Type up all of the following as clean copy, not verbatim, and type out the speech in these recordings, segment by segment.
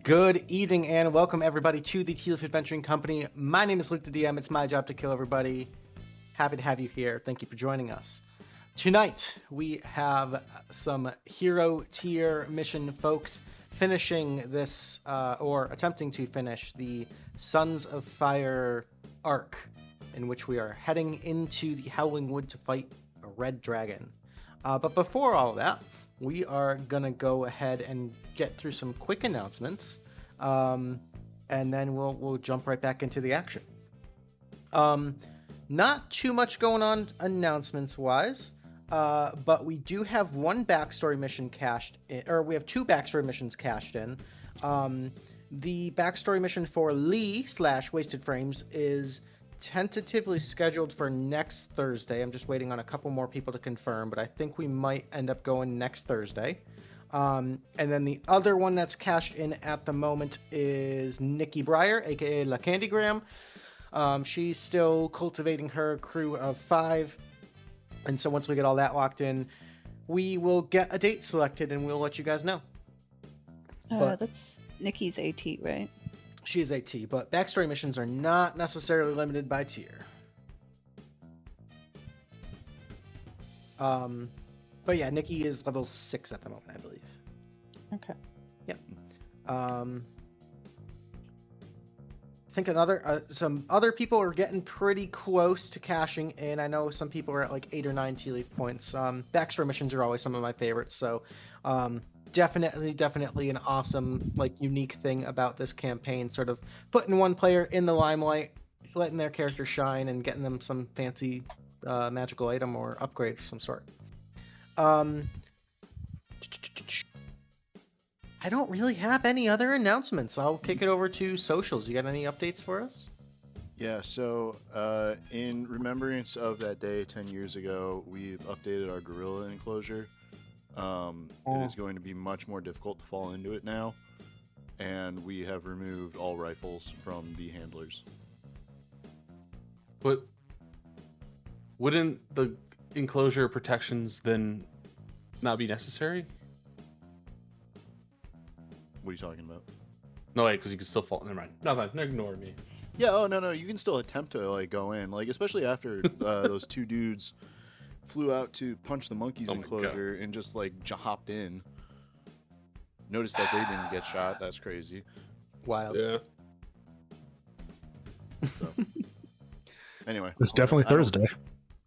Good evening and welcome everybody to the Tealeaf Adventuring Company. My name is LukeTheDM. It's my job to kill everybody. Happy to have you here. Thank you for joining us. Tonight we have some hero tier mission folks finishing this, or attempting to finish the Sons of Fire arc, in which we are heading into the Howling Wood to fight a red dragon. But before all of that, we are gonna go ahead and get through some quick announcements, and then we'll jump right back into the action. Not too much going on announcements wise, but we do have one backstory mission cached in, or we have two backstory missions cached in. The backstory mission for Lee / Wasted Frames is tentatively scheduled for next Thursday. I'm just waiting on a couple more people to confirm, but I think we might end up going next Thursday. And then the other one that's cashed in at the moment is Nikki Breyer, aka La Candygram. She's still cultivating her crew of 5, and so once we get all that locked in, we will get a date selected and we'll let you guys know. That's Nikki's AT, right? She is AT, but backstory missions are not necessarily limited by tier. But yeah, Nikki is level 6 at the moment, I believe. Okay. Yep. I think some other people are getting pretty close to cashing in. I know some people are at like 8 or 9 Tealeaf points. Backstory missions are always some of my favorites, so definitely an awesome, like, unique thing about this campaign, sort of putting one player in the limelight, letting their character shine, and getting them some fancy magical item or upgrade of some sort. I don't really have any other announcements. I'll kick it over to socials. You got any updates for us? Yeah, so in remembrance of that day 10 years ago, we've updated our gorilla enclosure. It is going to be much more difficult to fall into it now, and we have removed all rifles from the handlers. But wouldn't the enclosure protections then not be necessary? What are you talking about? No, wait, because you can still fall. Never mind. Nothing. Ignore me. Yeah, oh, no, you can still attempt to, like, go in. Like, especially after those two dudes flew out to punch the monkey's enclosure and just, like, hopped in. Noticed that they didn't get shot. That's crazy. Wild. Yeah. So. Anyway. It's definitely Thursday.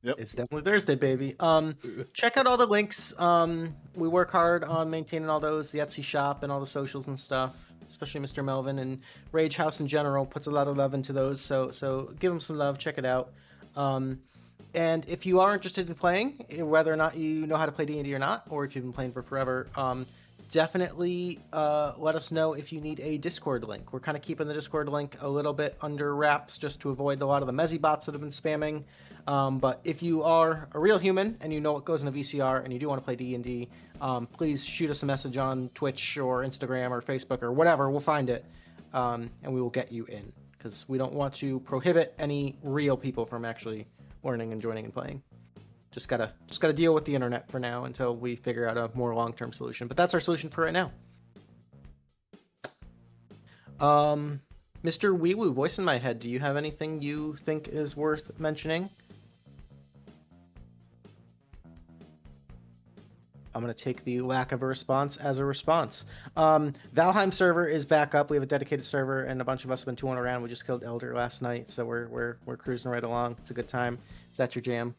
Yep. It's definitely Thursday, baby. Check out all the links. We work hard on maintaining all those, the Etsy shop and all the socials and stuff. Especially Mr. Melvin and Rage House in general puts a lot of love into those. So give them some love. Check it out. And if you are interested in playing, whether or not you know how to play D&D or not, or if you've been playing for forever, definitely let us know if you need a Discord link. We're kind of keeping the Discord link a little bit under wraps just to avoid a lot of the Mezzy bots that have been spamming. But if you are a real human and you know what goes in a VCR and you do want to play D&D, please shoot us a message on Twitch or Instagram or Facebook or whatever. We'll find it, and we will get you in, because we don't want to prohibit any real people from actually learning and joining and playing. Just gotta deal with the internet for now until we figure out a more long-term solution. But that's our solution for right now. Mr. Weewoo, voice in my head, do you have anything you think is worth mentioning? I'm going to take the lack of a response as a response. Valheim server is back up. We have a dedicated server, and a bunch of us have been tooling around. We just killed Elder last night, so we're cruising right along. It's a good time. If that's your jam,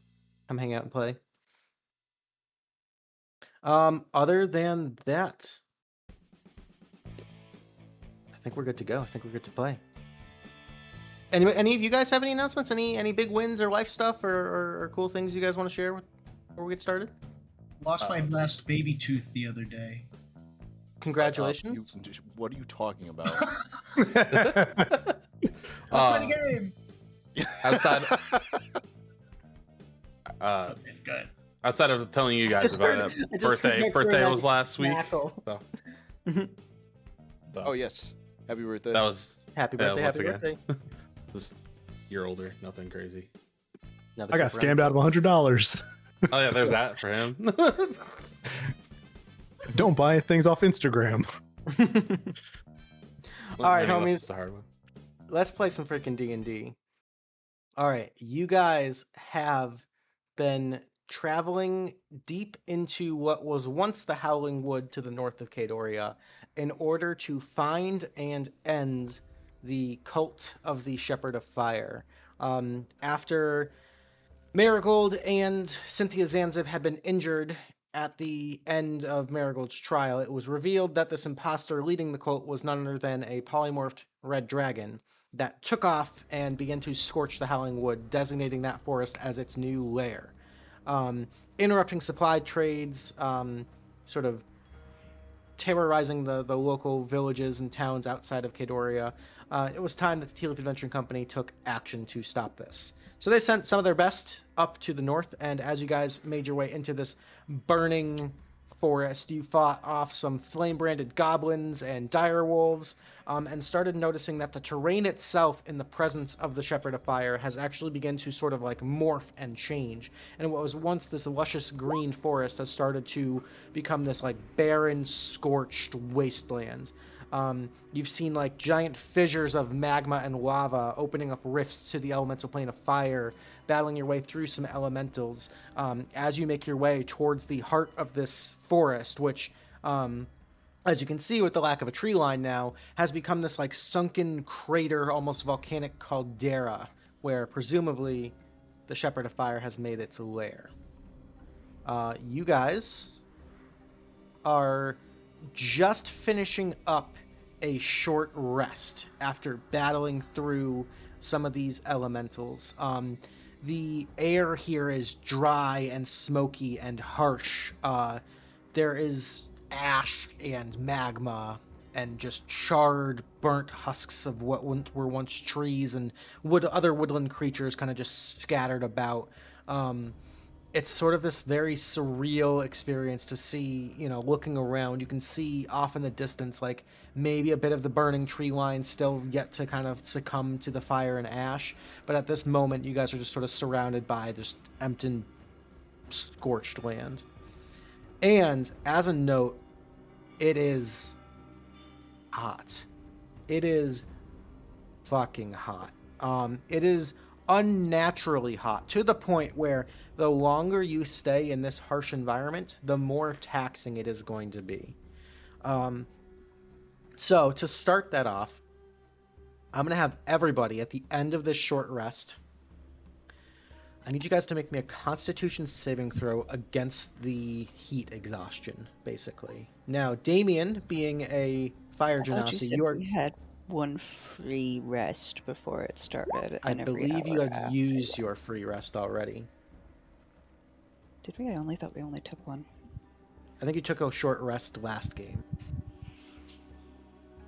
come hang out and play. Other than that, I think we're good to go. I think we're good to play. Any of you guys have any announcements? Any big wins or life stuff or cool things you guys want to share before we get started? Lost my last baby tooth the other day. Congratulations. What are you talking about? Let's play the game. Outside. Good. Outside of telling you guys about it, birthday was last week. So. Oh yes, happy birthday. That was happy birthday. Happy birthday. Just a year older, nothing crazy. I got scammed out of $100. Oh yeah, there's that for him. Don't buy things off Instagram. All right, Learning homies. lessons the hard way. Let's play some freaking D&D. All right, you guys have been traveling deep into what was once the Howling Wood to the north of Kadoria in order to find and end the cult of the Shepherd of Fire. After Marigold and Cynthia Zanziv had been injured at the end of Marigold's trial, it was revealed that this imposter leading the cult was none other than a polymorphed red dragon that took off and began to scorch the Howling Wood, designating that forest as its new lair. Interrupting supply trades, sort of terrorizing the local villages and towns outside of Kadoria. It was time that the Tealeaf Adventuring Company took action to stop this. So they sent some of their best up to the north, and as you guys made your way into this burning forest, you fought off some flame-branded goblins and dire wolves, and started noticing that the terrain itself in the presence of the Shepherd of Fire has actually begun to sort of like morph and change. And what was once this luscious green forest has started to become this like barren, scorched wasteland. You've seen like giant fissures of magma and lava opening up rifts to the elemental plane of fire, battling your way through some elementals as you make your way towards the heart of this forest, which, as you can see with the lack of a tree line now, has become this like sunken crater, almost volcanic caldera, where presumably the Shepherd of Fire has made its lair. You guys are just finishing up a short rest after battling through some of these elementals. The air here is dry and smoky and harsh. There is ash and magma and just charred, burnt husks of what were once trees and other woodland creatures kind of just scattered about. It's sort of this very surreal experience to see, looking around. You can see off in the distance, like, maybe a bit of the burning tree line still yet to kind of succumb to the fire and ash. But at this moment, you guys are just sort of surrounded by just empty, scorched land. And, as a note, it is hot. It is fucking hot. It is unnaturally hot, to the point where the longer you stay in this harsh environment, the more taxing it is going to be. So to start that off, I'm going to have everybody at the end of this short rest, I need you guys to make me a Constitution saving throw against the heat exhaustion, basically. Now, Damian, being a fire genasi, you are... We had one free rest before it started. I believe you had used your free rest already. Did we? I only thought we only took one. I think you took a short rest last game.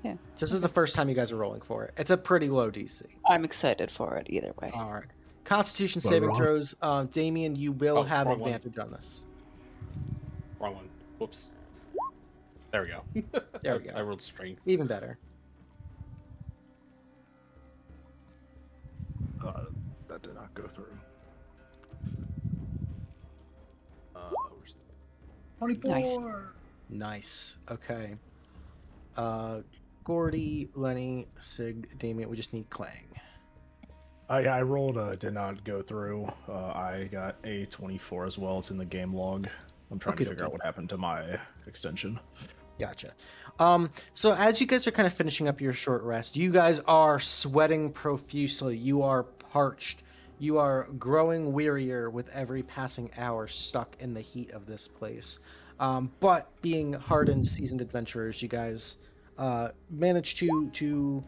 Yeah. So this is the first time you guys are rolling for it. It's a pretty low DC. I'm excited for it either way. All right. Constitution saving throws. Damian, you will have advantage on this. Wrong one. Whoops. There we go. There we go. I rolled strength. Even better. That did not go through. 24. Nice. Okay. Gordy, Lenny, Sig, Damian. We just need Klang. Yeah, I rolled. Did not go through. I got a 24 as well. It's in the game log. I'm trying to figure out what happened to my extension. Gotcha. So as you guys are kind of finishing up your short rest, you guys are sweating profusely. You are parched. You are growing wearier with every passing hour stuck in the heat of this place. But being hardened, seasoned adventurers, you guys manage to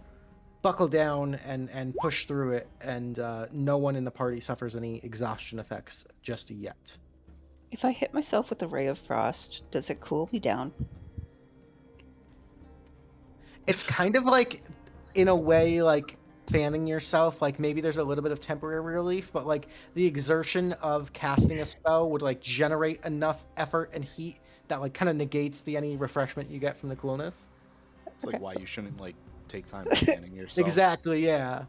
buckle down and push through it, and no one in the party suffers any exhaustion effects just yet. If I hit myself with a ray of frost, does it cool me down? It's kind of like, in a way, like fanning yourself. Like maybe there's a little bit of temporary relief, but like the exertion of casting a spell would like generate enough effort and heat that like kind of negates any refreshment you get from the coolness. It's like why you shouldn't like take time fanning yourself. Exactly, yeah.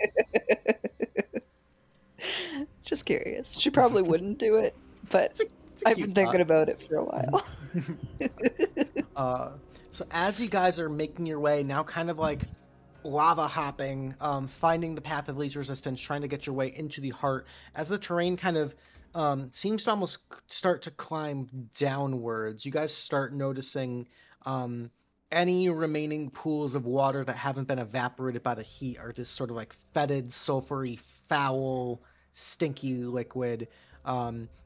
Just curious. She probably wouldn't do it, but I've been thinking about it for a while. So as you guys are making your way now, kind of like lava hopping, finding the path of least resistance, trying to get your way into the heart. As the terrain kind of seems to almost start to climb downwards, you guys start noticing any remaining pools of water that haven't been evaporated by the heat are just sort of like fetid, sulfury, foul, stinky liquid.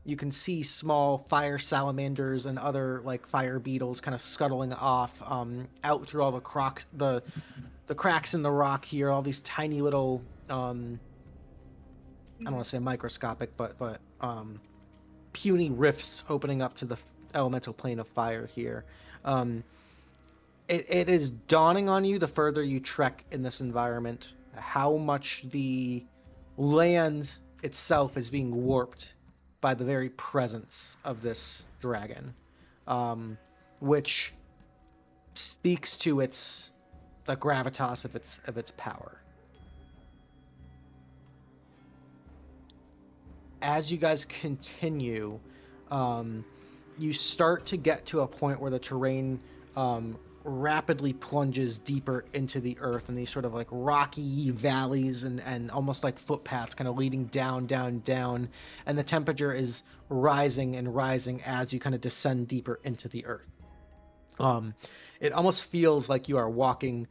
You can see small fire salamanders and other like fire beetles kind of scuttling off out through all the cracks in the rock here. All these tiny little I don't want to say microscopic, but puny rifts opening up to the elemental plane of fire here. It is dawning on you the further you trek in this environment how much the land itself is being warped by the very presence of this dragon, which speaks to the gravitas of its power. As you guys continue, you start to get to a point where the terrain rapidly plunges deeper into the earth, and these sort of like rocky valleys and almost like footpaths kind of leading down, and the temperature is rising and rising as you kind of descend deeper into the earth. It almost feels like you are walking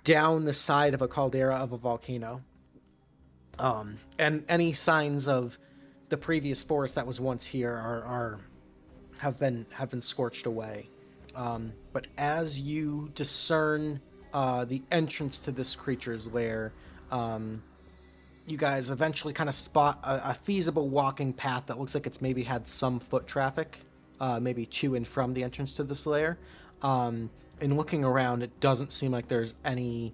down the side of a caldera of a volcano. And any signs of the previous forest that was once here have been scorched away. But as you discern the entrance to this creature's lair, you guys eventually kind of spot a feasible walking path that looks like it's maybe had some foot traffic, maybe to and from the entrance to this lair. And looking around, it doesn't seem like there's any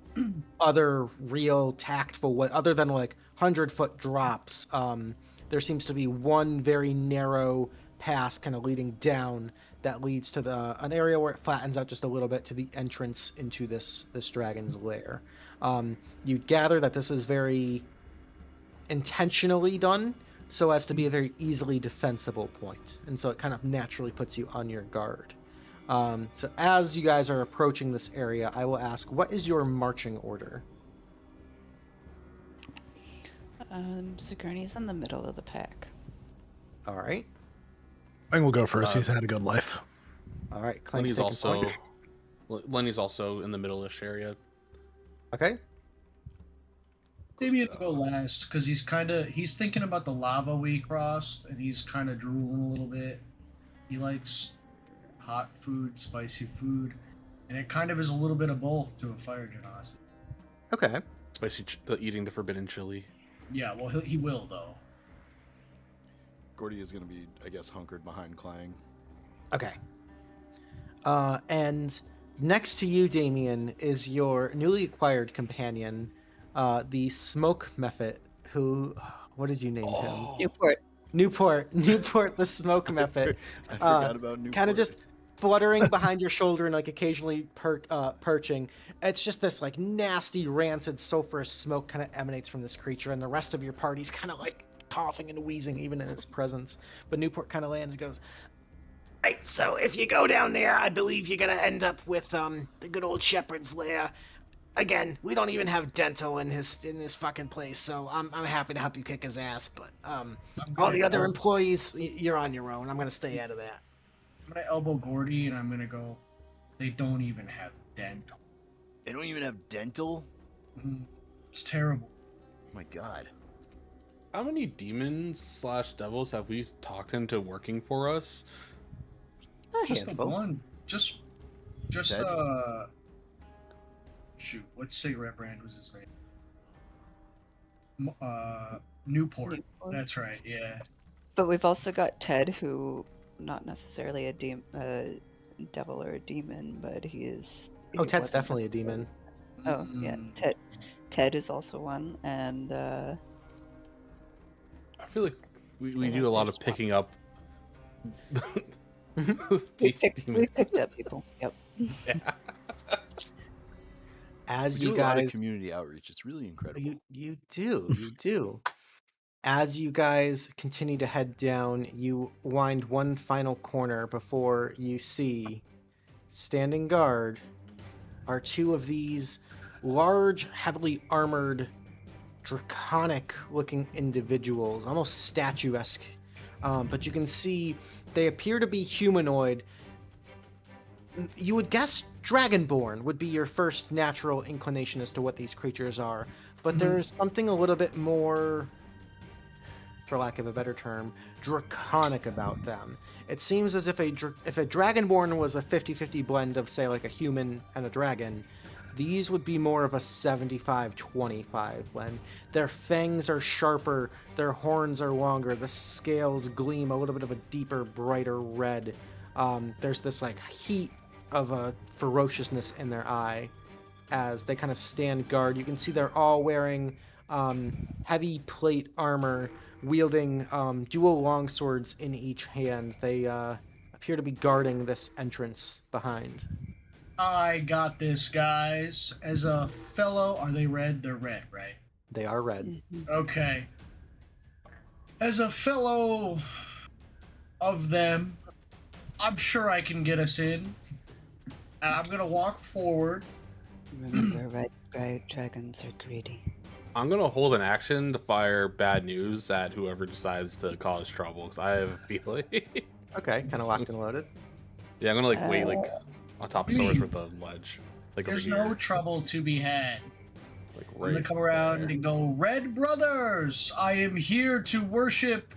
other real tactful way, other than like 100-foot drops. There seems to be one very narrow pass kind of leading down that leads to an area where it flattens out just a little bit to the entrance into this dragon's lair. You gather that this is very intentionally done so as to be a very easily defensible point, and so it kind of naturally puts you on your guard. So as you guys are approaching this area, I will ask, what is your marching order? Sigourney's in the middle of the pack. All right. I think we'll go first. He's had a good life. All right. Lenny's also in the middle-ish area. Okay. Damian will go last because he's thinking about the lava we crossed, and he's kind of drooling a little bit. He likes hot food, spicy food, and it kind of is a little bit of both to a fire genasi. Okay. Spicy eating the forbidden chili. Yeah, well, he will though. Gordy is going to be, I guess, hunkered behind Klang. Okay. And next to you, Damian, is your newly acquired companion, the Smoke Mephit, who... What did you name him? Newport, the Smoke Mephit. I forgot about Newport. Kind of just fluttering behind your shoulder and like occasionally perching. It's just this like nasty, rancid, sulfurous smoke kind of emanates from this creature, and the rest of your party's kind of like coughing and wheezing even in its presence. But Newport kind of lands and goes, "Right, so if you go down there, I believe you're gonna end up with the good old shepherd's lair. Again, we don't even have dental in this fucking place, so I'm happy to help you kick his ass. But all the other employees, you're on your own. I'm gonna stay out of that." I'm gonna elbow Gordy, and I'm gonna go. They don't even have dental. They don't even have dental? It's terrible. Oh my god. How many demons/devils have we talked into working for us? Just the one. Just Ted? Shoot, what cigarette brand was his name? Newport. That's right, yeah. But we've also got Ted, who, not necessarily a devil or a demon, but he is... Oh, Ted's definitely a demon. Oh, yeah, Ted is also one, and... I feel like we do a lot of picking up. we picked up people, yep. Yeah. As we you do guys... a lot of community outreach. It's really incredible. You do. As you guys continue to head down, you wind one final corner before you see, standing guard, are two of these large, heavily armored, draconic-looking individuals, almost statuesque. But you can see they appear to be humanoid. You would guess Dragonborn would be your first natural inclination as to what these creatures are, but there's something a little bit more, for lack of a better term, draconic about them. It seems as if a Dragonborn was a 50-50 blend of, say, like a human and a dragon, these would be more of a 75-25 blend. Their fangs are sharper, their horns are longer, the scales gleam a little bit of a deeper, brighter red. There's this like heat of a ferociousness in their eye as they kind of stand guard. You can see they're all wearing heavy plate armor, wielding dual longswords in each hand. They appear to be guarding this entrance behind. I got this, guys. As a fellow, are they red? They're red, right? They are red. Okay. As a fellow of them, I'm sure I can get us in. And I'm gonna walk forward. Remember, red dragons are greedy. I'm gonna hold an action to fire bad news at whoever decides to cause trouble, because I have a feeling. Okay, kind of locked and loaded. Yeah, I'm gonna like wait like on top of someone with a ledge, like There's over no here. trouble to be had. Like I'm right gonna come around there. and go, Red Brothers, I am here to worship.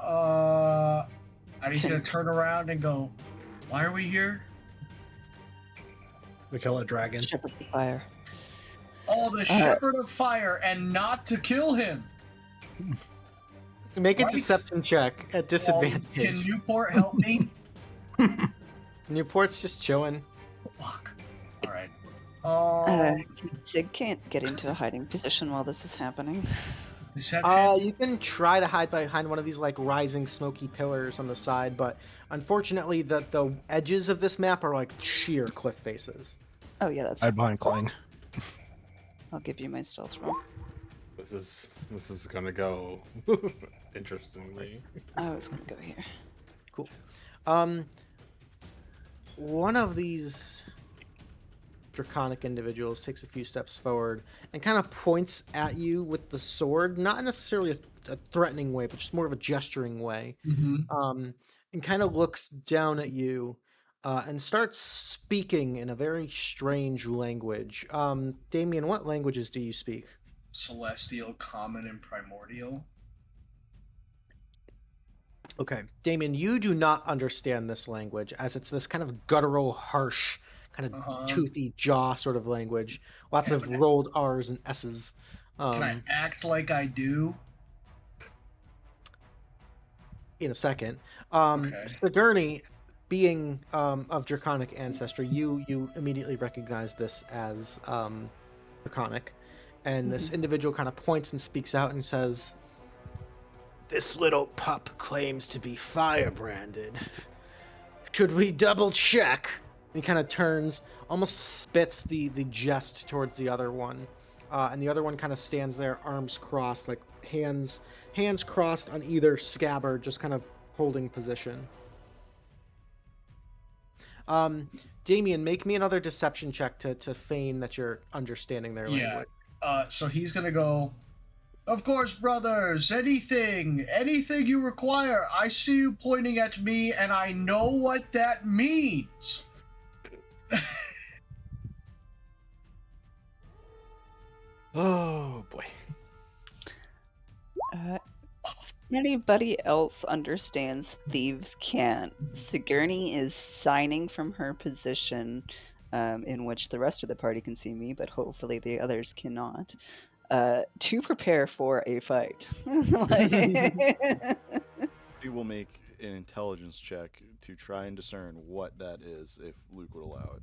And he's gonna turn around and go, why are we here? We kill a dragon. Shepherd of fire. Oh, the Shepherd of Fire, and not to kill him. Make a Right. deception check at disadvantage. Can Newport help me? Newport's just chilling. Fuck. All right. Jig can't get into a hiding position while this is happening. Deception. You can try to hide behind one of these like rising smoky pillars on the side, but unfortunately the edges of this map are like sheer cliff faces. Oh yeah, that's. Hide behind Klang. I'll give you my stealth roll. This is gonna go interestingly. I was gonna go here. Cool. One of these draconic individuals takes a few steps forward and kind of points at you with the sword, not necessarily a threatening way, but just more of a gesturing way. And kind of looks down at you and starts speaking in a very strange language. Damian, what languages do you speak? Celestial, Common, and Primordial. Okay, Damian, you do not understand this language, as it's this kind of guttural, harsh, kind of toothy jaw sort of language. Lots of rolled R's and S's. Can I act like I do? In a second. Okay. Sigourney, being of draconic ancestry, you immediately recognize this as draconic, and this individual kind of points and speaks out and says, "This little pup claims to be firebranded. Should we double check?" He kind of turns, almost spits the jest towards the other one, and the other one kind of stands there, arms crossed, like hands crossed on either scabbard, just kind of holding position. Damian, make me another deception check to feign that you're understanding their language. So he's gonna go, of course, brothers, anything you require. I see you pointing at me, and I know what that means. Oh boy. If anybody else understands thieves can't, Sigourney is signing from her position, in which the rest of the party can see me, but hopefully the others cannot, to prepare for a fight. We will make an intelligence check to try and discern what that is, if Luke would allow it.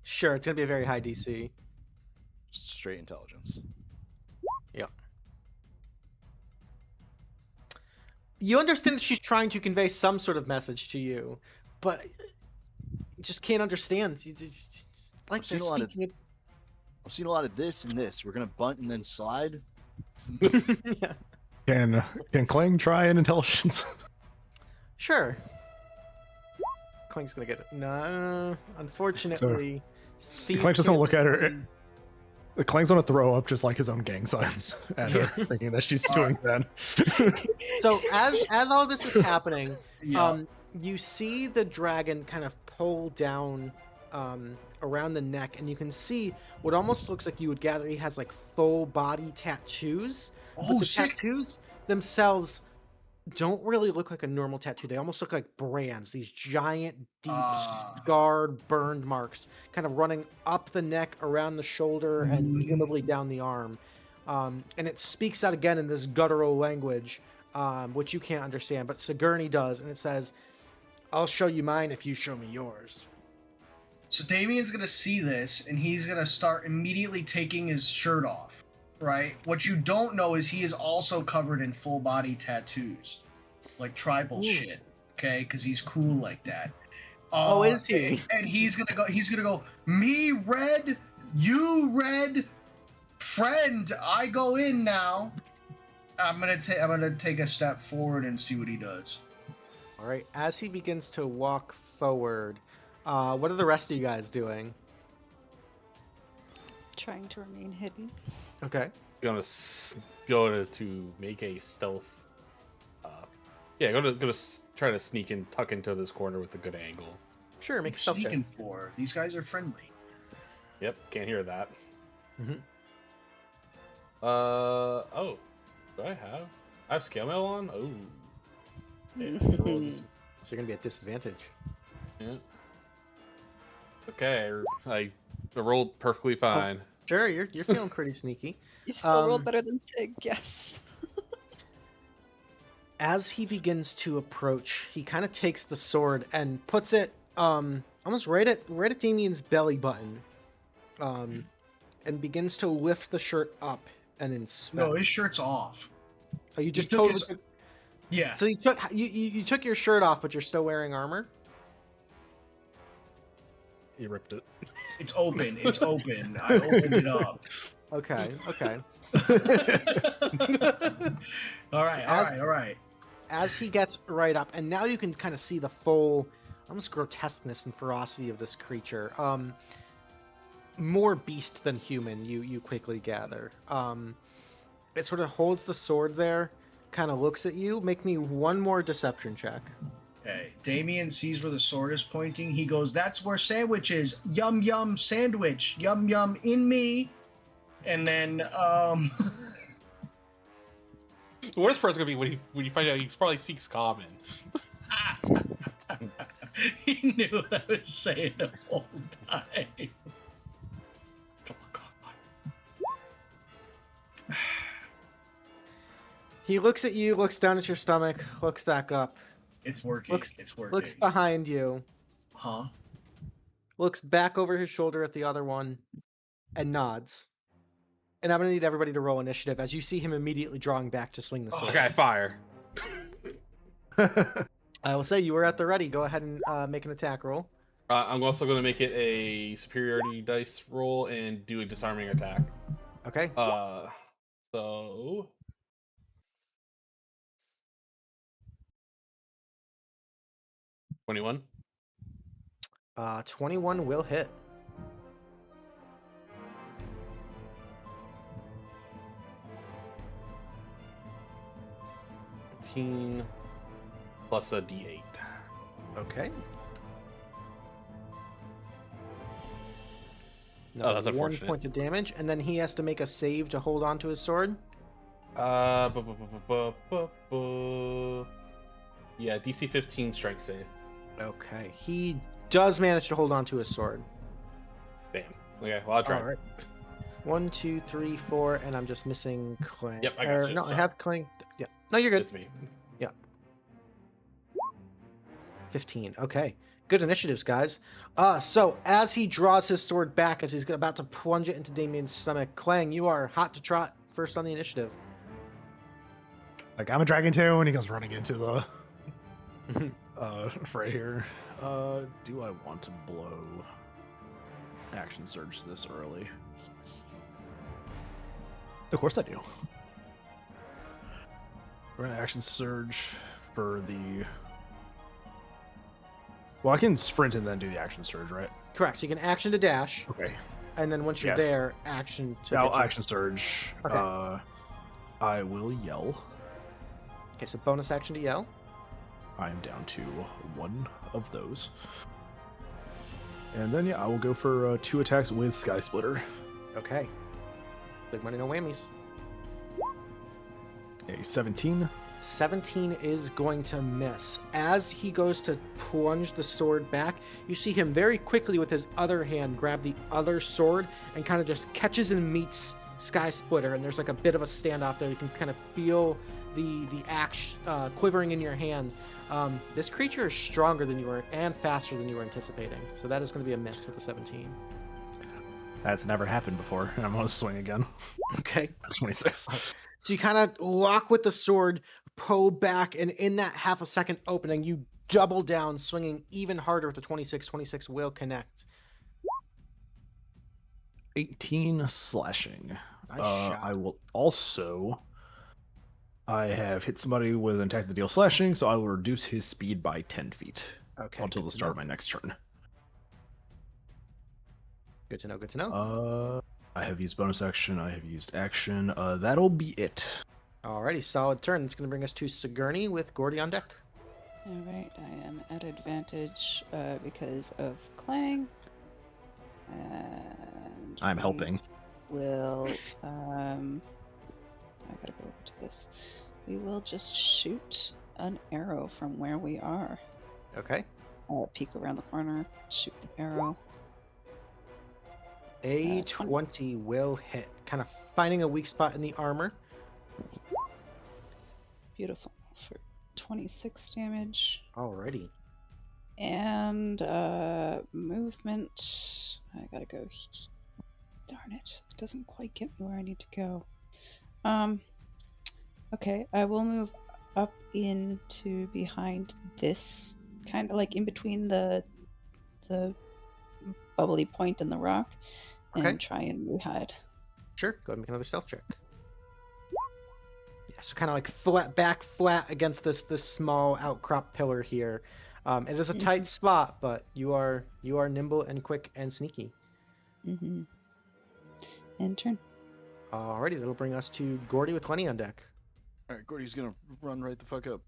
Sure, it's gonna be a very high DC. Just straight intelligence. Yep. You understand that she's trying to convey some sort of message to you, but you just can't understand. Like they're speaking. I've seen a lot of this and this. We're gonna bunt and then slide. Yeah. Can Klang try an intelligence? Sure. Klang's gonna get it. No, unfortunately. Thieves Clank doesn't can't look at her. respond. Clang's gonna throw up just like his own gang signs at her, thinking that she's doing that. So as all this is happening, Yeah. you see the dragon kind of pull down around the neck, and you can see what almost looks like you would gather he has like full body tattoos. But Oh, the sick. tattoos themselves don't really look like a normal tattoo. They almost look like brands, these giant, deep, scarred, burned marks, kind of running up the neck, around the shoulder, and presumably down the arm. And it speaks out again in this guttural language, which you can't understand, but Sigourney does, and it says, "I'll show you mine if you show me yours." So Damian's gonna see this, and he's gonna start immediately taking his shirt off. Right? What you don't know is he is also covered in full body tattoos, like tribal shit. Okay, because he's cool like that. Oh, is he? And he's gonna go. He's gonna go. Me red, you red, friend. I go in now. I'm gonna take a step forward and see what he does. All right. As he begins to walk forward, what are the rest of you guys doing? Trying to remain hidden. Okay. Gonna go to make a stealth. Gonna try to sneak in, tuck into this corner with a good angle. Sure, make a stealth check. Sneaking for these guys are friendly. Yep, can't hear that. Mhm. Oh, do I have scale mail on? Oh. Yeah, roll this. So you're gonna be at disadvantage. Yeah. Okay, I rolled perfectly fine. Sure, you're feeling pretty sneaky. You still rolled better than Sig, yes. As he begins to approach, he kind of takes the sword and puts it almost right at Damian's belly button, and begins to lift the shirt up and inspect. No, his shirt's off. Oh, you just took totally. his- Yeah. So you took your shirt off, but you're still wearing armor. He ripped it. It's open. It's open. I opened it up. Okay. All right. As he gets right up, and now you can kind of see the full, almost grotesqueness and ferocity of this creature. More beast than human, you quickly gather. It sort of holds the sword there, kind of looks at you. Make me one more deception check. Okay. Damian sees where the sword is pointing. He goes, "That's where sandwich is. Yum yum sandwich. Yum yum in me." And then The worst part's gonna be when you find out he probably speaks common. he knew what I was saying the whole time. Come on. He looks at you, looks down at your stomach, looks back up, It's working. It's working. looks behind you, Huh? looks back over his shoulder at the other one, and nods. And I'm gonna need everybody to roll initiative as you see him immediately drawing back to swing the sword. Okay, fire. I will say you were at the ready. Go ahead and make an attack roll. I'm also gonna make it a superiority dice roll and do a disarming attack. Okay. So 21. 21 will hit. Plus a D8. Okay. Oh, that's one unfortunate. point of damage, and then he has to make a save to hold on to his sword. Yeah, DC 15 strength save. Okay. He does manage to hold on to his sword. Damn. Okay, well I'll try. All right. 1, 2, 3, 4, and I'm just missing Klang. Yep, I got you, No, I sorry. have Klang. Yeah. No, you're good. It's me. 15. Okay. Good initiatives, guys. So as he draws his sword back, as he's about to plunge it into Damian's stomach, Klang, you are hot to trot first on the initiative. Like, I'm a dragon too, and he goes running into the fray here. Do I want to blow action surge this early? Of course I do. We're gonna action surge for the Well, I can sprint and then do the action surge, right? Correct. So you can action to dash, Okay. and then once you're Yes. there, action to. I'll hit your- action surge. Okay. I will yell. Okay, so bonus action to yell. I'm down to one of those. And then, yeah, I will go for 2 attacks with Sky Splitter. Okay. Big money, no whammies. A 17. 17 is going to miss. As he goes to plunge the sword back, you see him very quickly with his other hand grab the other sword and kind of just catches and meets Sky Splitter, and there's like a bit of a standoff there. You can kind of feel the axe quivering in your hand. This creature is stronger than you were and faster than you were anticipating, so that is going to be a miss with the 17. That's never happened before, and I'm going to swing again. Okay. 26. So you kind of lock with the sword, pull back, and in that half a second opening, you double down, swinging even harder with the 26. 26 will connect. 18 slashing. Nice shot. I will also... I have hit somebody with an attack that deals slashing, so I will reduce his speed by 10 feet Okay. until the start of my next turn. Good to know, good to know. I have used bonus action, I have used action. That'll be it. Alrighty, solid turn. It's going to bring us to Sigourney with Gordy on deck. Alright, I am at advantage because of Klang. And I'm we helping. Will, I gotta go over to this. We will just shoot an arrow from where we are. Okay. Peek around the corner, shoot the arrow. A 20 will hit, kind of finding a weak spot in the armor. Beautiful. For 26 damage. Alrighty. And movement. I gotta go. Darn it. It doesn't quite get me where I need to go. Okay, I will move up into behind this, kind of like in between the bubbly point and the rock, Okay. and try and re-hide. Sure, go ahead and make another stealth check. Yeah, so kind of like flat against this small outcrop pillar here. It is a tight spot, but you are nimble and quick and sneaky. Mm-hmm. And turn. Alrighty, that'll bring us to Gordy with Lenny on deck. Alright, Gordy's gonna run right the fuck up.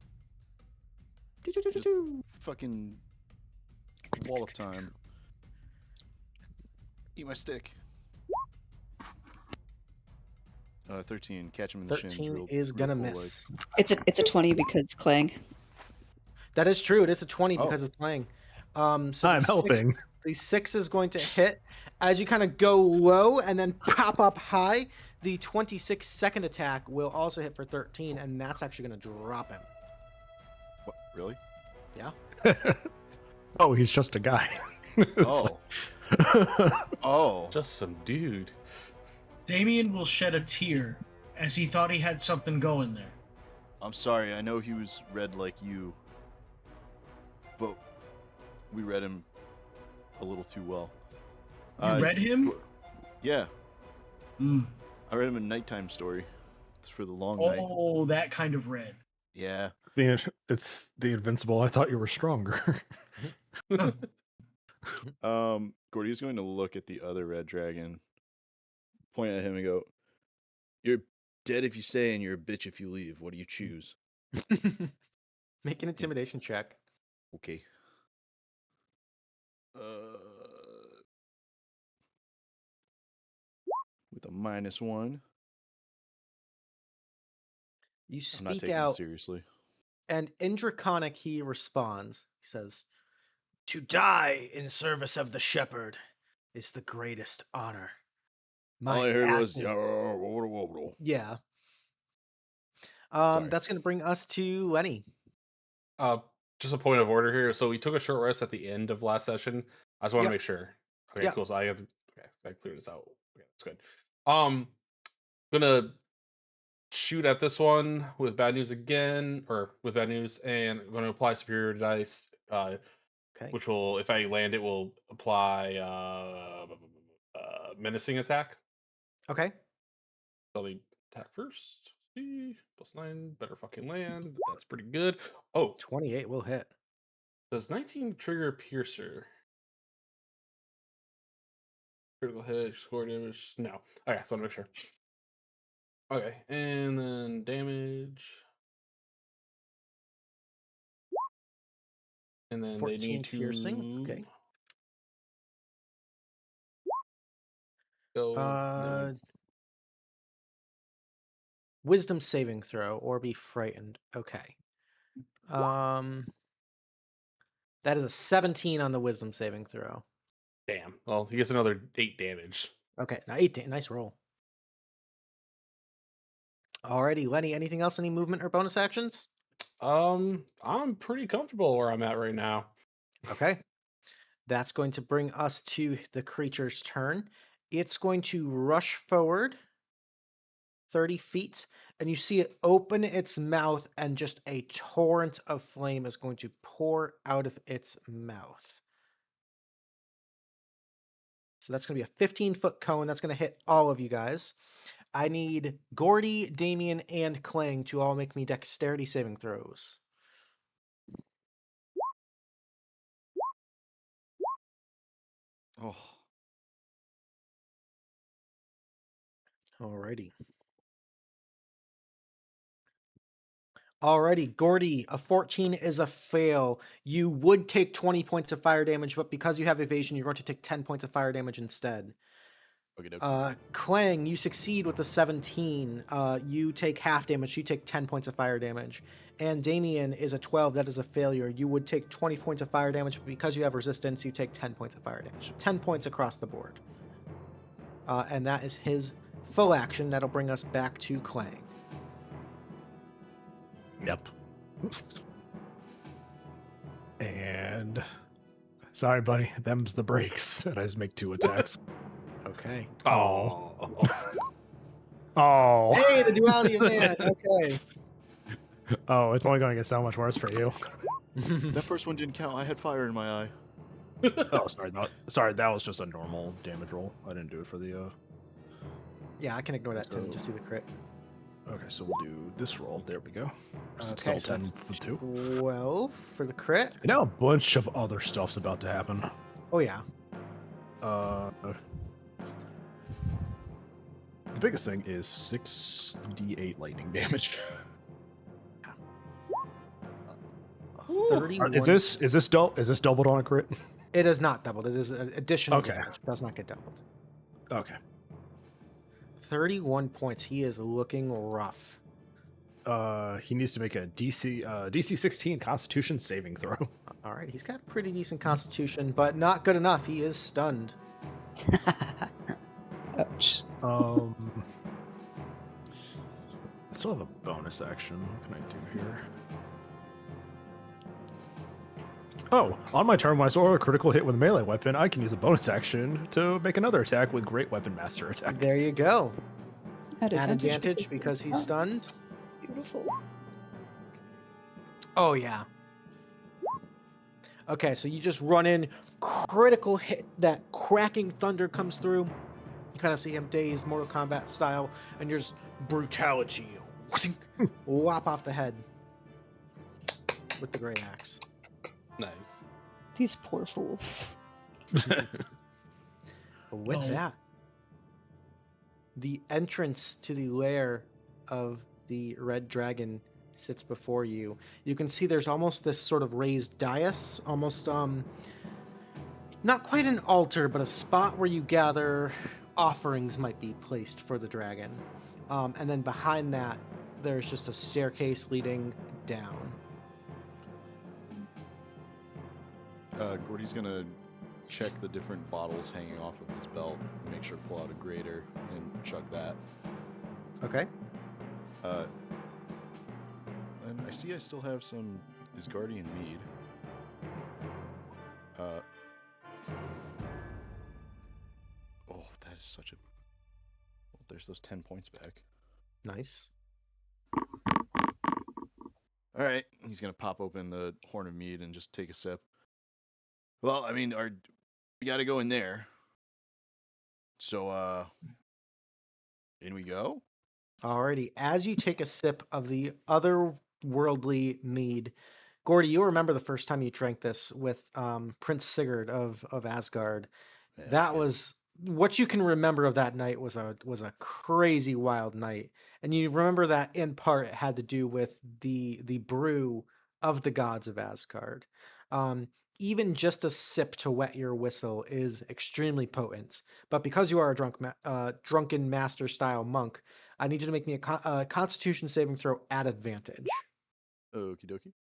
Fucking wallop time. Eat my stick. 13. Catch him in the shins. 13 is gonna miss. It's a 20 because Klang. That is true. It is a 20 Oh. because of playing. So I'm the helping. The 6 is going to hit. As you kind of go low and then pop up high, the 26 second attack will also hit for 13, and that's actually going to drop him. What? Really? Oh, he's just a guy. Oh. Oh. Just some dude. Damian will shed a tear as he thought he had something going there. I'm sorry. I know he was read like you, but we read him a little too well. You read him? Yeah. Mm. I read him a nighttime story. It's for the long night. Oh, that kind of read. Yeah. It's the invincible. I thought you were stronger. Gordy's going to look at the other red dragon, point at him and go, "You're dead if you stay and you're a bitch if you leave. What do you choose?" Make an intimidation check. Okay. With a -1. You I'm not speak taking it out, seriously. and in Draconic he responds. He says, "To die in service of the shepherd is the greatest honor." All I heard was, ashes-" Yeah. Sorry. That's going to bring us to Lenny. Just a point of order here. So we took a short rest at the end of last session. I just want to Yep. make sure. Okay, Yep. cool. So I cleared this out. Okay, that's good. Gonna shoot at this one with bad news again, or with bad news, and I'm gonna apply superior dice. Okay. Which will, if I land, it will apply menacing attack. Okay. So let me attack first. See, +9, better fucking land. That's pretty good. Oh, 28 will hit. Does 19 trigger Piercer? Critical hit, score damage? No. Okay, so I want to make sure. Okay, and then damage. And then they 14 need to piercing. Okay. go. Wisdom saving throw or be frightened. Okay. That is a 17 on the wisdom saving throw. Damn. Well, he gets another 8 damage. Okay, now 8. Nice roll. Alrighty, Lenny. Anything else? Any movement or bonus actions? I'm pretty comfortable where I'm at right now. Okay. That's going to bring us to the creature's turn. It's going to rush forward 30 feet, and you see it open its mouth, and just a torrent of flame is going to pour out of its mouth. So that's going to be a 15-foot cone. That's going to hit all of you guys. I need Gordy, Damian, and Klang to all make me dexterity saving throws. Oh, Alrighty. Alrighty, Gordy, a 14 is a fail. You would take 20 points of fire damage, but because you have evasion, you're going to take 10 points of fire damage instead. okay. Klang, you succeed with the 17. You take half damage, you take 10 points of fire damage. And Damian is a 12, that is a failure. You would take 20 points of fire damage, but because you have resistance, you take 10 points of fire damage. So 10 points across the board. And that is his full action. That'll bring us back to Klang. Yep. And sorry, buddy, them's the breaks. And I just make 2 attacks. Okay. Oh. Oh. Hey, the duality of man. Okay. Oh, it's only going to get so much worse for you. That first one didn't count. I had fire in my eye. Oh, sorry. That was just a normal damage roll. I didn't do it for the. Yeah, I can ignore that too. So- Just do the crit. Okay, so we'll do this roll. There we go. Okay, so 10 that's for 2. 12 for the crit. And now a bunch of other stuff's about to happen. Oh yeah. The biggest thing is 6d8 lightning damage. 31. Is this doubled on a crit? It is not doubled. It is additional Okay. damage. It does not get doubled. Okay. 31 points. He is looking rough. He needs to make a DC 16 Constitution saving throw. All right, he's got a pretty decent constitution, but not good enough. He is stunned. Ouch. I still have a bonus action. What can I do here? Oh, on my turn, when I saw a critical hit with a melee weapon, I can use a bonus action to make another attack with Great Weapon Master Attack. There you go. At At advantage because he's stunned. Beautiful. Oh yeah. Okay, so you just run in, critical hit, that cracking thunder comes through. You kind of see him dazed, Mortal Kombat style, and you're just brutality. Whop off the head with the great axe. Nice. These poor fools. With Oh. that, the entrance to the lair of the red dragon sits before you. You can see there's almost this sort of raised dais, almost not quite an altar, but a spot where you gather offerings might be placed for the dragon. And then behind that, there's just a staircase leading down. Gordy's gonna check the different bottles hanging off of his belt and make sure to pull out a grater and chug that. Okay. And I see I still have some Misguided mead. Oh, that is such a... Well, there's those 10 points back. Nice. Alright, he's gonna pop open the horn of mead and just take a sip. Well, I mean, we gotta go in there. So, in we go? Alrighty. As you take a sip of the otherworldly mead, Gordy, you remember the first time you drank this with Prince Sigurd of Asgard. Yeah, That yeah. was what you can remember of that night was a crazy wild night. And you remember that in part it had to do with the brew of the gods of Asgard. Even just a sip to wet your whistle is extremely potent. But because you are a drunken master style monk, I need you to make me a Constitution saving throw at advantage. Okie dokie.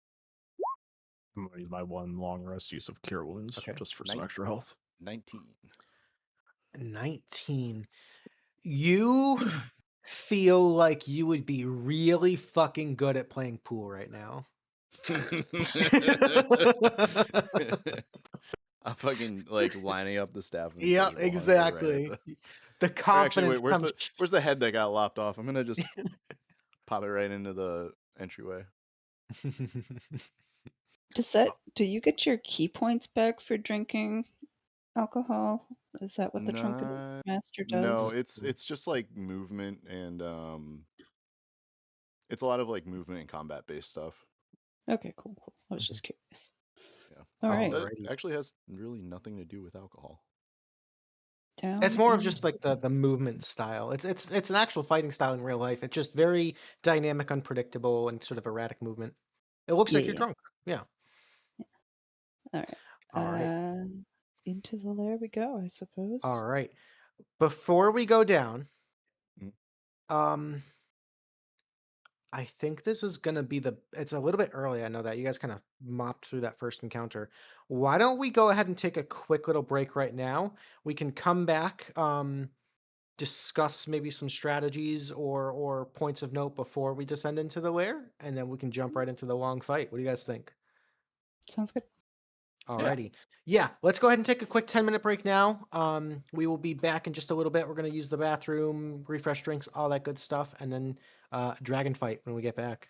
I'm gonna use my one long rest use of Cure Wounds Okay. just for some extra health. 19. 19. You feel like you would be really fucking good at playing pool right now. I'm fucking like lining up the staff. And Yeah, just rolling it exactly. right at The Or confidence actually, wait, comes. where's the head that got lopped off? I'm gonna just pop it right into the entryway. Do you get your key points back for drinking alcohol? Is that what the drunken Nah, master No, does? it's just like movement and it's a lot of like movement and combat based stuff. Okay, cool. I was just curious. Yeah. All It right. Alrighty. actually has really nothing to do with alcohol. Down It's more of into- just like the movement style. It's an actual fighting style in real life. It's just very dynamic, unpredictable, and sort of erratic movement. It looks like you're Yeah. drunk. Yeah. All right. All right. Into the lair we go, I suppose. All right. Before we go down, Mm. I think this is gonna be it's a little bit early. I know that you guys kind of mopped through that first encounter. Why don't we go ahead and take a quick little break right now? We can come back, discuss maybe some strategies or points of note before we descend into the lair, and then we can jump right into the long fight. What do you guys think? Sounds good. Alrighty. Yeah, let's go ahead and take a quick 10-minute break now. We will be back in just a little bit. We're going to use the bathroom, refresh drinks, all that good stuff, and then dragon fight when we get back.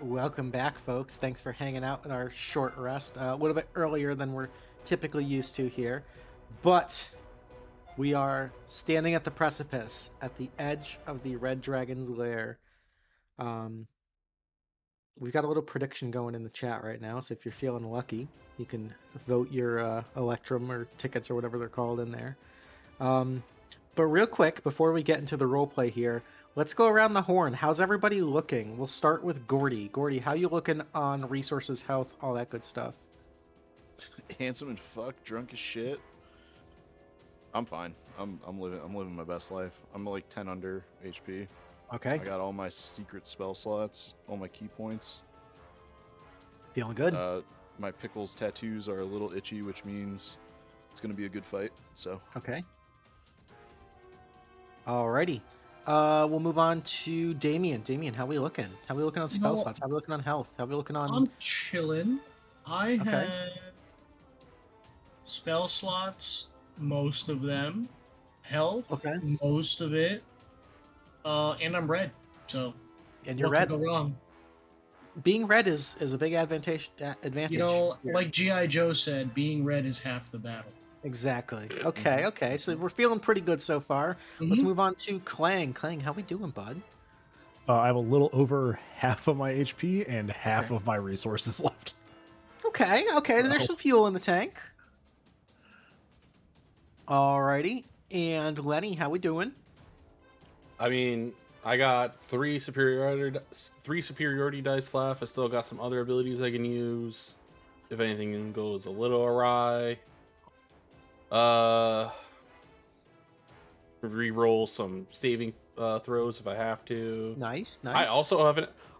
Welcome back, folks. Thanks for hanging out in our short rest. A little bit earlier than we're typically used to here. But we are standing at the precipice, at the edge of the Red Dragon's lair. We've got a little prediction going in the chat right now, so if you're feeling lucky, you can vote your Electrum or tickets or whatever they're called in there. But real quick, before we get into the roleplay here, let's go around the horn. How's everybody looking? We'll start with Gordy. Gordy, how you looking on resources, health, all that good stuff? Handsome and fuck, drunk as shit. I'm fine. I'm living my best life. I'm like 10 under HP. Okay. I got all my secret spell slots, all my key points. Feeling good? My pickles tattoos are a little itchy, which means it's gonna be a good fight. So. Okay. Alrighty. We'll move on to Damian. Damian, how we looking? How we looking on spell slots? How we looking on health? How we looking on... I'm chilling. I Okay. have spell slots, most of them. Health, Okay. most of it. And I'm red, so And you're what red. could go wrong? Being red is a big advantage. You know, here. like G.I. Joe said, being red is half the battle. Exactly. Okay, okay. So we're feeling pretty good so far. Let's Mhm. move on to Klang. Klang, how we doing, bud? I have a little over half of my HP and half Okay. of my resources left. Okay, okay. There's Oh. some fuel in the tank. Alrighty. And Lenny, how we doing? I mean, I got three superiority dice left. I still got some other abilities I can use if anything goes a little awry. Reroll some saving throws if I have to. Nice, nice.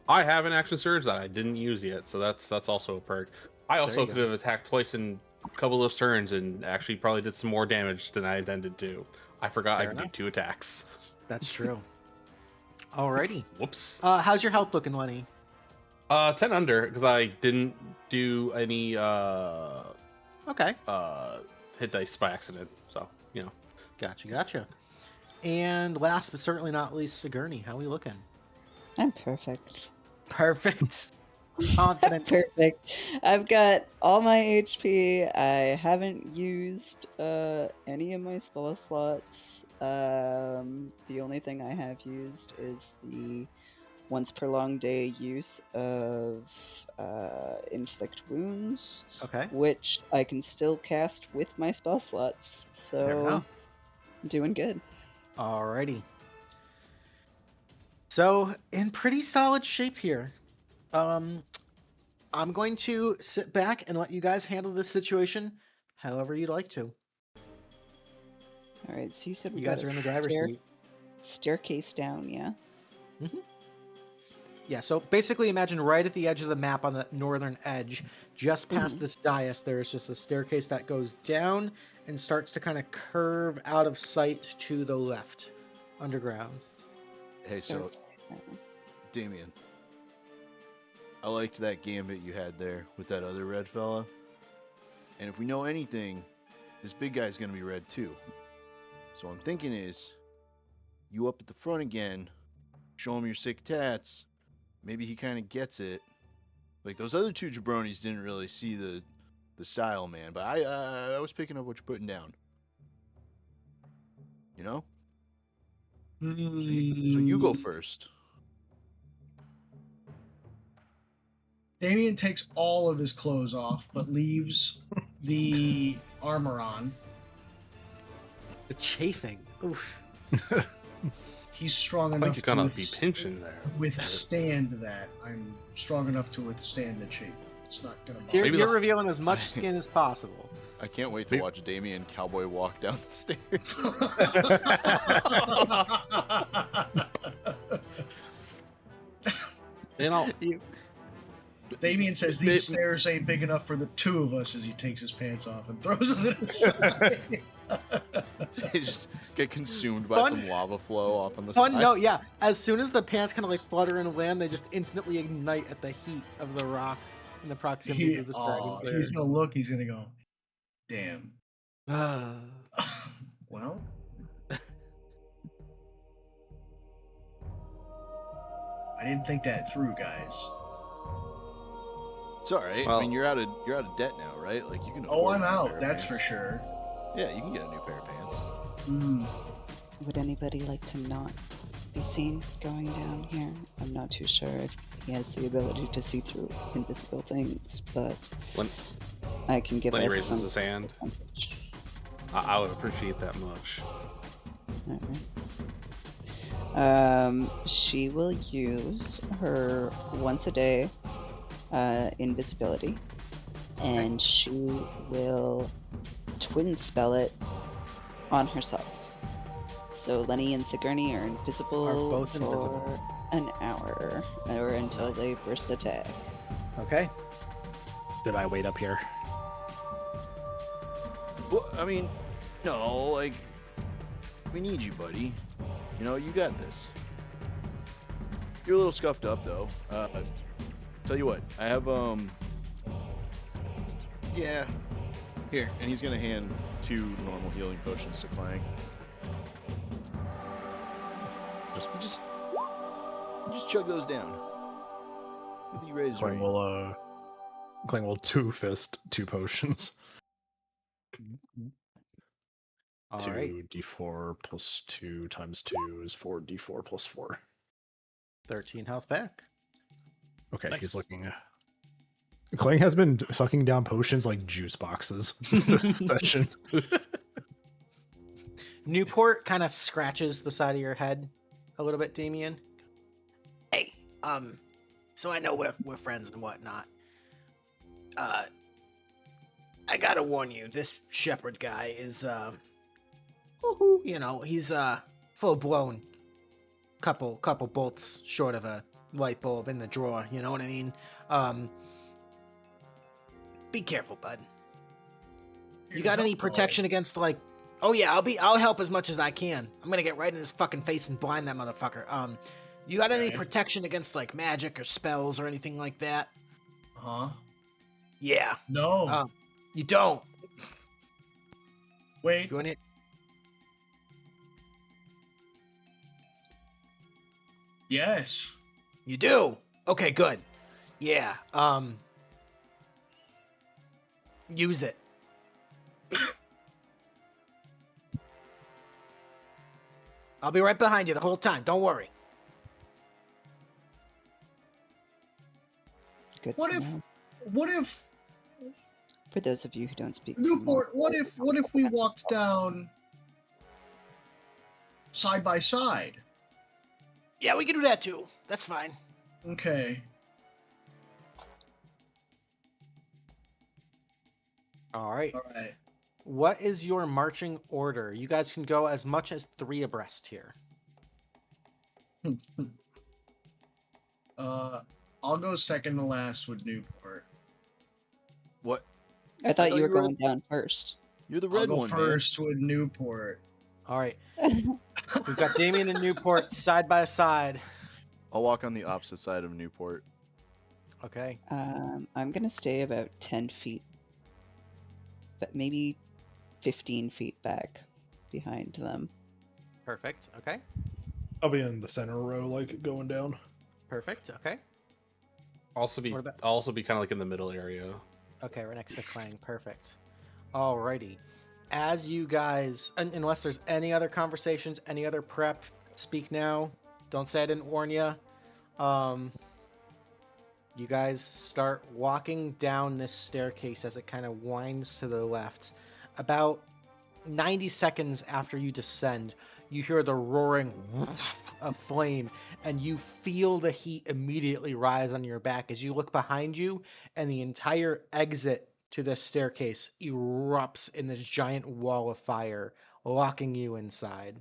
I have an action surge that I didn't use yet, so that's also a perk. I also you could go. have attacked twice in a couple of those turns and actually probably did some more damage than I intended to. I forgot I Fair could do enough. 2 attacks. That's true. Alrighty. Whoops. How's your health looking, Lenny? 10 under because I didn't do any Okay. hit dice by accident. So, you know. Gotcha. And last but certainly not least, Sigourney, how we looking? I'm perfect. Perfect. Confident. Perfect. I've got all my HP. I haven't used any of my spell slots. The only thing I have used is the once per long day use of inflict wounds, Okay. which I can still cast with my spell slots. Fair So enough. I'm doing good. Alrighty. So, in pretty solid shape here. I'm going to sit back and let you guys handle this situation however you'd like to. All right. So you said we You got guys a are in the driver's seat. staircase down, yeah? Yeah, so basically imagine right at the edge of the map on the northern edge, just past this dais, there is just a staircase that goes down and starts to kind of curve out of sight to the left, underground. Hey, so Okay. Damian, I liked that gambit you had there with that other red fella. And if we know anything, this big guy's gonna be red too. So I'm thinking is, you up at the front again, show him your sick tats, maybe he kind of gets it. Like those other two jabronis didn't really see the style, man. But I was picking up what you're putting down. You know. So you go first. Damian takes all of his clothes off, but leaves the armor on. The chafing. Oof. He's strong I think enough you're to gonna be pinching there. withstand that. I'm strong enough to withstand the chafing. It's not gonna So bother you're me. revealing as much skin as possible. I can't wait to watch Damian cowboy walk down the stairs. And I'll Damian says these stairs ain't big enough for the two of us as he takes his pants off and throws them to the side. They just get consumed by some lava flow off on the Fun side. note, yeah. As soon as the pants kind of like flutter and land, they just instantly ignite at the heat of the rock in the proximity of this dragon's lair. He's gonna look. He's gonna go. Damn. Well. I didn't think that through, guys. It's all right. Well, I mean, you're out of debt now, right? Like you can. Oh, afford I'm a new pair out. of That's pants. for sure. Yeah, you can get a new pair of pants. Would anybody like to not be seen going down here? I'm not too sure if he has the ability to see through invisible things, but I can give Lenny us raises some his hand. advantage. I would appreciate that much. Alright. She will use her once a day invisibility, and she will twin spell it on herself. So Lenny and Sigourney are invisible Are both for invisible. an hour, or until they burst attack. Okay. Did I wait up here? Well, I mean, no, like we need you, buddy. You know, you got this. You're a little scuffed up, though. Tell you what, I have yeah, here, and he's gonna hand 2 normal healing potions to Klang. Just chug those down. You'll be ready to Klang will two fist 2 potions. All 2 right. d4 plus 2 times 2 is 4 d4 plus 4. 13 health back. Okay, Nice. he's looking. Klang has been sucking down potions like juice boxes this session. Newport kind of scratches the side of your head a little bit, Damian. Hey, so I know we're friends and whatnot. I gotta warn you, this shepherd guy is, you know, he's full blown. Couple bolts short of a light bulb in the drawer. You know what I mean? Be careful, bud. You got any protection against like? Oh yeah, I'll help as much as I can. I'm gonna get right in his fucking face and blind that motherfucker. You got any Okay. protection against like magic or spells or anything like that? Huh? Yeah. No. You don't. Wait. You want it? Yes. You do. Okay, good. Yeah. Use it. I'll be right behind you the whole time. Don't worry. Good What to if- know. What if For those of you who don't speak Newport? What if we walked down side by side? Yeah, we can do that too. That's fine. Okay. All right. All right. What is your marching order? You guys can go as much as 3 abreast here. I'll go second to last with Newport. What? I thought thought you were you were- going down first. You're the I'll red go one, first with Newport. All right. We've got Damian and Newport side by side. man. I'll walk on the opposite side of Newport. Okay. I'm gonna stay about 10 feet, but maybe 15 feet back behind them. Perfect. Okay. I'll be in the center row, like going down. Perfect. Okay. Also be What about- I'll also be kind of like in the middle area. Okay, right next to Klang. Perfect. Alrighty. As you guys, unless there's any other conversations, any other prep, speak now. Don't say I didn't warn you. You guys start walking down this staircase as it kind of winds to the left. About 90 seconds after you descend, you hear the roaring of flame, and you feel the heat immediately rise on your back as you look behind you, and the entire exit to this staircase erupts in this giant wall of fire, locking you inside.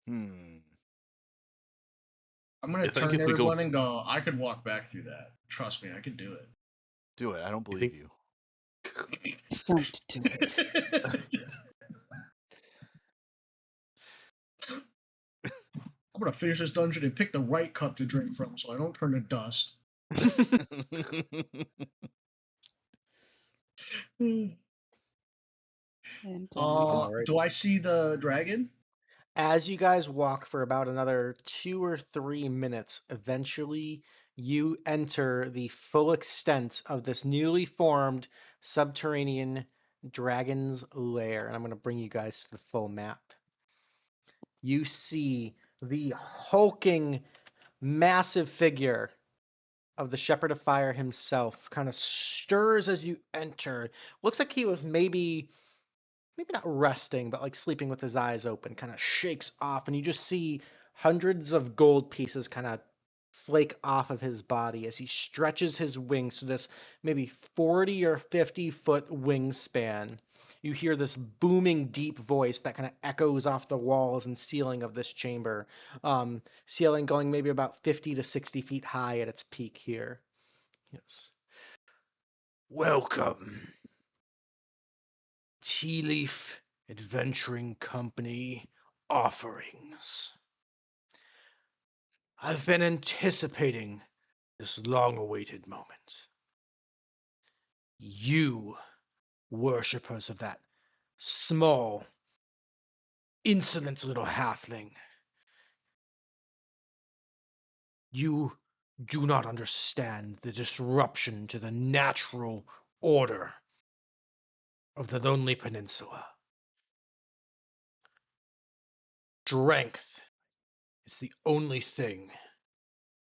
I'm gonna I think turn if we go- everyone and go. I could walk back through that. Trust me, I could do it. Do it. I don't believe you. Don't do it. I'm gonna finish this dungeon and pick the right cup to drink from, so I don't turn to dust. And Alrighty. Do I see the dragon? As you guys walk for about another 2 or 3 minutes, eventually you enter the full extent of this newly formed subterranean dragon's lair. And I'm going to bring you guys to the full map. You see the hulking, massive figure of the Shepherd of Fire himself kind of stirs as you enter. Looks like he was maybe not resting, but like sleeping with his eyes open, kind of shakes off, and you just see hundreds of gold pieces kind of flake off of his body as he stretches his wings to this maybe 40 or 50-foot wingspan. You hear this booming, deep voice that kind of echoes off the walls and ceiling of this chamber. Ceiling going maybe about 50 to 60 feet high at its peak here. Yes. Welcome. Tealeaf Adventuring Company offerings. I've been anticipating this long-awaited moment. You, worshippers of that small, insolent little halfling, you do not understand the disruption to the natural order of the Lonely Peninsula. Strength is the only thing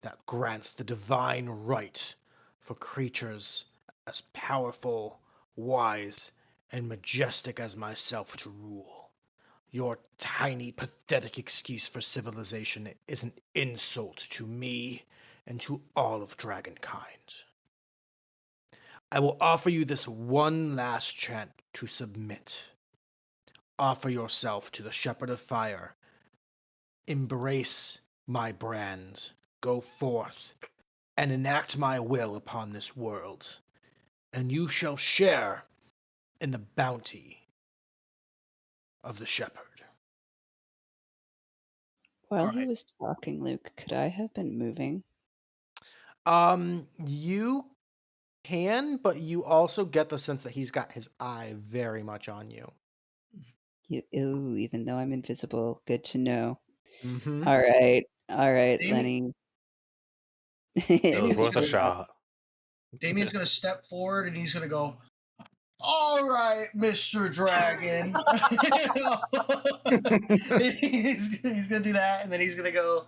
that grants the divine right for creatures as powerful, wise, and majestic as myself to rule. Your tiny, pathetic excuse for civilization is an insult to me and to all of dragonkind. I will offer you this one last chance to submit. Offer yourself to the Shepherd of Fire. Embrace my brand. Go forth and enact my will upon this world, and you shall share in the bounty of the shepherd. while All he right. was talking, Luke, could I have been moving? You can, but you also get the sense that he's got his eye very much on you. Ooh, even though I'm invisible, good to know. Mm-hmm. All right, Damian- Lenny. It was Damian's worth a gonna- shot. Damian's gonna step forward and he's gonna go, "All right, Mr. Dragon." he's gonna do that, and then he's gonna go,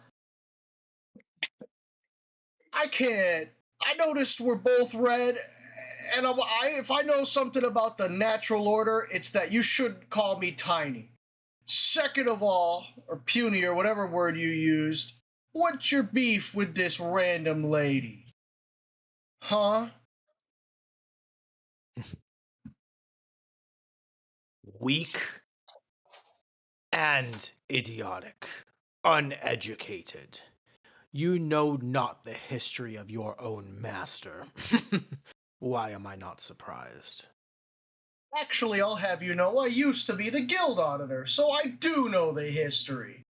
I noticed we're both red, and if I know something about the natural order, it's that you should call me tiny. Second of all, or puny, or whatever word you used, what's your beef with this random lady? Huh? Weak and idiotic, uneducated. You know not the history of your own master. Why am I not surprised? Actually, I'll have you know I used to be the guild auditor, so I do know the history.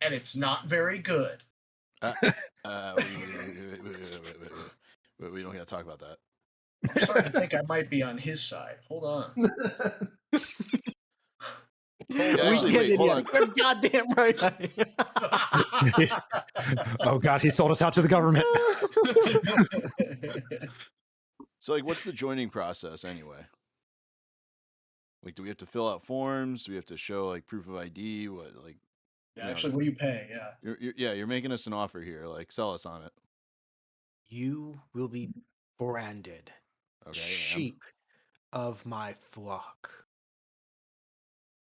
And it's not very good. Wait, we don't gotta talk about that. I'm starting to think I might be on his side. Hold on. Actually, We wait, hold on. You're goddamn right. Oh god, he sold us out to the government. So, like, what's the joining process anyway? Like, do we have to fill out forms? Do we have to show like proof of ID? What, like? Yeah, actually, what do you pay? Yeah. You're making us an offer here. Like, sell us on it. You will be branded Okay. sheep of my flock.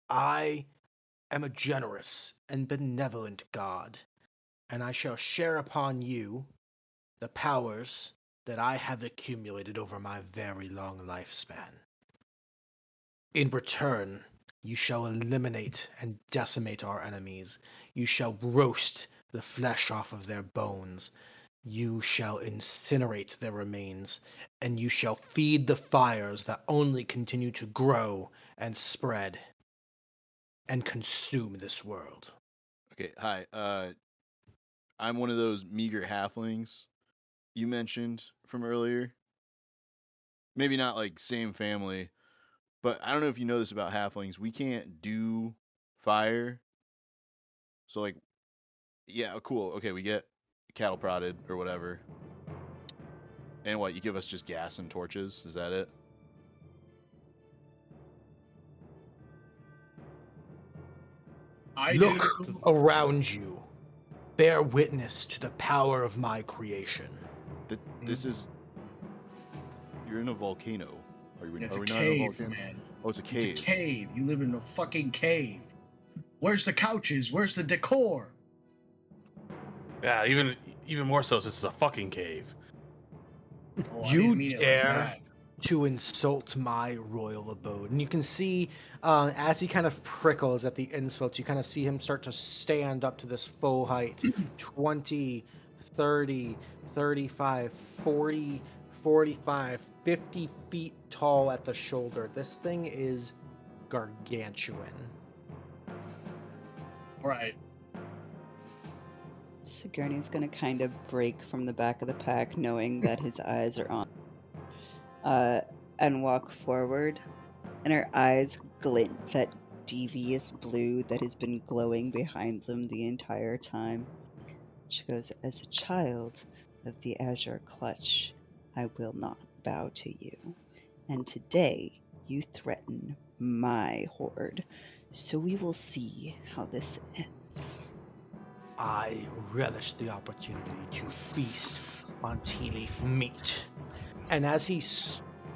I am a generous and benevolent God, and I shall share upon you the powers that I have accumulated over my very long lifespan. In return, you shall eliminate and decimate our enemies. You shall roast the flesh off of their bones. You shall incinerate their remains, and you shall feed the fires that only continue to grow and spread and consume this world. Okay. Hi. I'm one of those meager halflings you mentioned from earlier. Maybe not like same family, but I don't know if you know this about halflings. We can't do fire. So like, yeah, cool. Okay, we get cattle prodded or whatever. And what, you give us just gas and torches? Is that it? Look around you. Bear witness to the power of my creation. This is. You're in a volcano. It's are a we cave, not in a volcano? man. Oh, it's a cave. It's a cave. You live in a fucking cave. Where's the couches? Where's the decor? Yeah, even more so, this is a fucking cave. Oh, I You didn't mean it like dare that. to insult my royal abode. And you can see, as he kind of prickles at the insult, you kind of see him start to stand up to this full height. 20, 30, 35, 40, 45, 50 feet tall at the shoulder. This thing is gargantuan. Right. Sigourney's gonna kind of break from the back of the pack, knowing that his eyes are on, and walk forward, and her eyes glint that devious blue that has been glowing behind them the entire time. She goes, "As a child of the Azure Clutch, I will not bow to you. And today you threaten my horde, so we will see how this ends." I relish the opportunity to feast on Tealeaf meat. And as he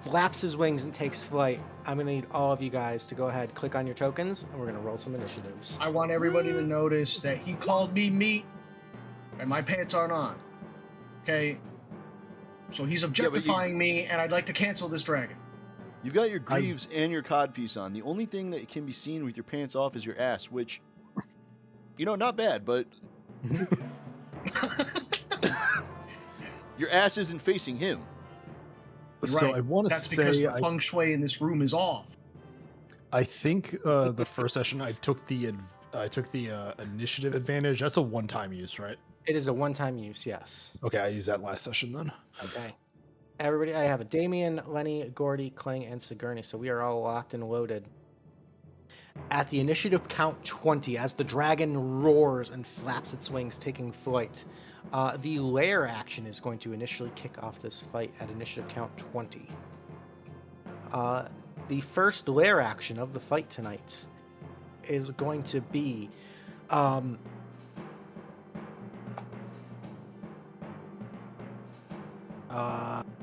flaps his wings and takes flight, I'm going to need all of you guys to go ahead, click on your tokens, and we're going to roll some initiatives. I want everybody to notice that he called me meat, and my pants aren't on. Okay? So he's objectifying me, and I'd like to cancel this dragon. You've got your greaves and your codpiece on. The only thing that can be seen with your pants off is your ass, which, not bad, but your ass isn't facing him. So Right. I want to That's say, because the feng shui in this room is off. I think the first session I took the initiative advantage. That's a one-time use, right? It is a one-time use, yes. Okay, I used that last session then. Okay. Everybody, I have a Damian, Lenny, Gordy, Klang, and Sigourney, so we are all locked and loaded. At the initiative count 20, as the dragon roars and flaps its wings, taking flight, the lair action is going to initially kick off this fight at initiative count 20. The first lair action of the fight tonight is going to be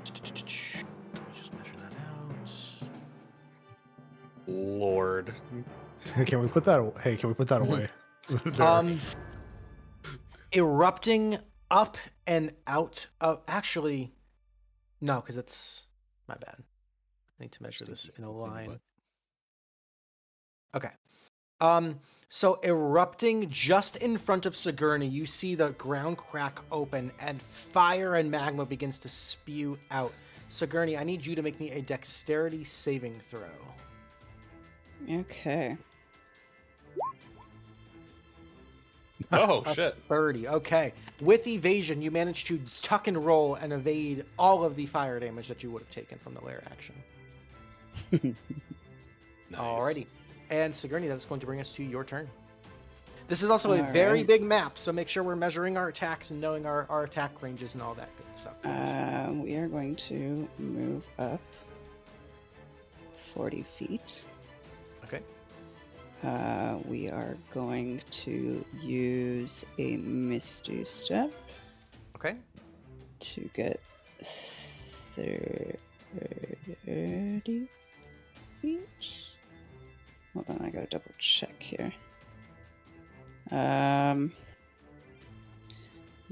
just measure that out. Lord. Can we put that? Hey, can we put that away? There. Erupting up and out of, actually, no, because it's my bad. I need to measure this in a line. Okay. So erupting just in front of Sigourney, you see the ground crack open and fire and magma begins to spew out. Sigourney, I need you to make me a dexterity saving throw. Okay. Oh, shit. 30. Okay. With evasion, you manage to tuck and roll and evade all of the fire damage that you would have taken from the lair action. Nice. Alrighty. And Sigourney, that's going to bring us to your turn. This is also a All very right. big map, so make sure we're measuring our attacks and knowing our attack ranges and all that good stuff. We are going to move up 40 feet. Okay. We are going to use a Misty Step Okay. to get 30 feet. Hold on, I gotta double check here.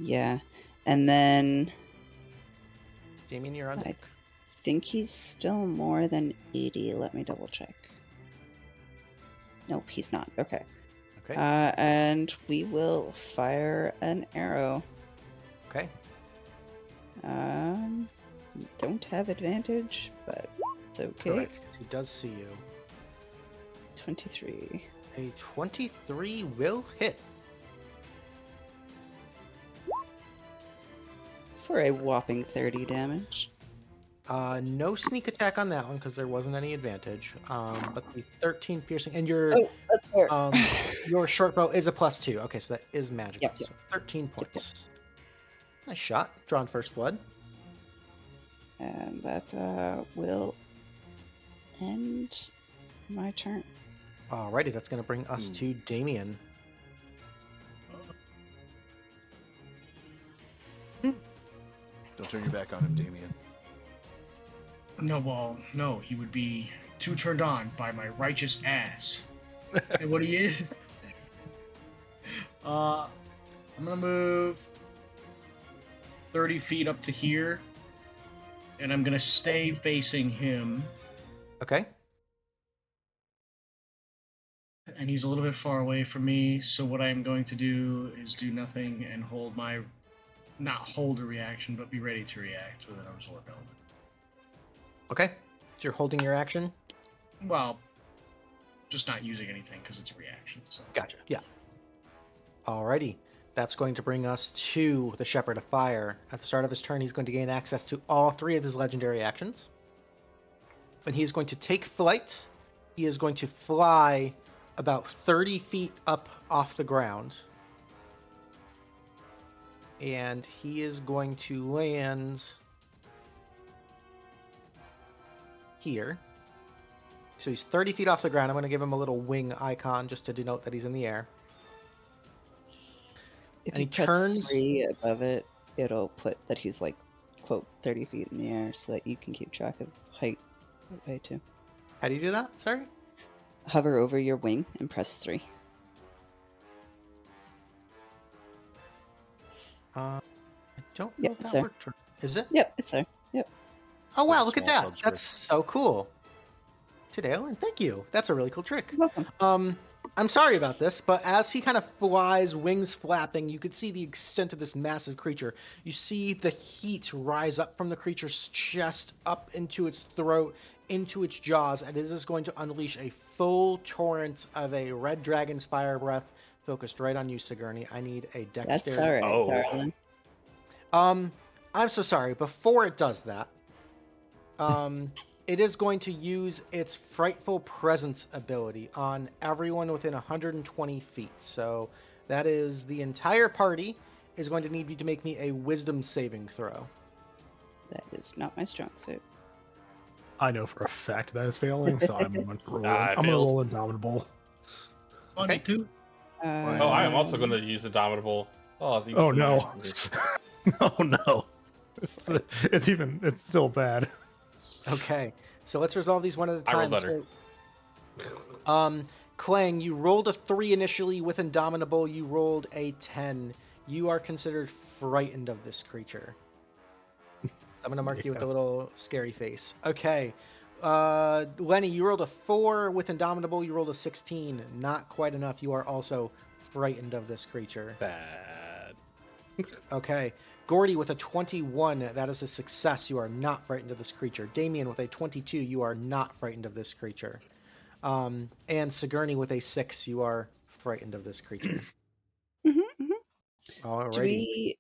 Yeah, and then Damian, you're on I deck. think he's still more than 80. Let me double check. Nope, he's not. Okay. Okay. And we will fire an arrow. Okay. Don't have advantage, but it's okay. Correct, 'cause he does see you. 23. A 23 will hit. For a whopping 30 damage. No sneak attack on that one because there wasn't any advantage. But the 13 piercing and your Oh, that's fair. your short bow is a +2. Okay, so that is magical. Yep. So 13 points. Nice shot. Drawn first blood. And that will end my turn. Alrighty, that's gonna bring us to Damian. Don't turn your back on him, Damian. No, well, no, he would be too turned on by my righteous ass. And what he is. I'm gonna move 30 feet up to here, and I'm gonna stay facing him. Okay. And he's a little bit far away from me, so what I'm going to do is do nothing and hold my, not hold a reaction, but be ready to react with an absorb element. Okay. So you're holding your action. Well, just not using anything because it's a reaction. So Gotcha. Yeah. Alrighty. That's going to bring us to the Shepherd of Fire. At the start of his turn, he's going to gain access to all 3 of his legendary actions. And he is going to take flight. He is going to fly about 30 feet up off the ground. And he is going to land here. So he's 30 feet off the ground. I'm going to give him a little wing icon just to denote that he's in the air. If And you he press turns- 3 above it, it'll put that he's like, quote, 30 feet in the air so that you can keep track of height that way too. How do you do that? Sorry? Hover over your wing and press 3. I don't know Yep, if it's that there. worked. Is it? Yep, it's there. Yep. Oh It's wow, like a look at small that. subscript. That's so cool. Today, and thank you. That's a really cool trick. You're welcome. I'm sorry about this, but as he kind of flies, wings flapping, you could see the extent of this massive creature. You see the heat rise up from the creature's chest, up into its throat, into its jaws, and it is going to unleash a full torrent of a red dragon's fire breath focused right on you, Sigourney. I need a That's dexterity. alright, Oh. darling. I'm so sorry. Before it does that, it is going to use its Frightful Presence ability on everyone within 120 feet. So that is the entire party is going to need you to make me a Wisdom saving throw. That is not my strong suit. I know for a fact that is failing, so I'm going to roll. I I'm going to failed. roll Indomitable. 22. Oh, I am also going to use Indomitable. Oh, these Oh no! these- Oh no! It's still bad. Okay, so let's resolve these one at a I rolled time. better. Klang, you rolled a 3 initially with Indomitable. You rolled a 10. You are considered frightened of this creature. I'm gonna mark you with a little scary face. Okay. Lenny, you rolled a 4 with Indomitable. You rolled a 16. Not quite enough. You are also frightened of this creature. Bad. Okay. Gordy with a 21. That is a success. You are not frightened of this creature. Damian with a 22. You are not frightened of this creature. And Sigourney with a 6. You are frightened of this creature. Alrighty. Do we,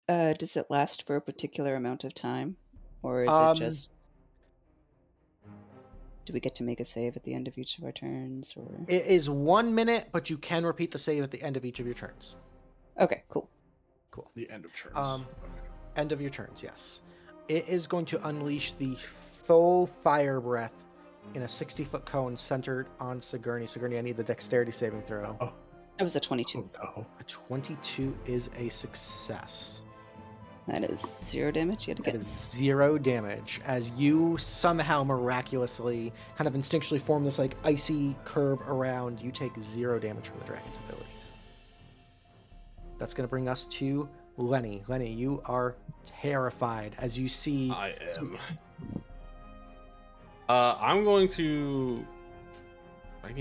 does it last for a particular amount of time? Or is it just... Do we get to make a save at the end of each of our turns, or? It is 1 minute, but you can repeat the save at the end of each of your turns. Okay, cool. Cool. The end of turns. End of your turns, yes. It is going to unleash the full fire breath in a 60-foot cone centered on Sigourney. Sigourney, I need the dexterity saving throw. Oh. That was a 22. Oh, no. A 22 is a success. That is 0 damage yet That again. is 0 damage as you somehow miraculously kind of instinctually form this like icy curve around. You take 0 damage from the dragon's abilities. That's going to bring us to Lenny. Lenny, you are terrified as you see. I am. I'm going to. I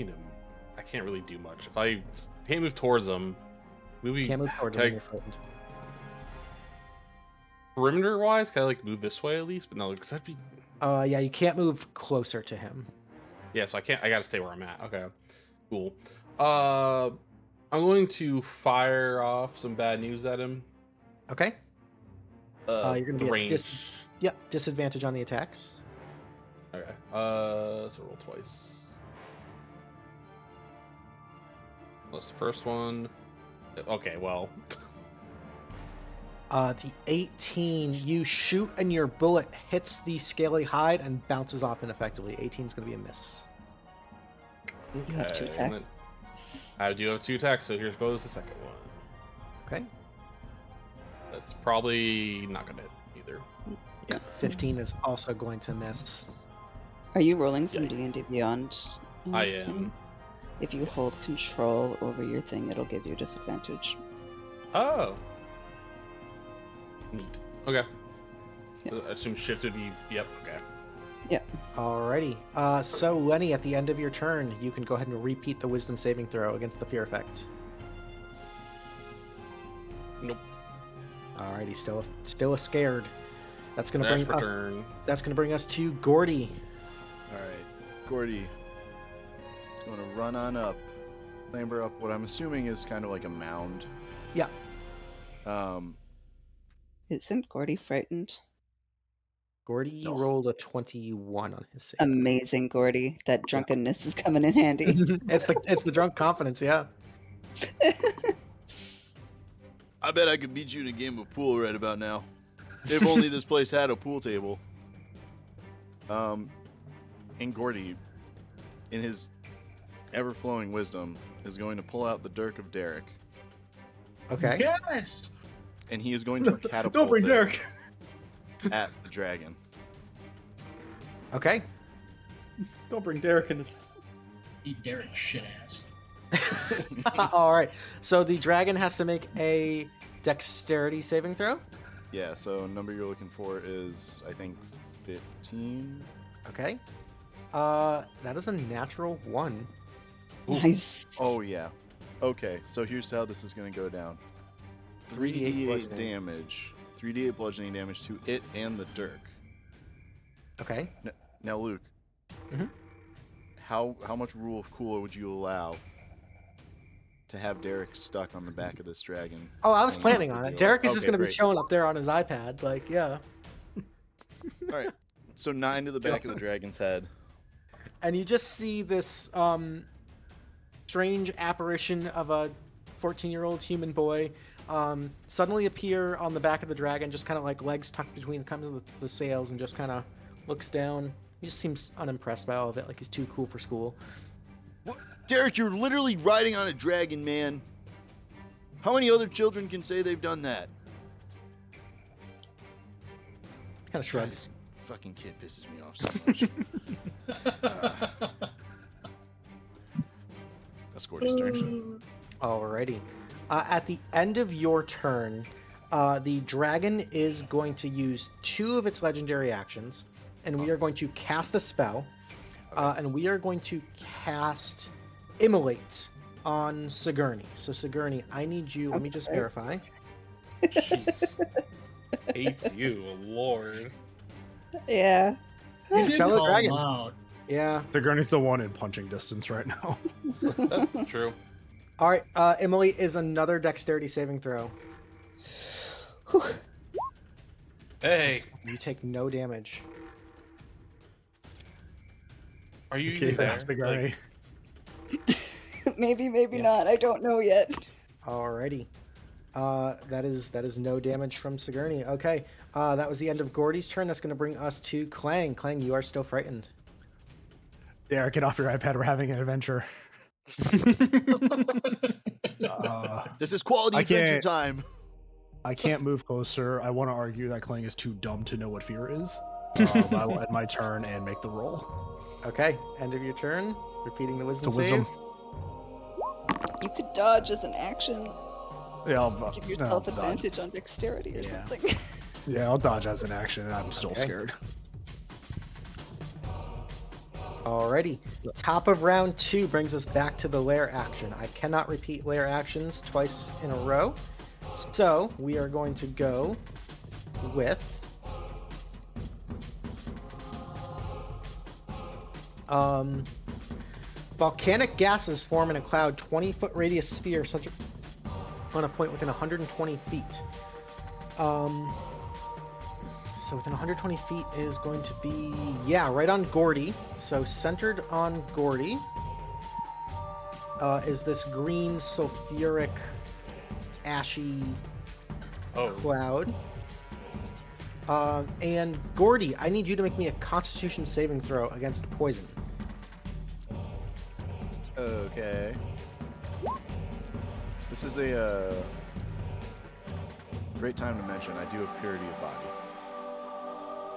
can't really do much. If I can't move towards them, Can't move towards him. You're frightened. perimeter wise, can I like move this way at least? But no, because that'd be. Yeah, you can't move closer to him. Yeah, so I can't. I gotta stay where I'm at. Okay, cool. I'm going to fire off some bad news at him. Okay. You're gonna the be at range. disadvantage on the attacks. Okay. So roll twice. That's the first one. Okay, well. The 18, you shoot and your bullet hits the scaly hide and bounces off ineffectively. 18 is going to be a miss. You have 2 Okay, attacks. and then I do have 2 attacks, so here goes the second one. Okay. That's probably not gonna hit either. Yeah. 15 is also going to miss. Are you rolling from Yeah. D&D Beyond? I Sam? am. If you hold control over your thing, it'll give you disadvantage. Oh. Neat. Okay. Yeah. I assume shift would be. Yep. Okay. Alrighty. So Lenny, at the end of your turn, you can go ahead and repeat the wisdom saving throw against the fear effect. Nope. Alrighty, still a scared. That's gonna Dash bring per us. turn. That's gonna bring us to Gordy. All right, Gordy. It's going to run on up, clamber up what I'm assuming is kind of like a mound. Yeah. Isn't Gordy frightened? Gordy No. rolled a 21 on his save. Amazing, Gordy. That drunkenness is coming in handy. it's the drunk confidence, yeah. I bet I could beat you in a game of pool right about now. If only this place had a pool table. And Gordy, in his ever-flowing wisdom, is going to pull out the dirk of Derek, Okay. Yes. and he is going to catapult Don't bring it Derek. at the dragon. Okay. Don't bring Derek into this. Eat Derek shit ass. All right. So the dragon has to make a dexterity saving throw. Yeah, so number you're looking for is, I think, 15. Okay. That is a natural 1. Nice. Oh, yeah. Okay, so here's how this is going to go down. 3d8 3d8 bludgeoning. damage. 3d8 bludgeoning damage to it and the dirk. Okay. Now, Luke. Mhm. How much rule of cool would you allow to have Derek stuck on the back of this dragon? Oh, I was Hanging planning off on the it. deal? Derek is just Okay, going to be great. showing up there on his iPad. Like, yeah. All right. So 9 to the back of the dragon's head. And you just see this strange apparition of a 14-year-old human boy suddenly appear on the back of the dragon, just kind of like legs tucked between the sails, and just kind of looks down. He just seems unimpressed by all of it, like he's too cool for school. What? Derek, you're literally riding on a dragon, man. How many other children can say they've done that? Kind of shrugs. This fucking kid pisses me off so much. That's Gordy's turn. Alrighty. At the end of your turn, the dragon is going to use 2 of its legendary actions, and we are going to cast a spell, and we are going to cast Immolate on Sigourney. So Sigourney, I need you. Let me just Okay. verify. Jeez. Hates you, Lord. Yeah. You did Fellow call dragon. him out. Yeah. Sigourney's the one in punching distance right now. That's true. All right. Immolate is another dexterity saving throw. Whew. Hey. You take no damage. Are you Okay, even there? thanks, Sigourney. Maybe, maybe Yeah. not. I don't know yet. Alrighty. That is no damage from Sigourney. Okay. That was the end of Gordy's turn. That's going to bring us to Klang. Klang, you are still frightened. Yeah, get off your iPad. We're having an adventure. This is quality I adventure can't- time. I can't move closer. I want to argue that Klang is too dumb to know what fear is. But I will end my turn and make the roll. Okay. End of your turn. Repeating the It's wisdom a wisdom. save. You could dodge as an action. Yeah, I'll Give no, yourself dodge. advantage on dexterity or Yeah. something. Yeah, I'll dodge as an action, and I'm still Okay. scared. Alrighty. Top of round 2 brings us back to the lair action. I cannot repeat lair actions twice in a row. So we are going to go with volcanic gases form in a cloud 20-foot radius sphere such on a point within 120 feet. So within 120 feet is going to be, yeah, right on Gordy. So centered on Gordy is this green sulfuric ashy Oh, cloud. And Gordy, I need you to make me a Constitution saving throw against poison. Okay. This is a great time to mention I do have purity of body.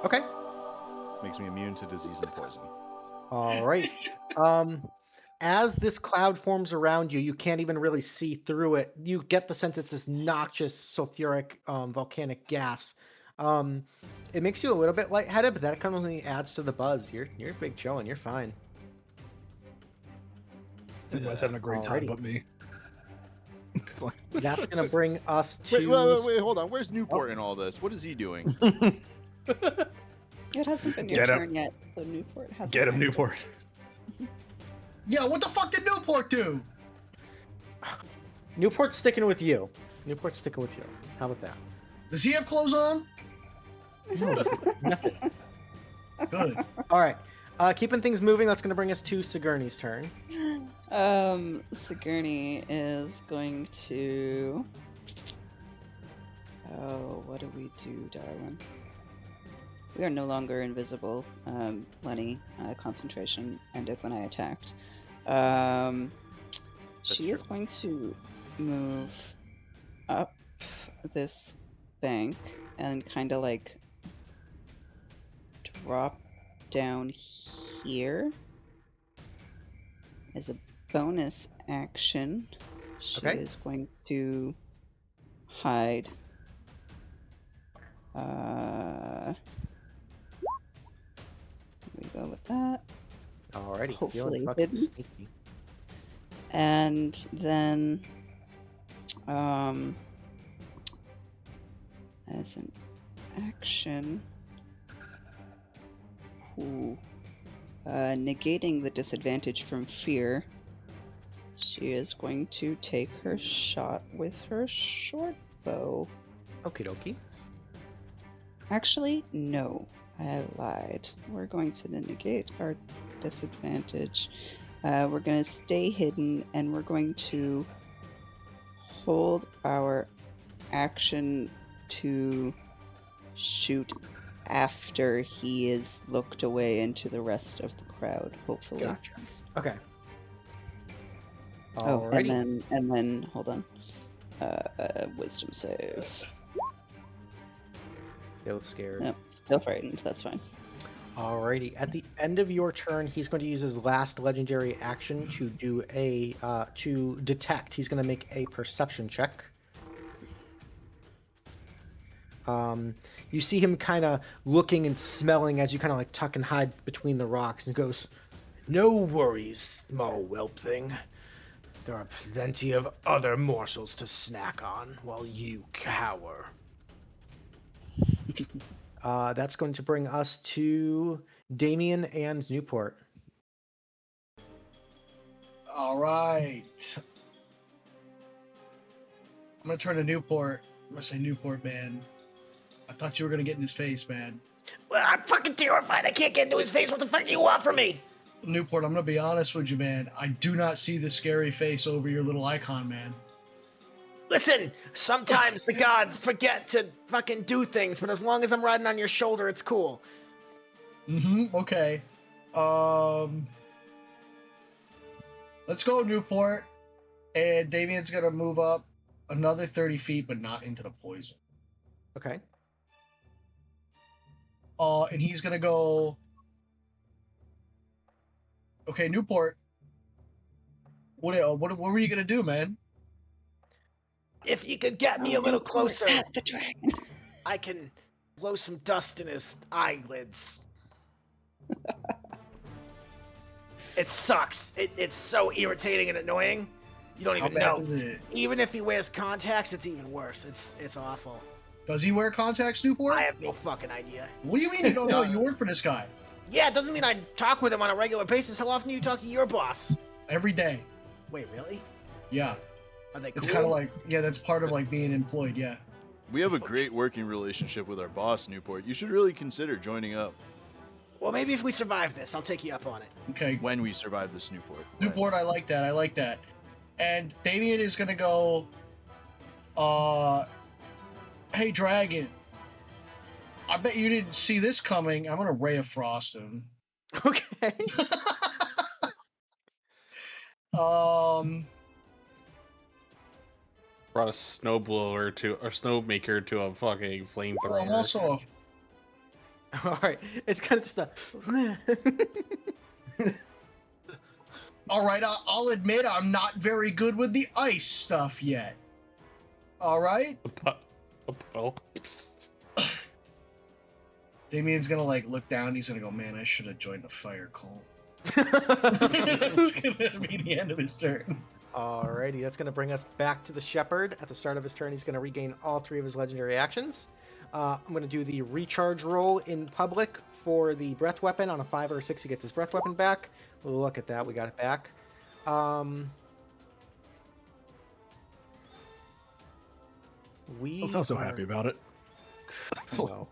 Okay. Makes me immune to disease and poison. All right. As this cloud forms around you, you can't even really see through it. You get the sense it's this noxious sulfuric volcanic gas. It makes you a little bit lightheaded, but that kind of only adds to the buzz. You're big chillin'. You're fine. Everyone's having a great time, Alrighty. but me. It's like, That's gonna bring us to. Wait, hold on. Where's Newport in all this? What is he doing? It hasn't been your Get him. turn yet, so Newport hasn't. get him, acted. Newport. Yeah, what the fuck did Newport do? Newport's sticking with you. Newport's sticking with you. How about that? Does he have clothes on? No, nothing. Good. All right. Keeping things moving. That's gonna bring us to Sigourney's turn. Sigourney is going to. Oh, what do we do, darling? We are no longer invisible. Lenny, concentration ended when I attacked. She is true. going to move up this bank and kind of like drop down here as a bonus action. She Okay. is going to hide. We go with that. Alrighty. Hopefully Feeling fucking hidden. sneaky. And then, as an action, negating the disadvantage from fear, she is going to take her shot with her short bow. Okie dokie. Actually, no, I lied. We're going to negate our disadvantage. We're going to stay hidden, and we're going to hold our action to shoot after he is looked away into the rest of the crowd, hopefully. Gotcha. Okay. Oh, Alrighty. and then hold on. Wisdom save. Still scared. No, still frightened. That's fine. Alrighty. At the end of your turn, he's going to use his last legendary action to do a to detect. He's going to make a perception check. You see him kind of looking and smelling as you kind of like tuck and hide between the rocks, and goes, "No worries, small whelp thing. There are plenty of other morsels to snack on while you cower." That's going to bring us to Damian and Newport. All right. I'm gonna turn to Newport. I'm gonna say, Newport, man. I thought you were gonna get in his face, man. Well, I'm fucking terrified. I can't get into his face. What the fuck do you want from me? Newport, I'm gonna be honest with you, man. I do not see the scary face over your little icon, man. Listen, sometimes the gods forget to fucking do things, but as long as I'm riding on your shoulder, it's cool. Okay. Let's go, Newport. And Damian's gonna move up another 30 feet, but not into the poison. Okay. And he's gonna go. Okay, Newport. What were you gonna do, man? If you could get me a little closer, At the dragon. I can blow some dust in his eyelids. It sucks. It's so irritating and annoying. You don't How even bad know. is it? Even if he wears contacts, it's even worse. It's awful. Does he wear contacts, Newport? I have no fucking idea. What do you mean you don't know? You work for this guy Yeah, it doesn't mean I talk with him on a regular basis. How often do you talk to your boss? every day. Wait, really? Yeah, Are they cool? it's kind of like that's part of like being employed. Yeah. We have a great working relationship with our boss, Newport. You should really consider joining up Well, maybe if we survive this, I'll take you up on it. Okay, when we survive this, Newport. Newport, I like that. I like that. And Damian is gonna go. Hey, dragon. I bet you didn't see this coming. I'm gonna ray of frost him. Okay. Brought a snowblower to or snowmaker to a fucking flamethrower. I'm also All right. It's kind of just a. all right. I'll admit I'm not very good with the ice stuff yet. All right. A puddle. Damian's gonna like look down. He's gonna go, man, I should have joined the fire cult. It's gonna be the end of his turn. Alrighty, that's going to bring us back to the Shepherd. At the start of his turn, he's going to regain all 3 of his legendary actions. I'm going to do the recharge roll in public for the breath weapon. On a 5 or a 6, he gets his breath weapon back. Look at that, we got it back. We I sound so happy about it. Well,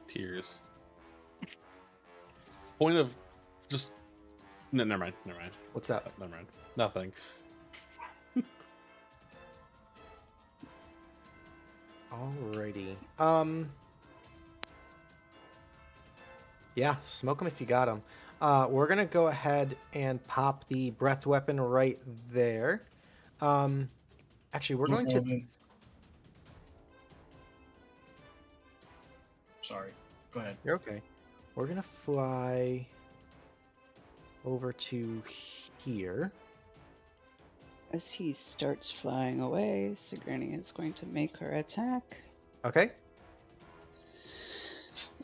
Tears. Point of just no, never mind. what's up? Never mind. Nothing. Alrighty. Yeah, smoke him if you got him. We're gonna go ahead and pop the breath weapon right there. Actually, we're going to. Sorry. Go ahead. You're okay. We're gonna fly over to here. As he starts flying away, Sigourney is going to make her attack. Okay.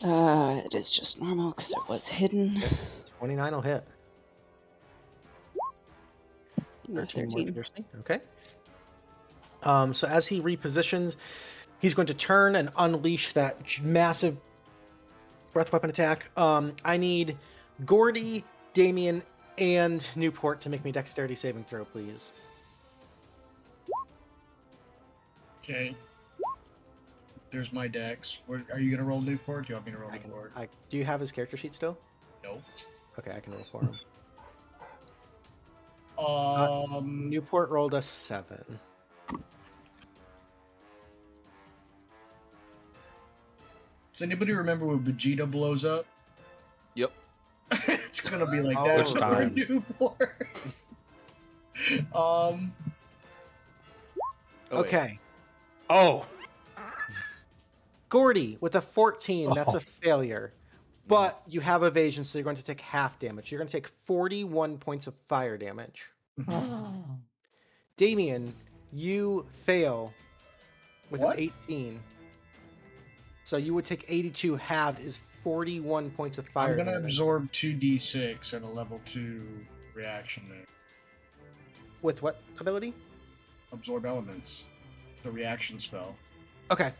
It is just normal because it was hidden. 29 will hit. No, 13 more 13. piercing. Okay. So as he repositions, he's going to turn and unleash that massive breath weapon attack. I need Gordy, Damian, and Newport to make me dexterity saving throw, please. Okay. There's my dex. Are you gonna roll Newport? Do you want me to roll Newport? Do you have his character sheet still? No. Okay, I can roll for him. Newport rolled a 7. Does anybody remember when Vegeta blows up? Yep. It's gonna be like Oh, that which for time? Newport. Oh, wait. Okay. Oh, Gordy with a 14, that's a failure. But you have evasion, so you're going to take half damage. You're going to take 41 points of fire damage. Damian, you fail with What? an 18. So you would take 82 halved is 41 points of fire I'm gonna damage. absorb 2d6 at a level 2 reaction there. With what ability? Absorb elements. The reaction spell. Okay.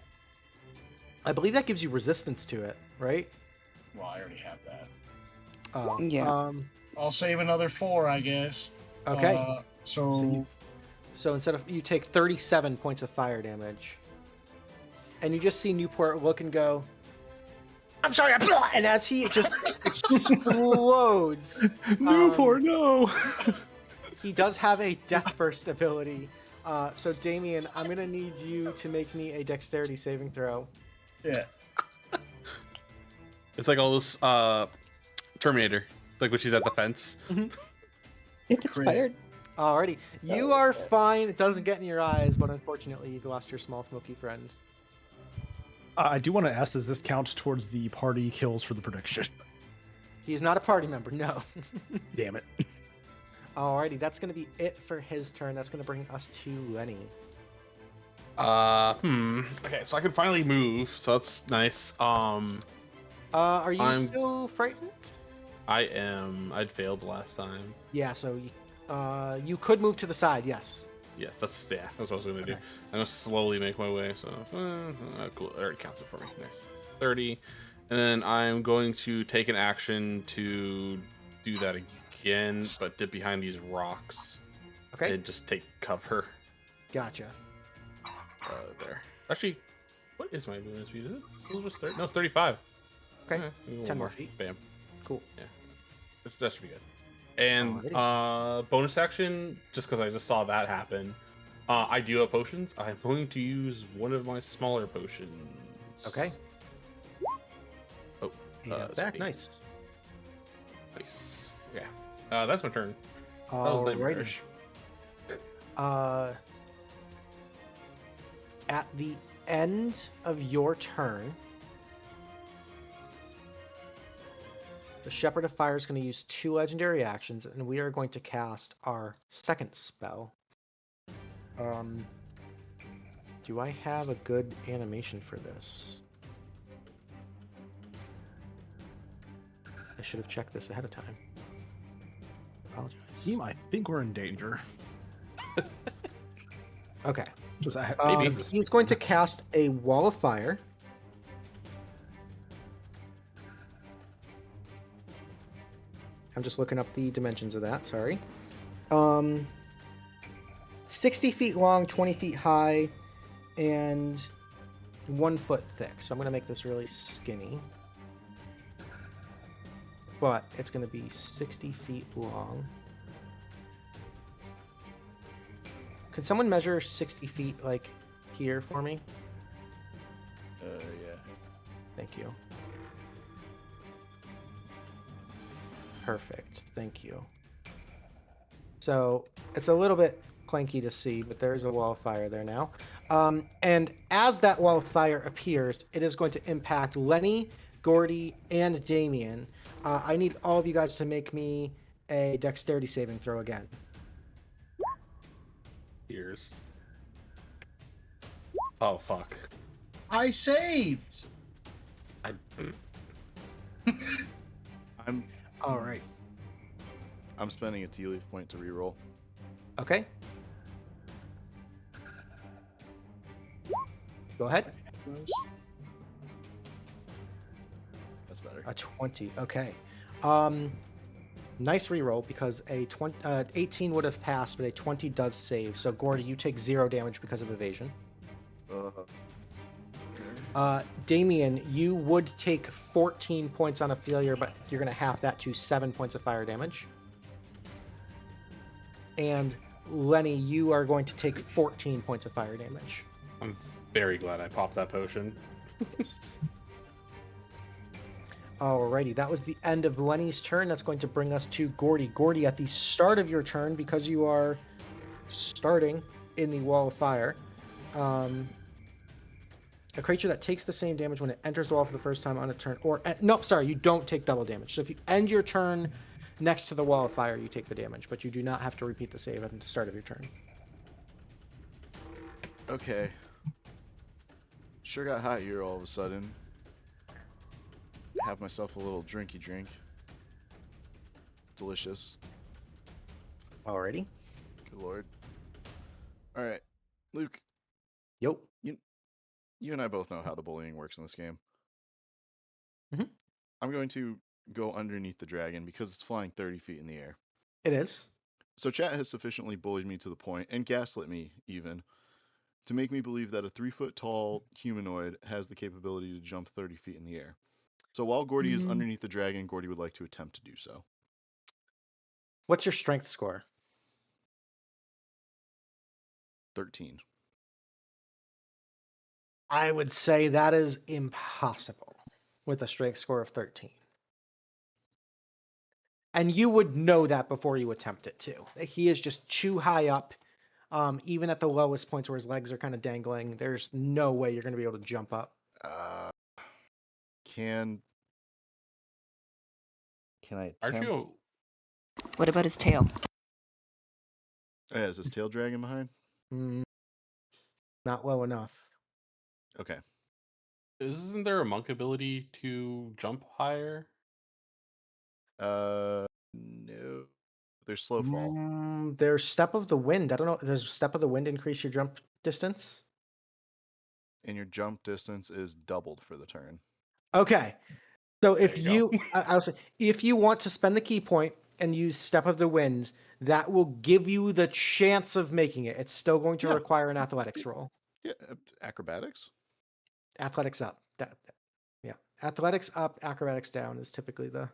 I believe that gives you resistance to it, right? Well, I already have that. Oh, Yeah. I'll save another 4, I guess. Okay. So So instead of you take 37 points of fire damage, and you just see Newport look and go, I'm sorry. And as he just explodes, Newport, no. he does have a Death Burst ability. So Damian, I'm gonna need you to make me a Dexterity saving throw. Yeah. It's like all those Terminator, like when she's at the fence. If it's Crit. fired. Alrighty, you are fine. It doesn't get in your eyes, but unfortunately, you've lost your small smoky friend. I do want to ask, does this count towards the party kills for the prediction? He is not a party member. No. Damn it. Alrighty, that's gonna be it for his turn. That's gonna bring us to Lenny. Okay, so I can finally move, so that's nice. Are you still frightened? I am. I'd failed last time. Yeah. So, you could move to the side. Yes. Yes, that's what I was gonna do. Okay. I'm gonna slowly make my way. So, cool. It already counts it for me. Nice. 30, and then I'm going to take an action to do that again, but dip behind these rocks. Okay. And just take cover. Gotcha. There. Actually, what is my movement speed? Is it still just 30? No, it's 35. Okay. Maybe 10 more feet. Bam. Cool. Yeah. That should be good. And Alrighty. bonus action, just because I just saw that happen. I do have potions. I'm going to use one of my smaller potions. Okay. Oh. Yeah, back. Nice. Nice. Yeah. That's my turn. That was Alrighty. nightmarish. At the end of your turn, the Shepherd of Fire is going to use 2 legendary actions, and we are going to cast our second spell. Do I have a good animation for this? I should have checked this ahead of time. Apologize. Team, I think we're in danger. Okay. Just, He's going to cast a Wall of Fire. I'm just looking up the dimensions of that, sorry. 60 feet long, 20 feet high, and 1 foot thick. So I'm going to make this really skinny. But it's going to be 60 feet long. Could someone measure 60 feet, like, here for me? Yeah. Thank you. Perfect. Thank you. So it's a little bit clanky to see, but there's a wall of fire there now. And as that wall of fire appears, it is going to impact Lenny, Gordy, and Damian. I need all of you guys to make me a dexterity saving throw again. Ears. Oh, fuck. I saved. I'm All right. I'm spending a Tealeaf point to reroll. Okay. Go ahead. That's better. A 20. Okay. Nice reroll because a 18 would have passed, but a 20 does save. So Gordy, you take 0 damage because of evasion. Damian, you would take 14 points on a failure, but you're going to half that to 7 points of fire damage. And Lenny, you are going to take 14 points of fire damage. I'm very glad I popped that potion. Alrighty, that was the end of Lenny's turn. That's going to bring us to Gordy. Gordy, at the start of your turn, because you are starting in the wall of fire, a creature that takes the same damage when it enters the wall for the first time on a turn, or nope, sorry, you don't take double damage. So if you end your turn next to the wall of fire, you take the damage, but you do not have to repeat the save at the start of your turn. Okay. Sure got hot here all of a sudden. Have myself a little drinky drink. Delicious. Alrighty. Good lord. Alright. Luke, Yo. you and I both know how the bullying works in this game. Mhm. I'm going to go underneath the dragon because it's flying 30 feet in the air. It is. So chat has sufficiently bullied me to the point, and gaslit me even, to make me believe that a 3-foot tall humanoid has the capability to jump 30 feet in the air. So while Gordy is underneath the dragon, Gordy would like to attempt to do so. What's your strength score? 13. I would say that is impossible with a strength score of 13. And you would know that before you attempt it too. He is just too high up. Even at the lowest points where his legs are kind of dangling, there's no way you're going to be able to jump up. Can I Aren't attempt? you? What about his tail? Oh, yeah, is his tail dragging behind? Not low enough. Okay. Isn't there a monk ability to jump higher? No. There's slow fall. There's Step of the Wind. I don't know. Does Step of the Wind increase your jump distance? And your jump distance is doubled for the turn. Okay. So if you go. I'll say, if you want to spend the key point and use Step of the Wind, that will give you the chance of making it. It's still going to require an athletics roll. Yeah, acrobatics. Athletics up. Yeah. Athletics up, acrobatics down is typically the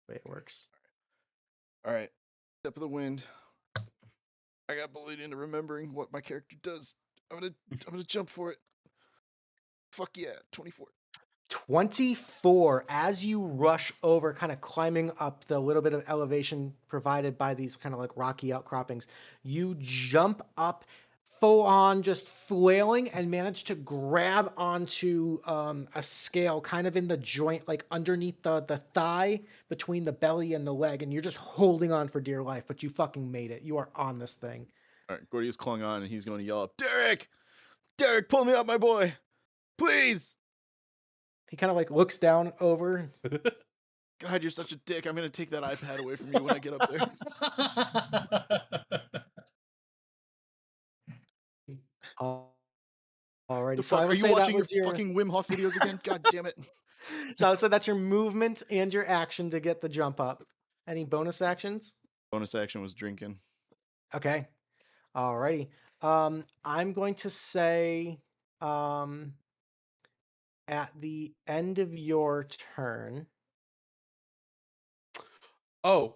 way it works. All right. Step of the Wind. I got bullied into remembering what my character does. I'm gonna jump for it. Fuck yeah, 24. 24 as you rush over, kind of climbing up the little bit of elevation provided by these kind of like rocky outcroppings. You jump up full on, just flailing, and manage to grab onto a scale kind of in the joint, like underneath the thigh between the belly and the leg, and you're just holding on for dear life, but you fucking made it. You are on this thing. All right, Gordy is clung on, and he's going to yell up, Derek! Derek, pull me up, my boy! Please! He kind of like looks down over. God, you're such a dick. I'm going to take that iPad away from you when I get up there. Alrighty, The so I fuck? will Are say you that watching was your your fucking Wim Hof videos again? God damn it. So I would say that's your movement and your action to get the jump up. Any bonus actions? Bonus action was drinking. Okay. Alrighty. I'm going to say at the end of your turn. Oh,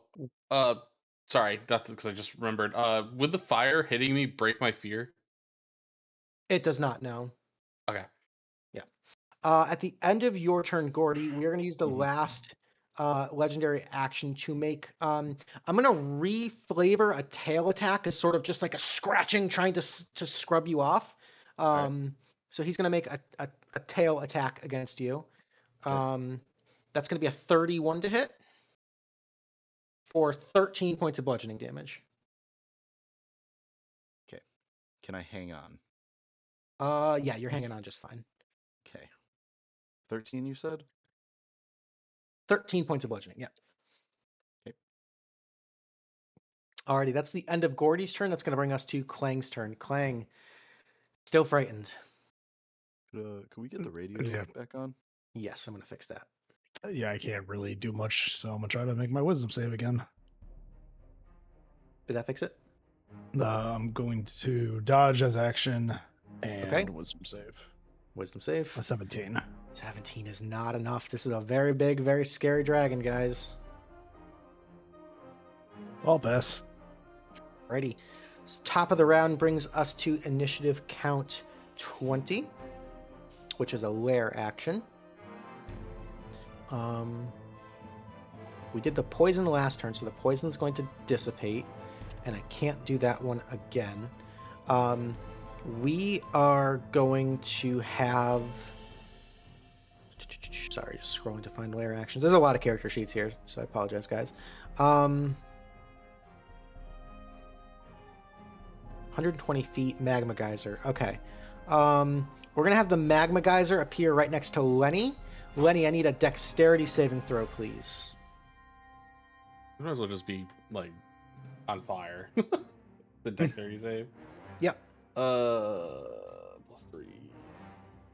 sorry, that's because I just remembered. Would the fire hitting me break my fear? It does not, no. Okay. Yeah. At the end of your turn, Gordy, we are going to use the last legendary action to make. I'm going to re-flavor a tail attack as sort of just like a scratching, trying to scrub you off. Right. So he's going to make a tail attack against you. Okay. That's going to be a 31 to hit for 13 points of bludgeoning damage. Okay. Can I hang on? Yeah, you're hanging on just fine. Okay. 13, you said? 13 points of bludgeoning, yeah. Okay. Alrighty, that's the end of Gordy's turn. That's going to bring us to Klang's turn. Klang, still frightened. Can we get the radio back on? Yes, I'm going to fix that. Yeah, I can't really do much, so I'm gonna try to make my wisdom save again. Did that fix it? I'm going to dodge as action and wisdom save. Wisdom save. A 17. 17 is not enough. This is a very big, very scary dragon, guys. I'll pass. Alrighty. Top of the round brings us to initiative count 20, which is a lair action. We did the poison last turn, so the poison's going to dissipate, and I can't do that one again. We are going to have... Sorry, just scrolling to find lair actions. There's a lot of character sheets here, so I apologize, guys. 120 feet, Magma Geyser. Okay. We're going to have the Magma Geyser appear right next to Lenny. Lenny, I need a dexterity saving throw, please. Might as well just be, like, on fire. The dexterity save. Yep. +3.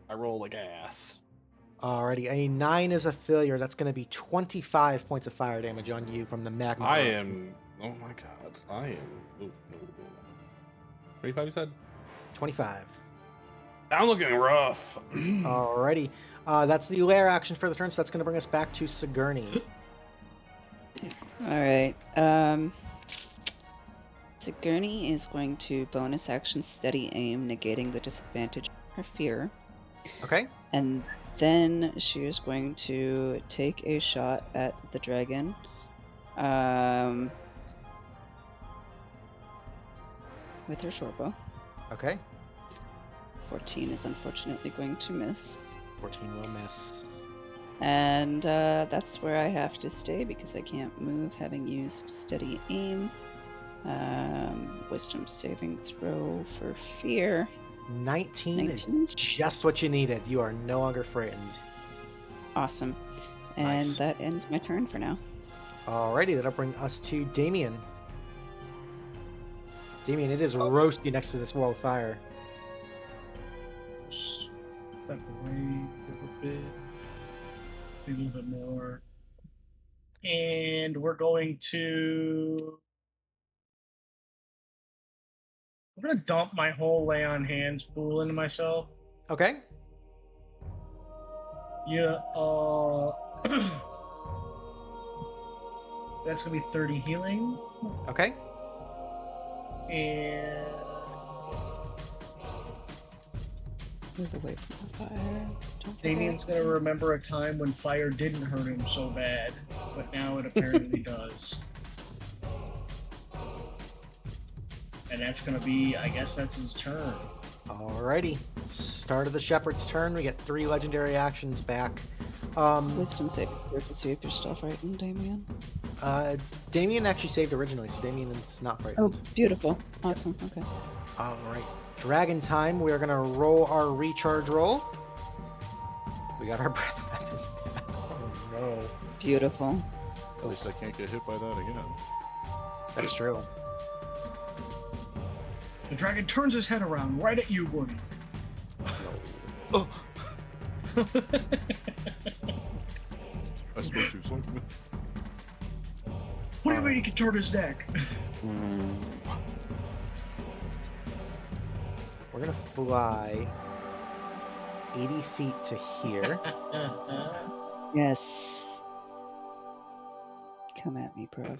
I roll like ass. Alrighty, a 9 is a failure. That's going to be 25 points of fire damage on you from the Magma. I am... Oh my god. I am... Ooh, no. 25, you said? 25. I'm looking rough. Alrighty. That's the lair action for the turn, so that's going to bring us back to Sigourney. Alright. Sigourney is going to bonus action steady aim, negating the disadvantage of her fear. Okay. And then she is going to take a shot at the dragon. With her short bow. Okay. 14 is unfortunately going to miss. 14 will miss. And that's where I have to stay because I can't move having used steady aim. Wisdom saving throw for fear. 19 19. is just what you needed. You are no longer frightened. Awesome. And Nice. that ends my turn for now. Alrighty, that'll bring us to Damian. Damian, it is roasty next to this wall of fire. Step away a little bit. A little bit more. And we're going to... I'm going to dump my whole lay on hands pool into myself. Okay. Yeah, that's going to be 30 healing. Okay. And... Move away from the fire. Don't forget. Damian's going to remember a time when fire didn't hurt him so bad, but now it apparently does. And that's going to be, I guess that's his turn. Alrighty. Start of the Shepherd's turn. We get 3 legendary actions back. Wisdom saving throw to see if you're still frightened, Damian. Damian actually saved originally, so Damian is not Oh, frightened. beautiful. Awesome. Okay. Alright. Dragon time. We are going to roll our recharge roll. We got our breath weapon. Oh no. Beautiful. At least I can't get hit by that again. That's true. The dragon turns his head around right at you, Gordy. Oh! I spoke too soon. What do you mean he can turn his neck? We're going to fly 80 feet to here. Yes. Come at me, bruv.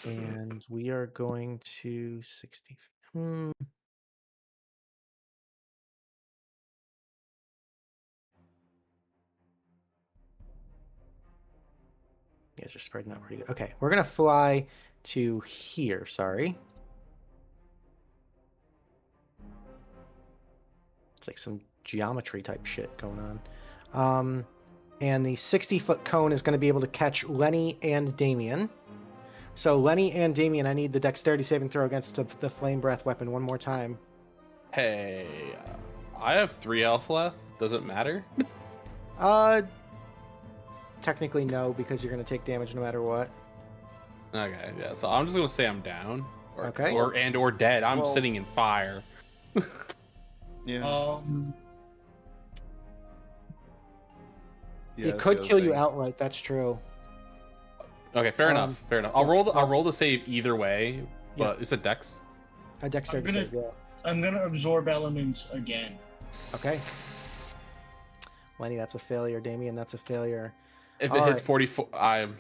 And we are going to 60. You guys are spreading out pretty good. Okay, we're going to fly to here, sorry. It's like some geometry type shit going on. And the 60-foot cone is going to be able to catch Lenny and Damian. So Lenny and Damian, I need the dexterity saving throw against the flame breath weapon one more time. Hey, I have 3 health left. Does it matter? Technically no, because you're going to take damage no matter what. Okay, yeah. So I'm just gonna say I'm down, or Okay. or dead. I'm Well- sitting in fire. Yeah. Yeah, It that's could the other kill you thing. outright, that's true. Okay, fair enough. Fair enough. I'll roll the save either way, but it's a dex. A dexterity I'm save, yeah. I'm gonna absorb elements again. Okay. Lenny, that's a failure. Damian, that's a failure. If it All hits right. 44, I'm.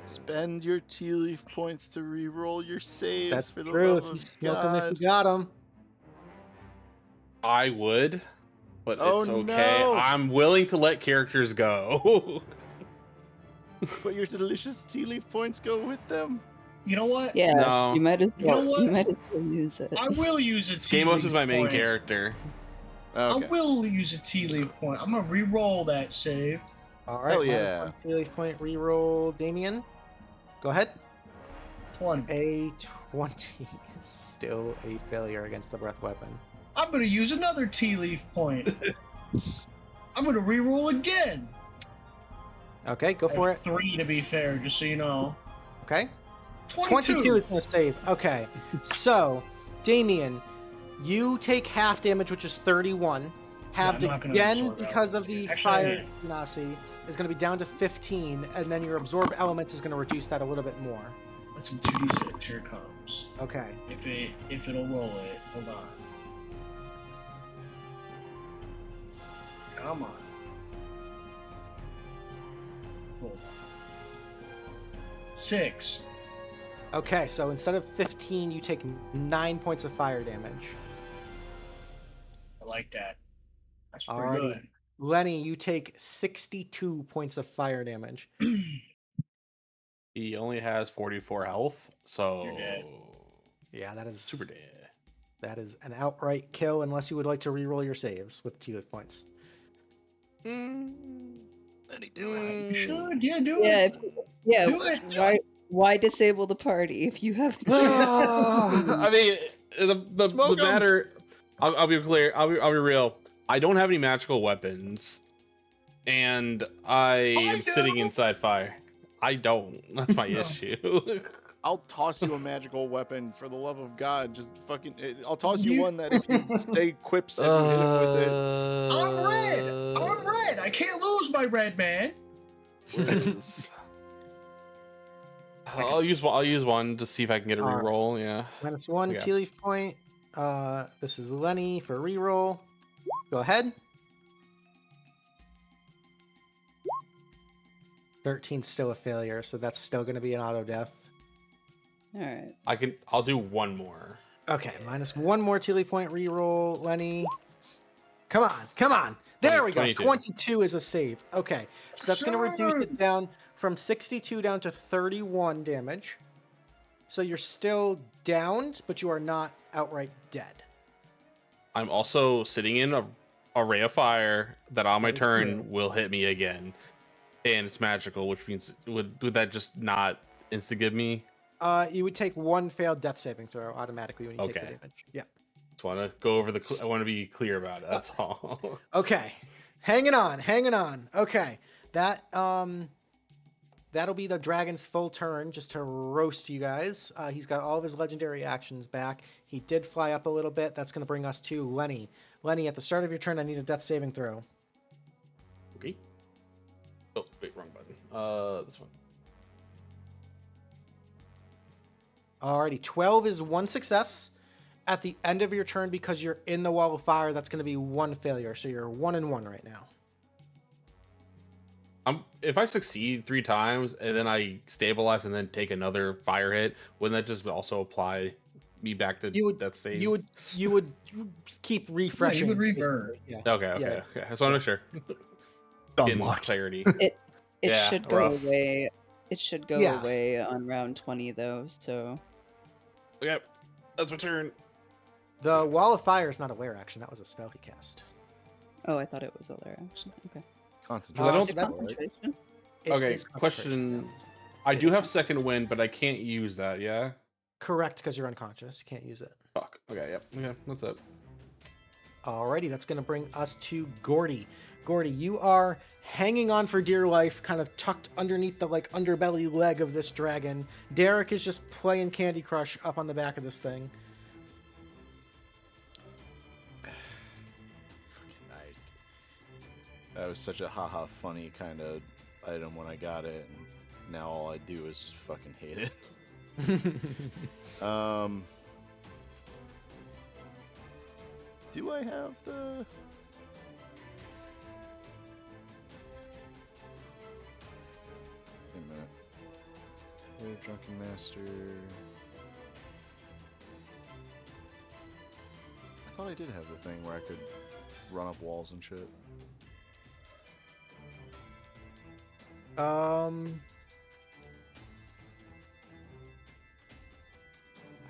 Spend your Tealeaf points to re-roll your saves That's for the true. love If you of smoke them, if God. you got them. I would, but Oh, it's okay. no. I'm willing to let characters go. But your delicious Tealeaf points go with them. You know what? Yeah, No. you might as You know well. what? You might as well use it. I will use a tea Skamos leaf is my main point. character. Okay. I will use a tea leaf point. I'm gonna re-roll that save. All right. Hell yeah. Tealeaf point, reroll. Damian, go ahead. 20. A 20 is still a failure against the breath weapon. I'm gonna use another tea leaf point. I'm gonna re-roll again. Okay, go for it. 3 to be fair, just so you know. Okay. 22. 22 is going to save. Okay. So, Damian, you take half damage, which is 31. Halved I'm not gonna again absorb because of elements the again. Actually, I fire am. genasi is going to be down to 15, and then your absorb elements is going to reduce that a little bit more. Let's do 2d6. Here it comes. Okay. If it'll roll it, hold on. Come on. Cool. 6. Okay, so instead of 15, you take 9 points of fire damage. I like that. That's pretty Alrighty. good. Lenny, you take 62 points of fire damage. He only has 44 health, so You're dead. Yeah, that is super dead. That is an outright kill, unless you would like to re-roll your saves with Tealeaf points. Lenny, do it. You should. Yeah, do Yeah, it. yeah. Do it. Why disable the party if you have the chance? I mean, the Smoke 'em. matter. I'll be clear. I'll be real. I don't have any magical weapons, and I am sitting inside fire. I don't. That's my No. issue. I'll toss you a magical weapon for the love of God. Just fucking. I'll toss you one that if you stay quips as you hit him with it. I'm red. I'm red. I can't lose my red, man. Where is? I'll use one to see if I can get a reroll. Yeah. -1 Okay. Tealeaf point. This is Lenny for reroll. Go ahead. 13's still a failure, so that's still going to be an auto death. All right. I'll do one more. Okay, -1 more Tealeaf point reroll, Lenny. Come on, come on. There we go. 22. 22 is a save. Okay, so that's going to reduce it down from 62 down to 31 damage. So you're still downed, but you are not outright dead. I'm also sitting in a ray of fire that on my That is turn good. will hit me again, and it's magical, which means would that just not insta give me? You would take 1 failed death saving throw automatically when you take the Okay. damage. Yeah. Just want to go over I want to be clear about it. That's all. Okay, hanging on, hanging on. Okay, that that'll be the dragon's full turn, just to roast you guys. He's got all of his legendary actions back. He did fly up a little bit. That's going to bring us to Lenny. Lenny, at the start of your turn, I need a death saving throw. Okay. Oh wait, wrong button. This one. Alrighty, 12 is 1 success. At the end of your turn, because you're in the wall of fire, that's going to be 1 failure. So you're 1 and 1 right now. If I succeed 3 times and then I stabilize and then take another fire hit, wouldn't that just also apply me back to that save? You would keep refreshing. Yeah, you would revert. Yeah. Okay. Yeah. I just want to make sure. In Unlocked. clarity. It Yeah, should go rough. away. It should go Yeah. away on round 20 though. So Okay, that's my turn. The wall of fire is not a lair action. That was a spell he cast. I thought it was a lair action. Okay. Concentration. I don't- Is it concentration? It Okay, is concentration, question. yeah. I do have second wind, but I can't use that. Yeah. Correct, because you're unconscious. You can't use it. Fuck. Okay. Yep. Okay. That's it. Alrighty, that's going to bring us to Gordy. Gordy, you are hanging on for dear life, kind of tucked underneath the underbelly leg of this dragon. Derek is just playing Candy Crush up on the back of this thing. That was such a haha funny kind of item when I got it, and now all I do is just fucking hate it. Do I have the... Wait a minute. Where Drunken Master... I thought I did have the thing where I could run up walls and shit.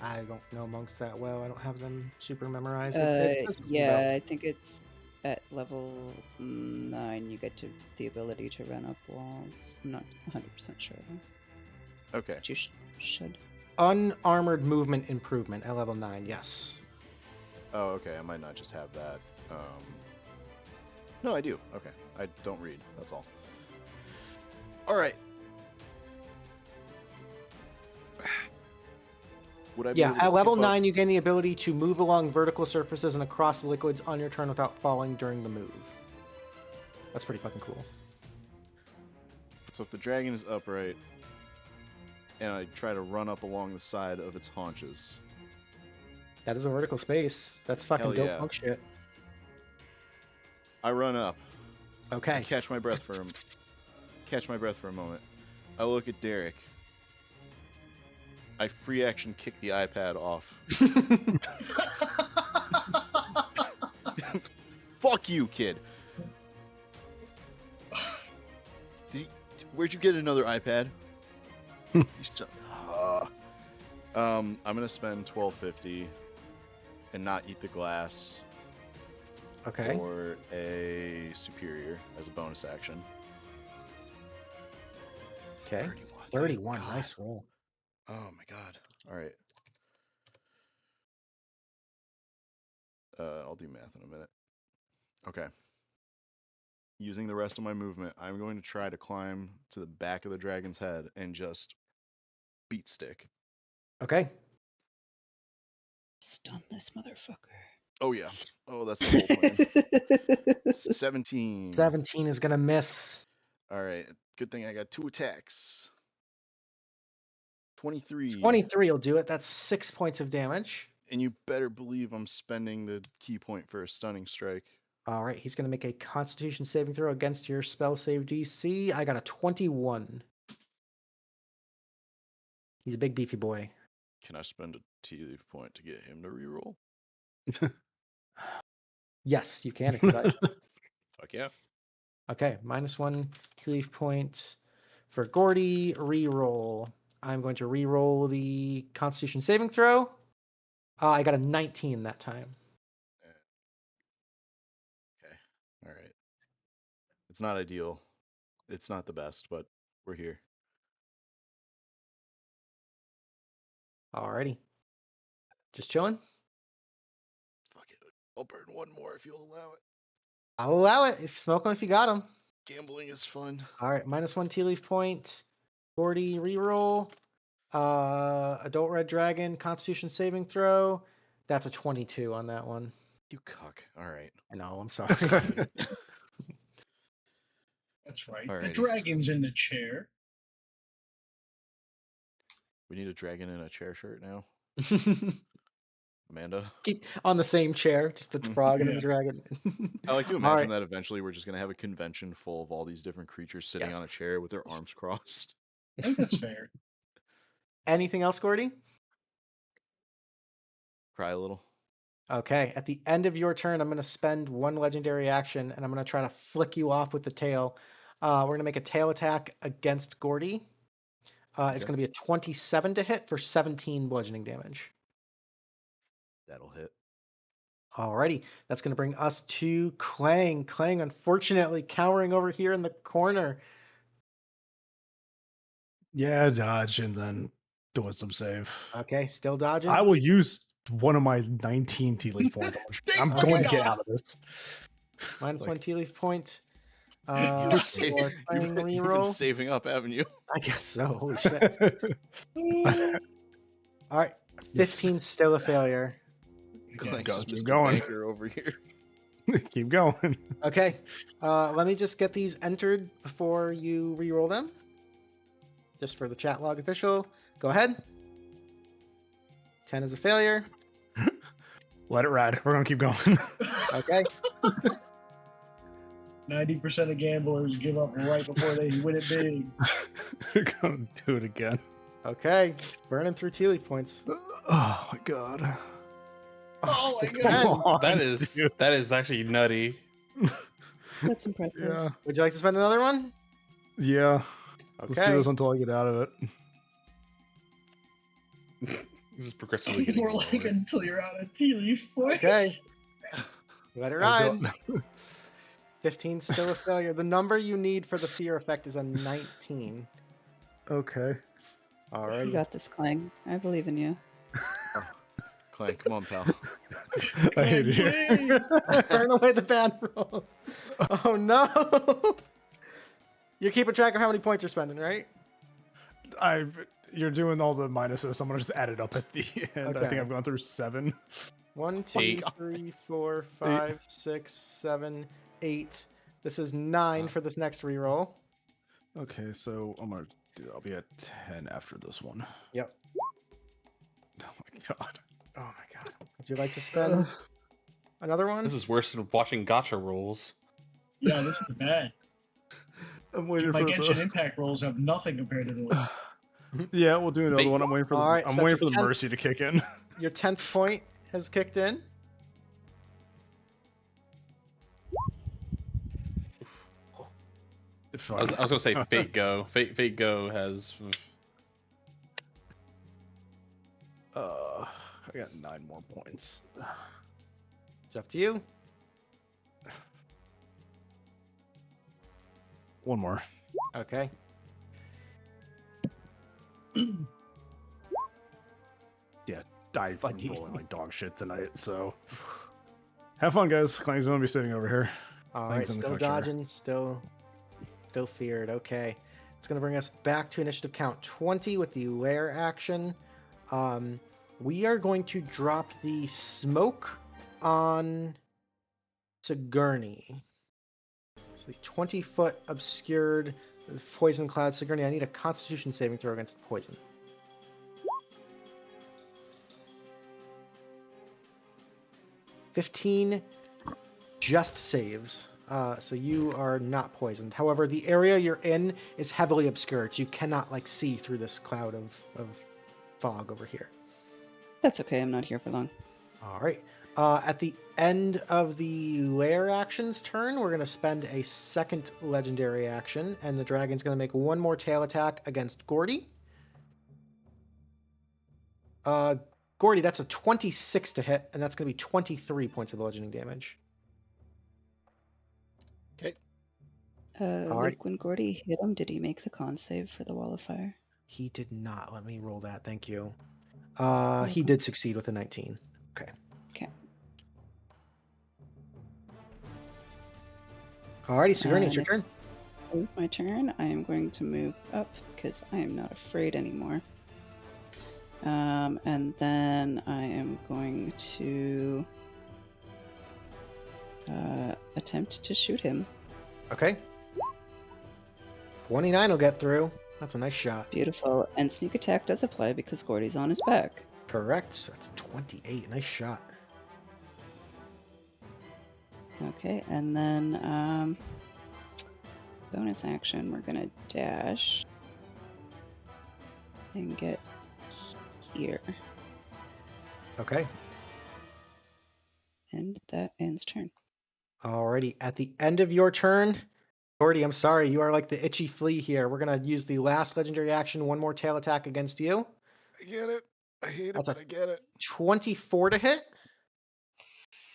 I don't know monks that well. I don't have them super memorized. Yeah, I think it's at level 9 you get to the ability to run up walls. I'm not 100% sure, Okay. but you should. Unarmored movement improvement at level 9, yes. Oh, okay. I might not just have that. No, I do. Okay. I don't read. That's all. All right. Would I be Yeah, able to at level keep up- 9, you gain the ability to move along vertical surfaces and across liquids on your turn without falling during the move. That's pretty fucking cool. So if the dragon is upright, and I try to run up along the side of its haunches, That is a vertical space. That's fucking Hell dope yeah. monk shit. I run up, Okay. Catch my breath for a moment. I look at Derek. I free action kick the iPad off. Fuck you, kid. Where'd you get another iPad? I'm gonna spend $12.50 and not eat the glass. Okay. Or a superior as a bonus action. Okay. 31. 31. God. Nice roll. Oh my god. All right. I'll do math in a minute. Okay. Using the rest of my movement, I'm going to try to climb to the back of the dragon's head and just beat stick. Okay. Stun this motherfucker. Oh yeah. Oh, that's the whole plan. 17. 17 is gonna miss. All right. Good thing I got 2 attacks. 23. 23 will do it. That's 6 points of damage. And you better believe I'm spending the key point for a stunning strike. All right, he's going to make a Constitution saving throw against your spell save DC. I got a 21. He's a big beefy boy. Can I spend a Tealeaf point to get him to reroll? Yes, you can if you like. Fuck yeah. Okay, -1 Tealeaf point for Gordy. Reroll. I'm going to reroll the Constitution saving throw. I got a 19 that time. Okay. All right. It's not ideal. It's not the best, but we're here. Alrighty. Just chilling. Fuck it. I'll burn one more if you'll allow it. I'll allow it. Smoke him if you got him. Gambling is fun. All right, -1 tea leaf point. Gordy reroll. Adult Red Dragon Constitution saving throw. That's a 22 on that one. You cuck. All right. I know. I'm sorry. That's right. Alrighty. The dragon's in the chair. We need a dragon in a chair shirt now. Amanda. Keep on the same chair, just the frog and Yeah. the dragon. I like to All imagine right. that eventually we're just going to have a convention full of all these different creatures sitting on a Yes. chair with their arms crossed. I think that's fair. Anything else, Gordy? Cry a little. Okay. At the end of your turn, I'm going to spend 1 legendary action, and I'm going to try to flick you off with the tail. We're going to make a tail attack against Gordy. It's going to be a 27 to hit for 17 bludgeoning damage. That'll hit. Alrighty, that's going to bring us to Klang. Klang, unfortunately, cowering over here in the corner. Yeah, dodge and then doing some save. Okay, still dodging. I will use one of my 19 tea leaf points. I'm Oh going my to get God. out of this. -1 tea leaf point. You've For Klang been reroll. saving up, haven't you? I guess so. Holy shit. All right, 15 still a failure. Clank's go, just keep Mr. going. Banker over here. Keep going. Okay, let me just get these entered before you reroll them. Just for the chat log official. Go ahead. 10 is a failure. Let it ride. We're going to keep going. Okay. 90% of gamblers give up right before they win it big. We're going to do it again. Okay. Burning through tea leaf points. Oh my god. Oh my Come god. on. That is actually nutty. That's impressive. Yeah. Would you like to spend another one? Yeah. Let's do Okay. this until I get out of it. This is progressively getting More like lower. until you're out of tea leaf points. Okay. Let it I ride. 15 still a failure. The number you need for the fear effect is a 19. Okay. You Alrighty. got this, Klang. I believe in you. Clank, come on, pal. I hate it here. Burn away the bad rolls. Oh no. You're keeping track of how many points you're spending, right? You're doing all the minuses. I'm gonna just add it up at the end. I Okay. think I've gone through 7. 1, 2, Eight. 3, 4, 5, 6, 7, 8. This is 9 for this next reroll. Okay, so I'll be at 10 after this one. Yep. Oh my god. Oh my god. Would you like to spend another one? This is worse than watching gotcha rolls. Yeah, this is bad. I'm waiting My for Genshin the. Impact rolls have nothing compared to this. Yeah, we'll do another They- one. I'm waiting for the. All right, I'm so that's waiting for your the 10th mercy to kick in. Your 10th point has kicked in. I was gonna say Fate Go. Fate Go has. I got 9 more points. It's up to you. One more. Okay. Yeah, I'm Buddy. rolling like dog shit tonight. So, have fun, guys. Klang's gonna be sitting over here. All Thanks right, in the still picture. dodging, still feared. Okay, it's gonna bring us back to initiative count 20 with the lair action. We are going to drop the smoke on Sigourney. So the 20-foot obscured poison cloud Sigourney. I need a Constitution saving throw against poison. $15 just saves. So you are not poisoned. However, the area you're in is heavily obscured, so you cannot like see through this cloud of fog over here. That's okay. I'm not here for long. All right. At the end of the lair action's turn, we're going to spend a second legendary action, and the dragon's going to make one more tail attack against Gordy. Gordy, that's a 26 to hit, and that's going to be 23 points of bludgeoning damage. Okay. Alright. Luke, when Gordy hit him, did he make the con save for the wall of fire? He did not. Let me roll that. Thank you. He welcome. did succeed with a 19. Okay. Okay. Alrighty, Sigourney, it's your turn. It's my turn. I am going to move up because I am not afraid anymore. And then I am going to attempt to shoot him. Okay. 29 will get through. That's a nice shot. Beautiful. And sneak attack does apply because Gordy's on his back. Correct. That's 28. Nice shot. Okay, and then bonus action, we're gonna dash and get here. Okay. And that ends turn. Alrighty. At the end of your turn, Gordy, I'm sorry. You are like the itchy flea here. We're going to use the last legendary action, one more tail attack against you. I get it. I hate it, That's but I get it. 24 to hit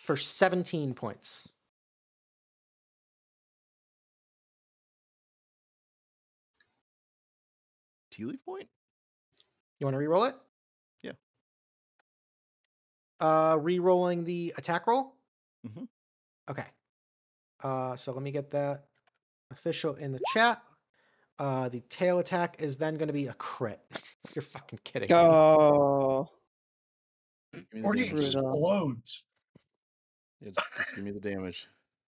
for 17 points. Tealeaf point? You want to re-roll it? Yeah. Re-rolling the attack roll? Mhm. Okay. So let me get that official in the chat. The tail attack is then going to be a crit. You're fucking kidding me. Oh, Give me the Gordy damage. explodes. Yeah, just give me the damage.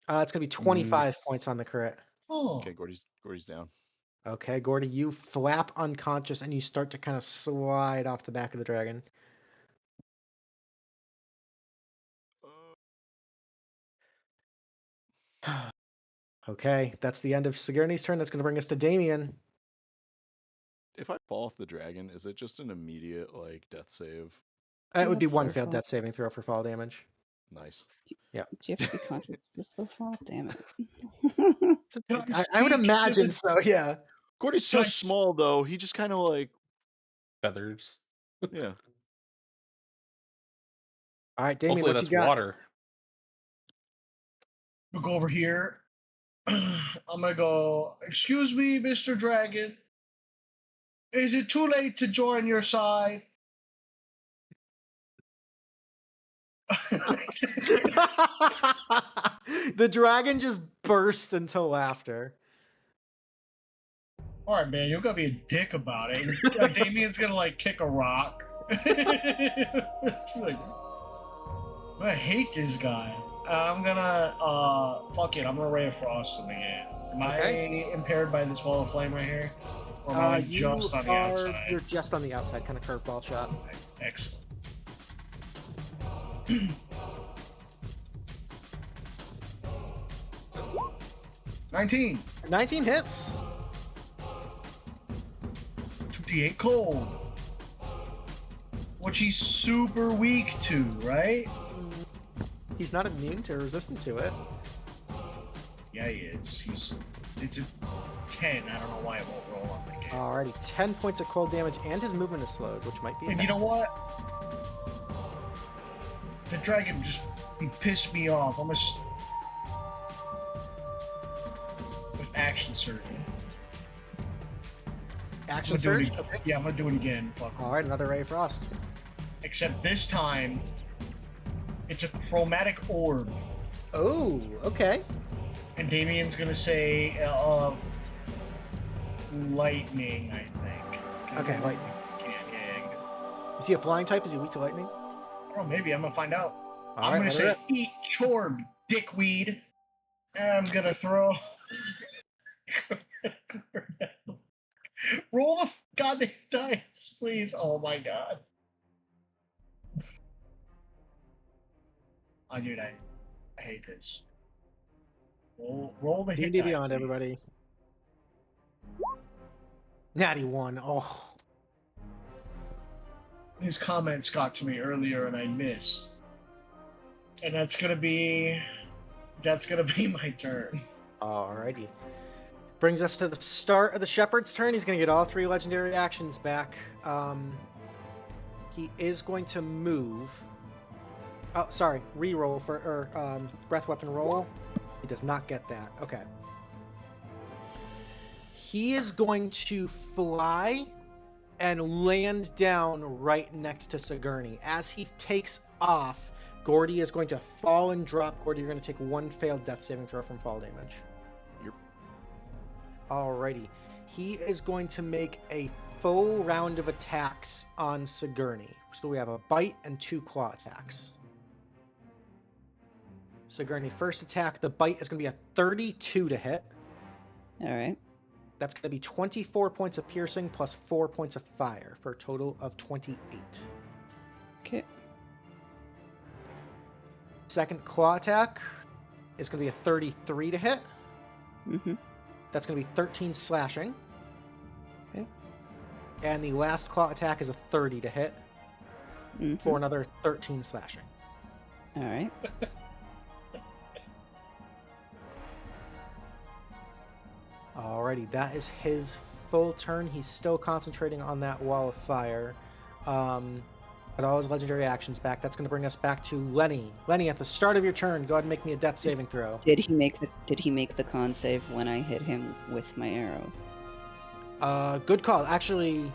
It's going to be 25 points on the crit. Oh. Okay, Gordy's down. Okay, Gordy, you flap unconscious and you start to kind of slide off the back of the dragon. Okay, that's the end of Sigourney's turn. That's going to bring us to Damian. If I fall off the dragon, is it just an immediate like death save? It would be that's one their failed fault. death saving throw for fall damage. Nice. Yeah. Do you have to be conscious for so far? Damn it. I would imagine so, yeah. Gordy's so Nice. small though. He just kind of like Feathers. yeah. All right, Damian, Hopefully what that's you got? water. We'll go over here. I'm gonna go, excuse me, Mr. Dragon. Is it too late to join your side? The dragon just burst into laughter. All right, man, you're gonna be a dick about it. And Damian's gonna like kick a rock. Like, I hate this guy. I'm gonna fuck it. I'm gonna Ray of Frost him again. Am I impaired by this wall of flame right here, or am I just on the outside? You're just on the outside, kind of curveball shot. Excellent. 19. 19 hits. 2d8 cold. Which he's super weak to, right? He's not immune to or resistant to it. Yeah, he is. It's a 10. I don't know why it won't roll on my game. Alrighty, 10 points of cold damage, and his movement is slowed, which might be. And you know what? The dragon he pissed me off. I'm gonna with action surge. Action I'm gonna do surge. it- Okay. Yeah, I'm gonna do it again. Fuck. All right, another ray of frost. Except this time, it's a chromatic orb, Oh, okay. and Damian's gonna say lightning. I think. Okay, lightning. Yeah. Is he a flying type? Is he weak to lightning? Oh, maybe I'm gonna find out. All I'm right, gonna let say it eat chorb, dickweed. I'm gonna throw. Roll the goddamn dice, please. Oh my god. Oh, dude, I hate this. Roll the hit D&D die, Beyond, please. everybody. Natty 1. Oh, His comments got to me earlier and I missed. And that's gonna be my turn. alrighty. Brings us to the start of the Shepherd's turn. He's going to get all 3 legendary actions back. He is going to move. Oh, sorry. Reroll breath weapon roll. He does not get that. Okay. He is going to fly and land down right next to Sigourney. As he takes off, Gordy is going to fall and drop. Gordy, you're going to take 1 failed death saving throw from fall damage. Yep. Alrighty. He is going to make a full round of attacks on Sigourney. So we have a bite and 2 claw attacks. Sigourney, first attack. The bite is going to be a 32 to hit. All right. That's going to be 24 points of piercing plus 4 points of fire for a total of 28. Okay. Second claw attack is going to be a 33 to hit. Mm-hmm. That's going to be 13 slashing. Okay. And the last claw attack is a 30 to hit Mm-hmm. for another 13 slashing. All right. Alrighty, that is his full turn. He's still concentrating on that wall of fire. But all his legendary actions back. That's going to bring us back to Lenny. Lenny, at the start of your turn, go ahead and make me a death saving throw. Did he make the con save when I hit him with my arrow? Good call. Actually,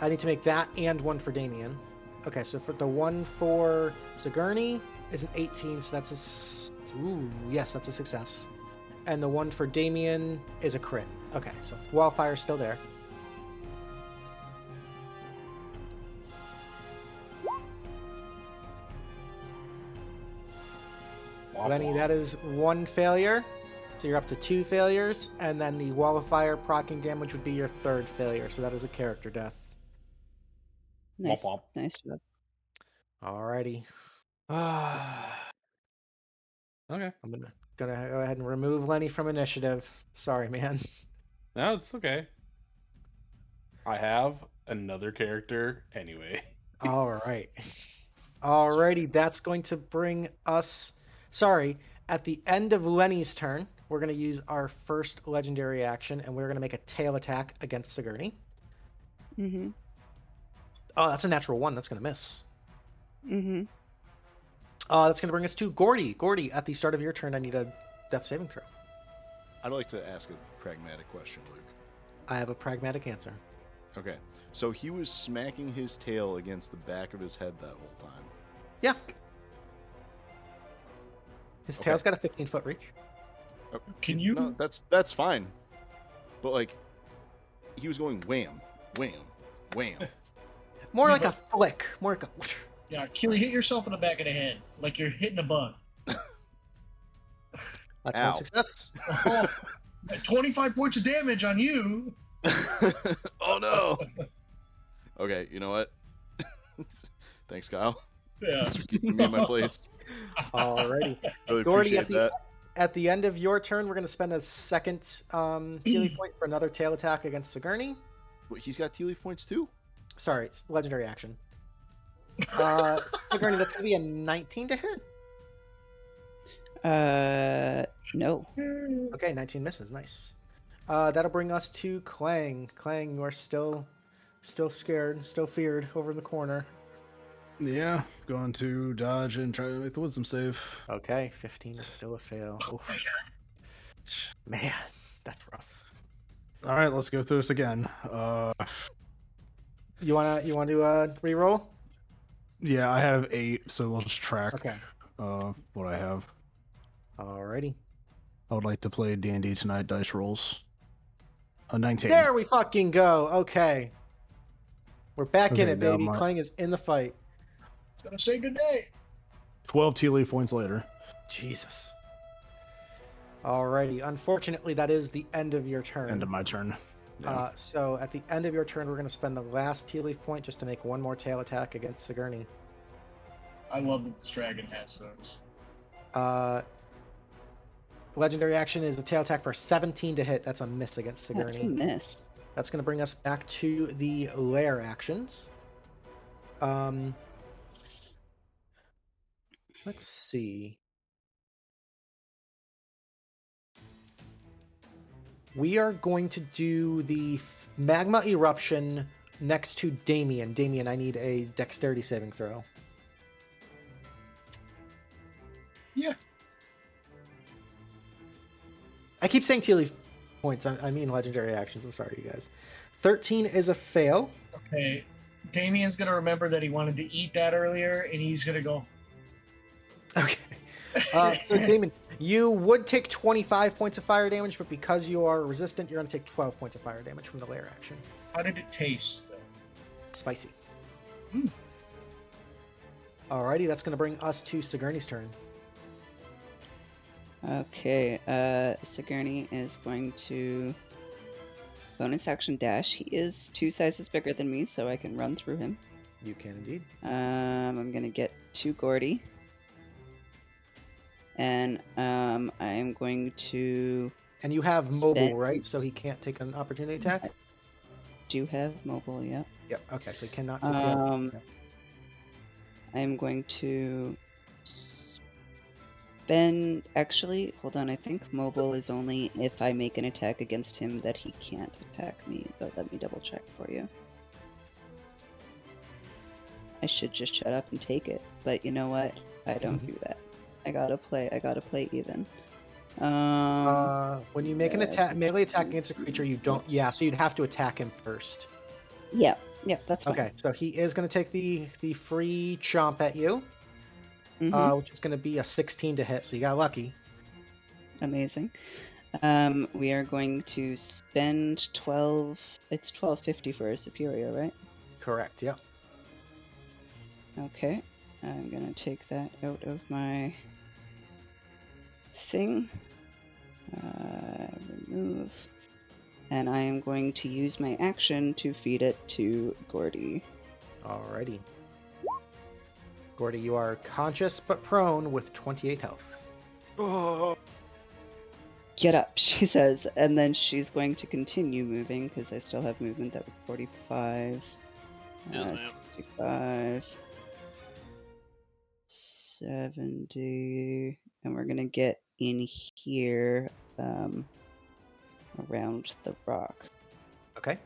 I need to make that and one for Damian. Okay, so for the one for Sigourney is an 18, so that's yes, that's a success. And the one for Damian is a crit. Okay, so Wildfire's still there. Lenny, that is 1 failure. So you're up to 2 failures, and then the Wall of Fire proccing damage would be your 3rd failure, so that is a character death. Nice, womp. nice job. Alrighty. Okay. I'm gonna go ahead and remove Lenny from initiative. Sorry, man. No, it's okay. I have another character anyway. Alright. Alrighty, that's going to bring us... Sorry, at the end of Lenny's turn, we're going to use our first legendary action, and we're going to make a tail attack against Sigourney. Mm-hmm. Oh, that's a natural 1. That's going to miss. Mm-hmm. That's going to bring us to Gordy. Gordy, at the start of your turn, I need a death saving throw. I'd like to ask a pragmatic question, Luke. I have a pragmatic answer. Okay, so he was smacking his tail against the back of his head that whole time. Yeah. His tail's got a 15-foot reach. Oh, Can you? No, that's fine. But like, he was going wham, wham, wham. More Yeah, like a flick. More like a... Yeah, Keely, hit yourself in the back of the head like you're hitting a bug. That's Ow. one success. Oh, 25 points of damage on you. Oh no. Okay, you know what? Thanks, Kyle. Yeah. For keeping me in my place. Alrighty. Really Gordy, appreciate that. at the end of your turn, we're going to spend a second Tealeaf point for another tail attack against Sigourney. Wait, he's got Tealeaf points too? Sorry, it's legendary action. Sigourney, that's going to be a 19 to hit. No. Okay, 19 misses. Nice. That'll bring us to Klang. Klang, you are still scared, still feared over in the corner. Yeah, going to dodge and try to make the wisdom save. Okay, 15 is still a fail. Oof. Man, that's rough. All right, let's go through this again. You want to re-roll? Yeah, I have 8, so we'll just track Okay. what I have. Alrighty. I would like to play D&D tonight. Dice rolls. 19. There we fucking go. Okay. We're back in Okay, it, now baby. my- Klang is in the fight. Gonna say good day. 12 Tealeaf points later. Jesus. Alrighty. Unfortunately, that is the end of your turn. End of my turn. Yeah. So at the end of your turn, we're going to spend the last Tealeaf point just to make one more tail attack against Sigourney. I love that this dragon has those. Legendary action is a tail attack for 17 to hit. That's a miss against That's a Sigourney. miss. That's going to bring us back to the lair actions. Let's see. We are going to do the magma eruption next to Damian. Damian, I need a dexterity saving throw. Yeah. I keep saying Tealeaf points. I mean legendary actions. I'm sorry, you guys. 13 is a fail. Okay. Damian's gonna remember that he wanted to eat that earlier, and he's gonna go. Okay. So Damon, you would take 25 points of fire damage, but because you are resistant, you're going to take 12 points of fire damage from the lair action. How did it taste? Spicy. Mm. Alrighty, that's going to bring us to Sigourney's turn. Okay, Sigourney is going to bonus action dash. He is 2 sizes bigger than me, so I can run through him. You can indeed. I'm gonna get to Gordy. And I am going to And you have mobile, Spend- right? So he can't take an opportunity attack? do have mobile, yeah. Yep. Okay, so he cannot take I am going to spend. Actually, hold on. I think mobile is only if I make an attack against him that he can't attack me. But let me double check for you. I should just shut up and take it, but you know what? I don't do that. I gotta play even. When you make an attack, melee attack against a creature, you don't. Yeah, so you'd have to attack him first. Yeah, that's fine. Okay, so he is going to take the free chomp at you, which is going to be a 16 to hit. So you got lucky. Amazing. We are going to spend 12. It's 1250 for a superior, right? Correct. Yep. Okay. I'm gonna take that out of my thing. Remove. And I am going to use my action to feed it to Gordy. Alrighty. Gordy, you are conscious but prone with 28 health. Oh, Get up, she says, and then she's going to continue moving because I still have movement. That was 45. Yes, ma'am. 65. 70. And we're gonna get in here around the rock. Okay.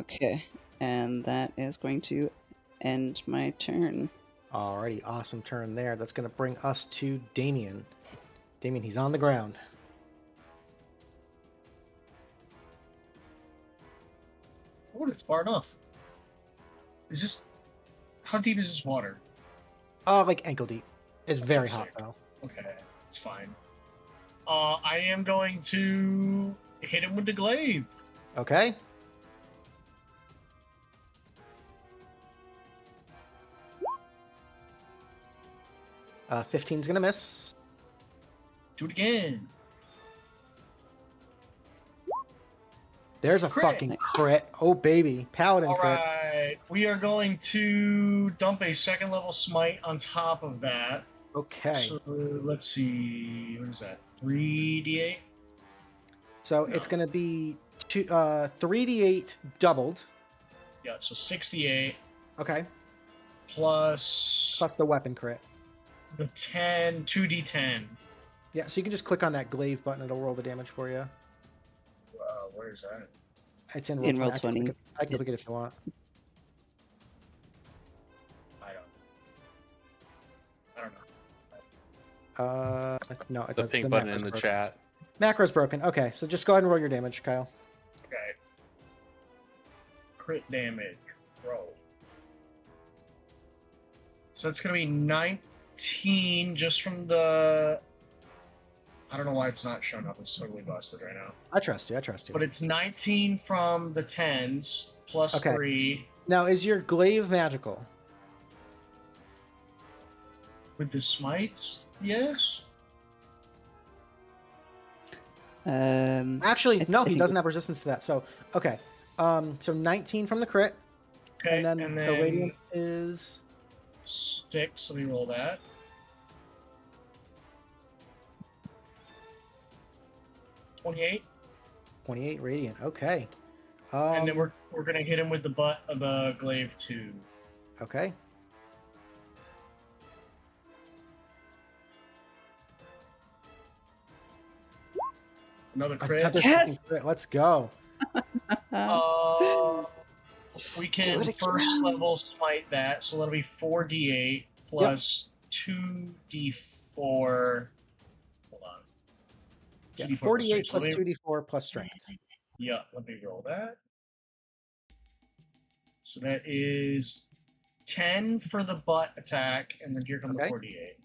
Okay, and that is going to end my turn. Alrighty, awesome turn there. That's going to bring us to Damian. Damian, he's on the ground. Oh, it's far enough. Is this? How deep is this water? Like ankle deep. It's very hot Sick. though. Okay, it's fine. I am going to hit him with the glaive. Okay. Uh, 15's gonna miss. Do it again. There's a Crit. fucking crit. Oh baby, paladin All crit. right, we are going to dump a second level smite on top of that. Okay. So let's see. What is that? 3d8. So No. it's going to be 3d8 doubled. Yeah. So 68 Okay. plus Plus the weapon crit. the 10, 2d10. Yeah, so you can just click on that glaive button. It'll roll the damage for you. Where is that? It's in In roll roll 20. 20. I can click it if you want. I don't know. No, it The doesn't. pink button in macro's the broken. chat. Macro's broken. Okay, so just go ahead and roll your damage, Kyle. Okay. Crit damage. Roll. So it's going to be 19 just from the... I don't know why it's not showing up. It's totally busted right now. I trust you. I trust you. But it's 19 from the 10s plus Okay. 3 Now, is your glaive magical? with the smites. Yes. Actually, no, I he think doesn't have resistance to that. So, okay. So 19 from the crit, Okay. and then the radiant is 6. Let me roll that. 28. 28 radiant. Okay. And then we're gonna hit him with the butt of the glaive too. Okay. Another crit. Another Yes! fucking crit. Let's go. We Do can it first again. level smite that, so that'll be 4d8 plus 2d4. Hold on. Yeah, 2d4 48 plus plus 3. 2d4 plus strength. Yeah, let me roll that. So that is 10 for the butt attack, and then here come Okay. the 48.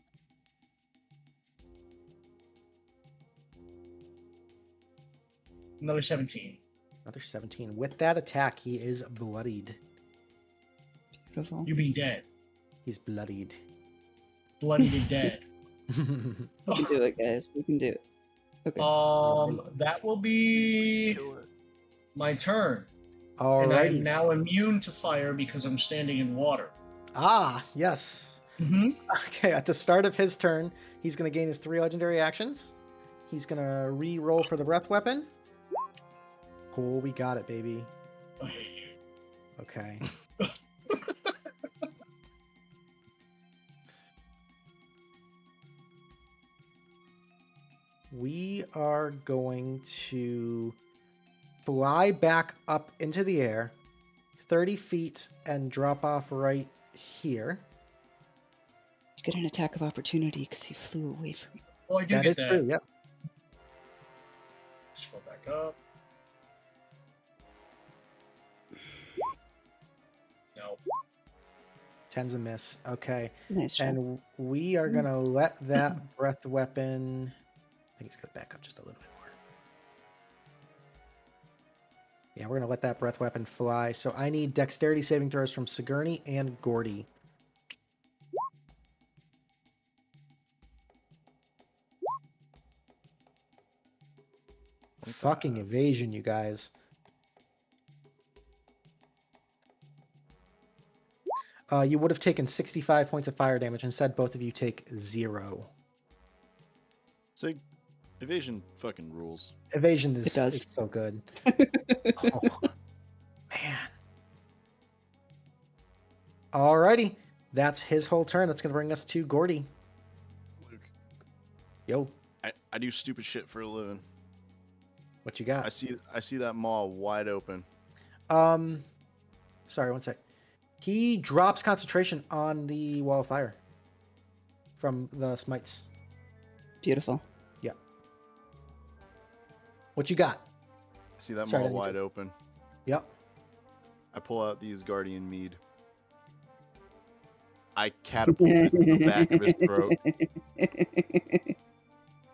Another 17. Another 17. With that attack, he is bloodied. Beautiful. You mean dead. He's bloodied. Bloodied and dead. We can do it, guys. We can do it. Okay. That will be my turn. And I'm Alrighty. now immune to fire because I'm standing in water. Ah, yes. Mm-hmm. Okay, at the start of his turn, he's going to gain his 3 legendary actions. He's going to re-roll for the breath weapon. Cool, we got it, baby. I hate you. Okay. We are going to fly back up into the air 30 feet and drop off right here. You get an attack of opportunity because you flew away from me. Well, I do That get is that. true, yep. Scroll back up. No. 10's a miss. Okay. Nice try. And we are going to let that breath weapon... I think it's going to back up just a little bit more. Yeah, we're going to let that breath weapon fly. So I need dexterity saving throws from Sigourney and Gordy. Fucking evasion, you guys. You would have taken 65 points of fire damage. Instead, both of you take 0. So, evasion fucking rules. Evasion is, It does. is so good. Oh, man. Alrighty. That's his whole turn. That's going to bring us to Gordy. Luke, Yo, I do stupid shit for a living. what you got? I see that maw wide open. Sorry, one sec. He drops concentration on the wall of fire from the smites. Beautiful. Yeah. What you got? I see that Sorry, maw I didn't wide open. Yep. I pull out these guardian mead. I catapult it to the back of his throat.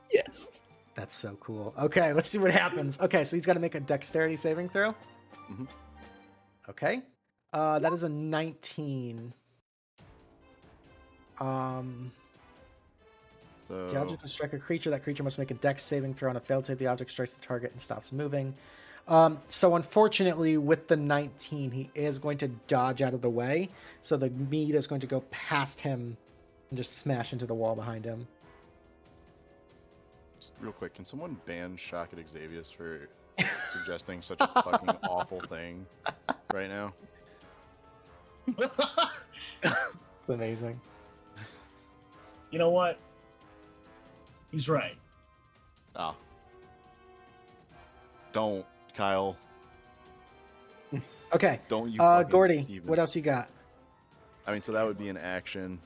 Yes. That's so cool. Okay, let's see what happens. Okay, so he's got to make a dexterity saving throw. Mhm. Okay. That is a 19. The So object will strike a creature. That creature must make a dex saving throw. On a failed save, the object strikes the target and stops moving. So unfortunately, with the 19, he is going to dodge out of the way. So the mead is going to go past him and just smash into the wall behind him. Just real quick, can someone ban Shock at Xavius for suggesting such a fucking awful thing right now? It's amazing. You know what? He's right. Ah. Don't, Kyle. Okay. Don't you Gordy, even... what else you got? I mean, so that would be an action.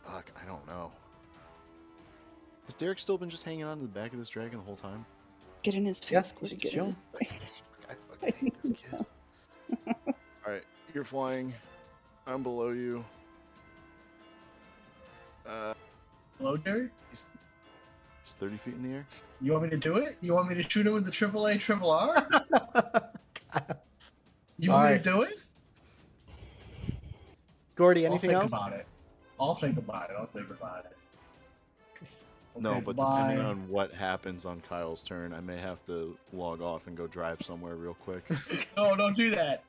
Fuck, I don't know. Has Derek still been just hanging on to the back of this dragon the whole time? Get in his face. Yes, Gordy, just get in chill. his face. I fucking hate this kid. Alright, you're flying. I'm below you. Hello, Derek? He's 30 feet in the air. You want me to do it? You want me to shoot him with the AAA triple R? You want me to do it? Gordy, anything I'll else? think about it. I'll think about it. No, Okay, but bye. depending on what happens on Kyle's turn, I may have to log off and go drive somewhere real quick. No, don't do that.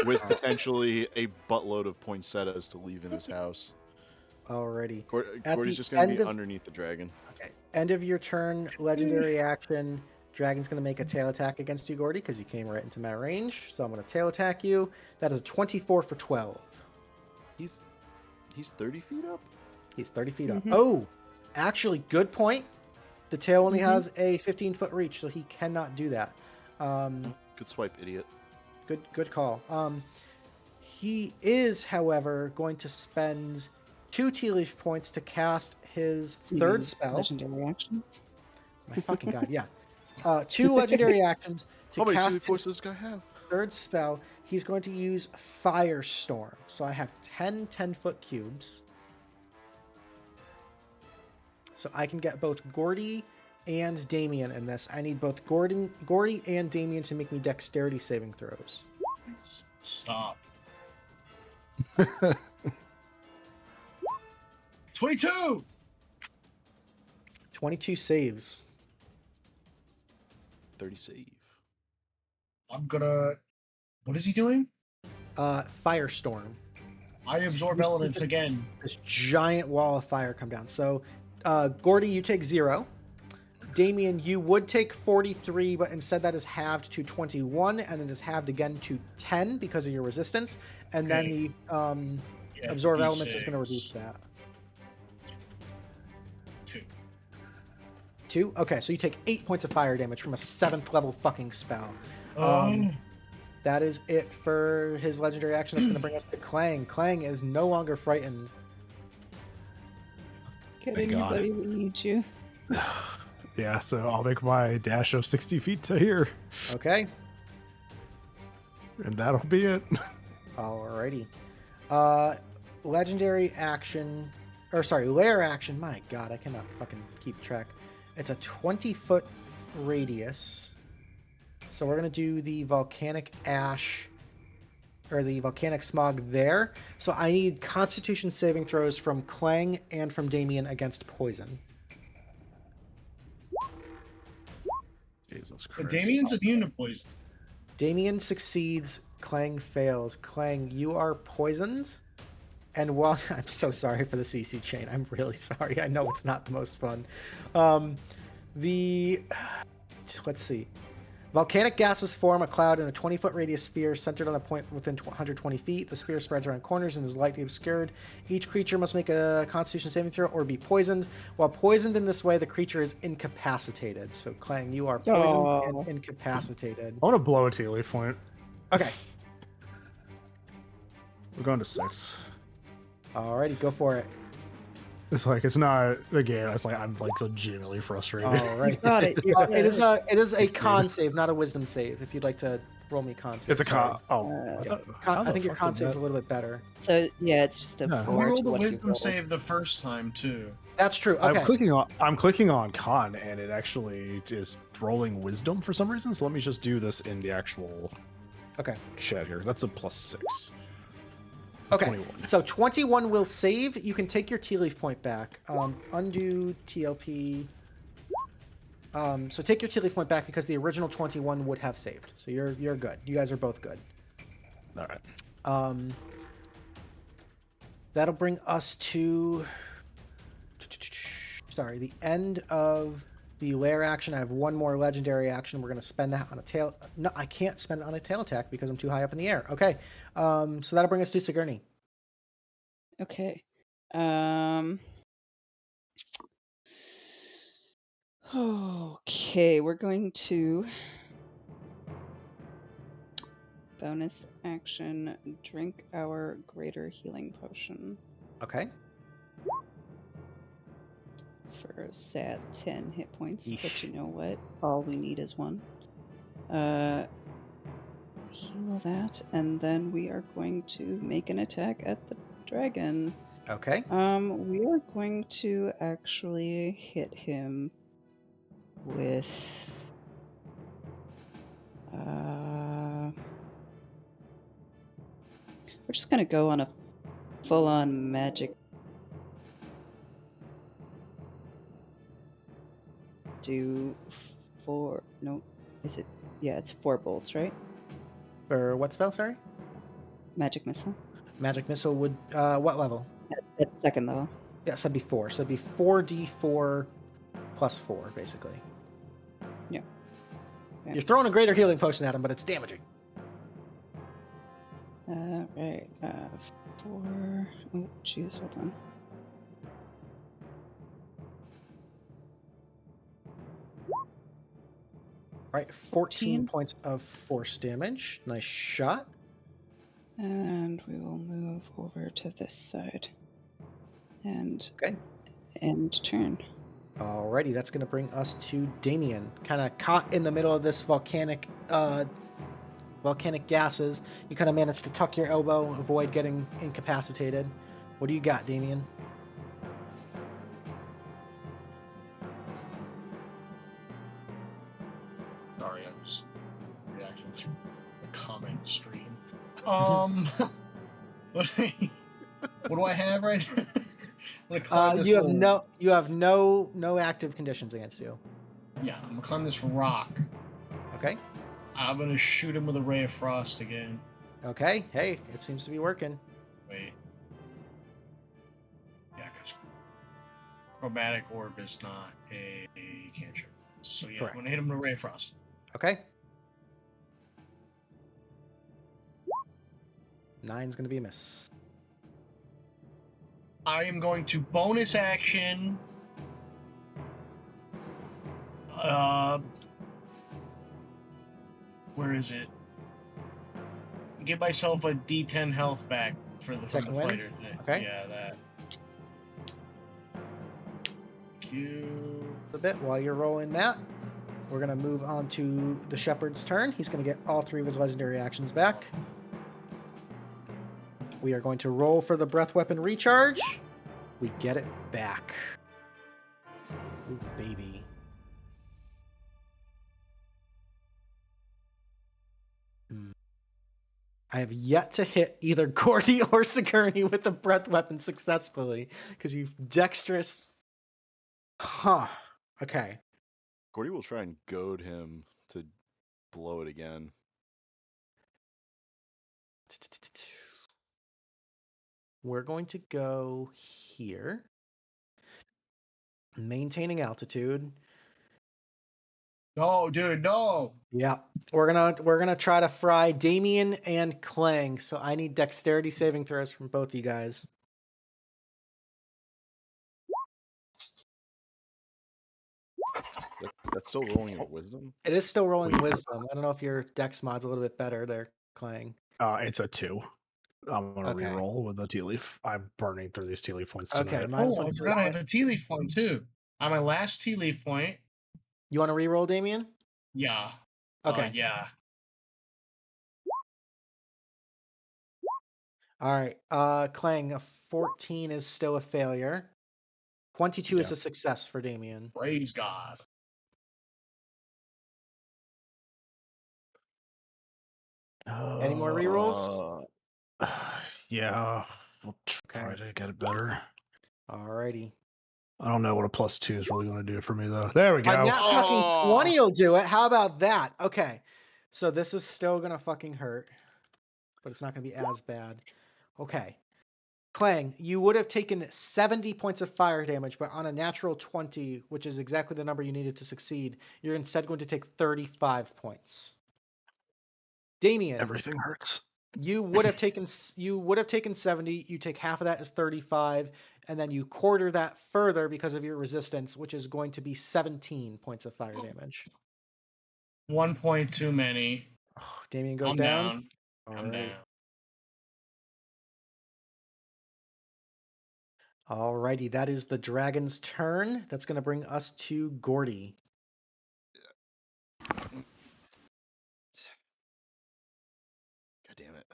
With potentially a buttload of poinsettias to leave in his house. Alrighty. Gordy's the just going to end be of- underneath the dragon. Okay. End of your turn, legendary action. Dragon's going to make a tail attack against you, Gordy, because you came right into my range. So I'm going to tail attack you. That is a 24 for 12. He's 30 feet up? He's 30 feet up. Mhm. Oh, actually, good point. The tail only Mhm. has a 15-foot reach, so he cannot do that. Good swipe, idiot. Good call. He is, however, going to spend 2 Tealeaf points to cast his third spell. Legendary actions. My fucking god, yeah. 2 legendary actions to How many cast Tealeaf points his does this guy have? third spell. He's going to use Firestorm. So I have 10 10-foot cubes. So I can get both Gordy and Damian in this. I need both Gordy and Damian to make me dexterity saving throws. Stop. 22! 22 saves. 30 save. I'm gonna... What is he doing? Firestorm. I absorb You see elements this- again. This giant wall of fire come down. So, Gordy, you take 0. Damian, you would take 43, but instead that is halved to 21, and it is halved again to 10 because of your resistance. And then Okay. the Yeah, absorb D6. elements is going to reduce that. 2. 2? Okay, so you take 8 points of fire damage from a 7th level fucking spell. Oh. That is it for his legendary action. That's going to bring us to Klang. Klang is no longer frightened. Get Thank in, God. buddy. We need you. Yeah, so I'll make my dash of 60 feet to here, Okay, and that'll be it. alrighty. Legendary action, or sorry, lair action. My God, I cannot fucking keep track. It's a 20-foot radius. So we're gonna do the volcanic ash, or the volcanic smog there. So I need Constitution saving throws from Klang and from Damian against poison. Jesus But Christ. Damian's immune to poison. Damian succeeds, Klang fails. Klang, you are poisoned. And while I'm so sorry for the CC chain, I'm really sorry. I know it's not the most fun. Let's see. Volcanic gases form a cloud in a 20-foot radius sphere centered on a point within 120 feet. The sphere spreads around corners and is lightly obscured. Each creature must make a Constitution saving throw or be poisoned. While poisoned in this way, the creature is incapacitated. So, Klang, you are poisoned Oh. and incapacitated. I want to blow a Tealeaf point. Okay. We're going to 6. Alrighty, go for it. It's like it's not the game. It's like I'm like legitimately frustrated. All right. Got it. You got It is a It's con good. save, not a wisdom save. If you'd like to roll me a con save. It's a con. Oh, Uh, I think your con save is a little bit better. So yeah, it's just a No. I 4 to rolled a what you wisdom rolled. save the first time, too. That's true. Okay. I'm clicking on con, and it actually is rolling wisdom for some reason. So let me just do this in the actual Okay. chat here. 'Cause that's a +6. Okay. 21. So 21 will save. You can take your Tealeaf point back. Undo TLP. So take your Tealeaf point back because the original 21 would have saved. So you're good. You guys are both good. All right. That'll bring us to the end of the lair action. I have one more legendary action. We're going to spend that on a tail. No, I can't spend it on a tail attack because I'm too high up in the air. Okay. So that'll bring us to Sigourney. Okay. Okay, we're going to bonus action drink our greater healing potion Okay. for a sad 10 hit points. Eesh. But you know what? All we need is one. Heal that, and then we are going to make an attack at the dragon. Okay. We are going to actually hit him with we're just gonna go on a full-on magic. Do 4? No, is it? Yeah, it's 4 bolts, right? For what spell? Sorry. Magic missile. Magic missile would what level? At second level. Yes, that'd be 4. So it'd be 4d4 plus 4, basically. Yeah. Okay. You're throwing a greater healing potion at him, but it's damaging. Right. 4. Oh, jeez, hold on. All right, 14 points of force damage. Nice shot. And we will move over to this side. And Okay. end turn. Alrighty, that's going to bring us to Damian. Kind of caught in the middle of this volcanic gases. You kind of managed to tuck your elbow, avoid getting incapacitated. What do you got, Damian? Sorry, I was reacting to the comment stream. What do I have right now? I'm gonna climb this You have no active conditions against you. Yeah, I'm gonna climb this rock. Okay. I'm gonna shoot him with a ray of frost again. Okay. Hey, it seems to be working. Wait. Yeah, because chromatic orb is not a cantrip. So yeah, Correct. I'm gonna hit him with a ray of frost. Okay. 9's gonna be a miss. I am going to bonus action. Where is it? Give myself a D10 health back for the Second wind? fighter thing. Okay. Yeah, that. Thank you. A bit while you're rolling that. We're gonna move on to the shepherd's turn. He's gonna get all 3 of his legendary actions back. We are going to roll for the breath weapon recharge. We get it back. Ooh, baby. I have yet to hit either Gordy or Sigourney with the breath weapon successfully because you've dexterous. Huh. Okay. Gordy will try and goad him to blow it again. We're going to go here. Maintaining altitude. No, dude, no. Yeah. We're gonna try to fry Damian and Klang. So I need dexterity saving throws from both you guys. That's still rolling at wisdom? It is still rolling wisdom. I don't know if your dex mod's a little bit better there, Klang. It's a 2. I'm gonna Okay. reroll with a Tealeaf. I'm burning through these Tealeaf points tonight. Okay. Oh, I forgot I had a tea leaf one too. On my last tea leaf point. You want to reroll, Damian? Yeah. Okay. Yeah. All right. Klang, a 14 is still a failure. 22 is a success for Damian. Praise God. Any more rerolls? Yeah, we'll try to get it better. Alrighty. I don't know what a +2 is really going to do for me, though. There we go. A nat fucking Oh. 20 will do it. How about that? Okay. So this is still gonna fucking hurt, but it's not gonna be as bad. Okay. Klang, you would have taken 70 points of fire damage, but on a natural 20, which is exactly the number you needed to succeed, you're instead going to take 35 points. Damian, Everything hurts. you would have taken 70. You take half of that as 35, and then you quarter that further because of your resistance, which is going to be 17 points of fire damage. 1 point too many. Oh, Damian goes I'm down. down. All I'm right. down. Alrighty, that is the dragon's turn. That's going to bring us to Gordy. God damn it.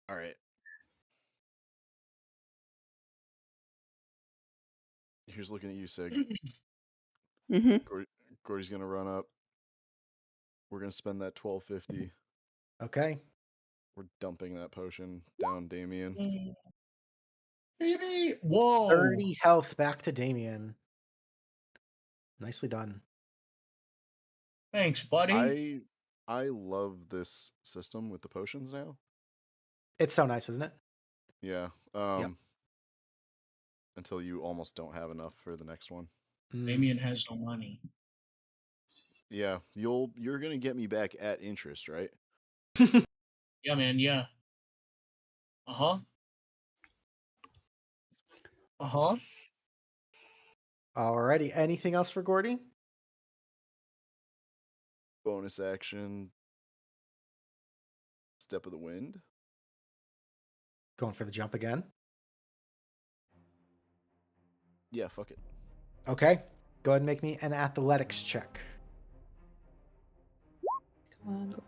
All right. Here's looking at you, Sig. Mm-hmm. Gordy's gonna run up. We're gonna spend that 1250. Okay. We're dumping that potion down Damian. Baby! Whoa! 30 health back to Damian. Nicely done. Thanks, buddy. I love this system with the potions now. It's so nice, isn't it? Yeah. Yep. Until you almost don't have enough for the next one. Damian has no money. Yeah, you're gonna get me back at interest, right? Yeah, man, yeah. Uh-huh. Uh-huh. Alrighty. Anything else for Gordy? Bonus action. Step of the wind. Going for the jump again. Yeah, fuck it. Okay. Go ahead and make me an athletics check. Come on, Gordy.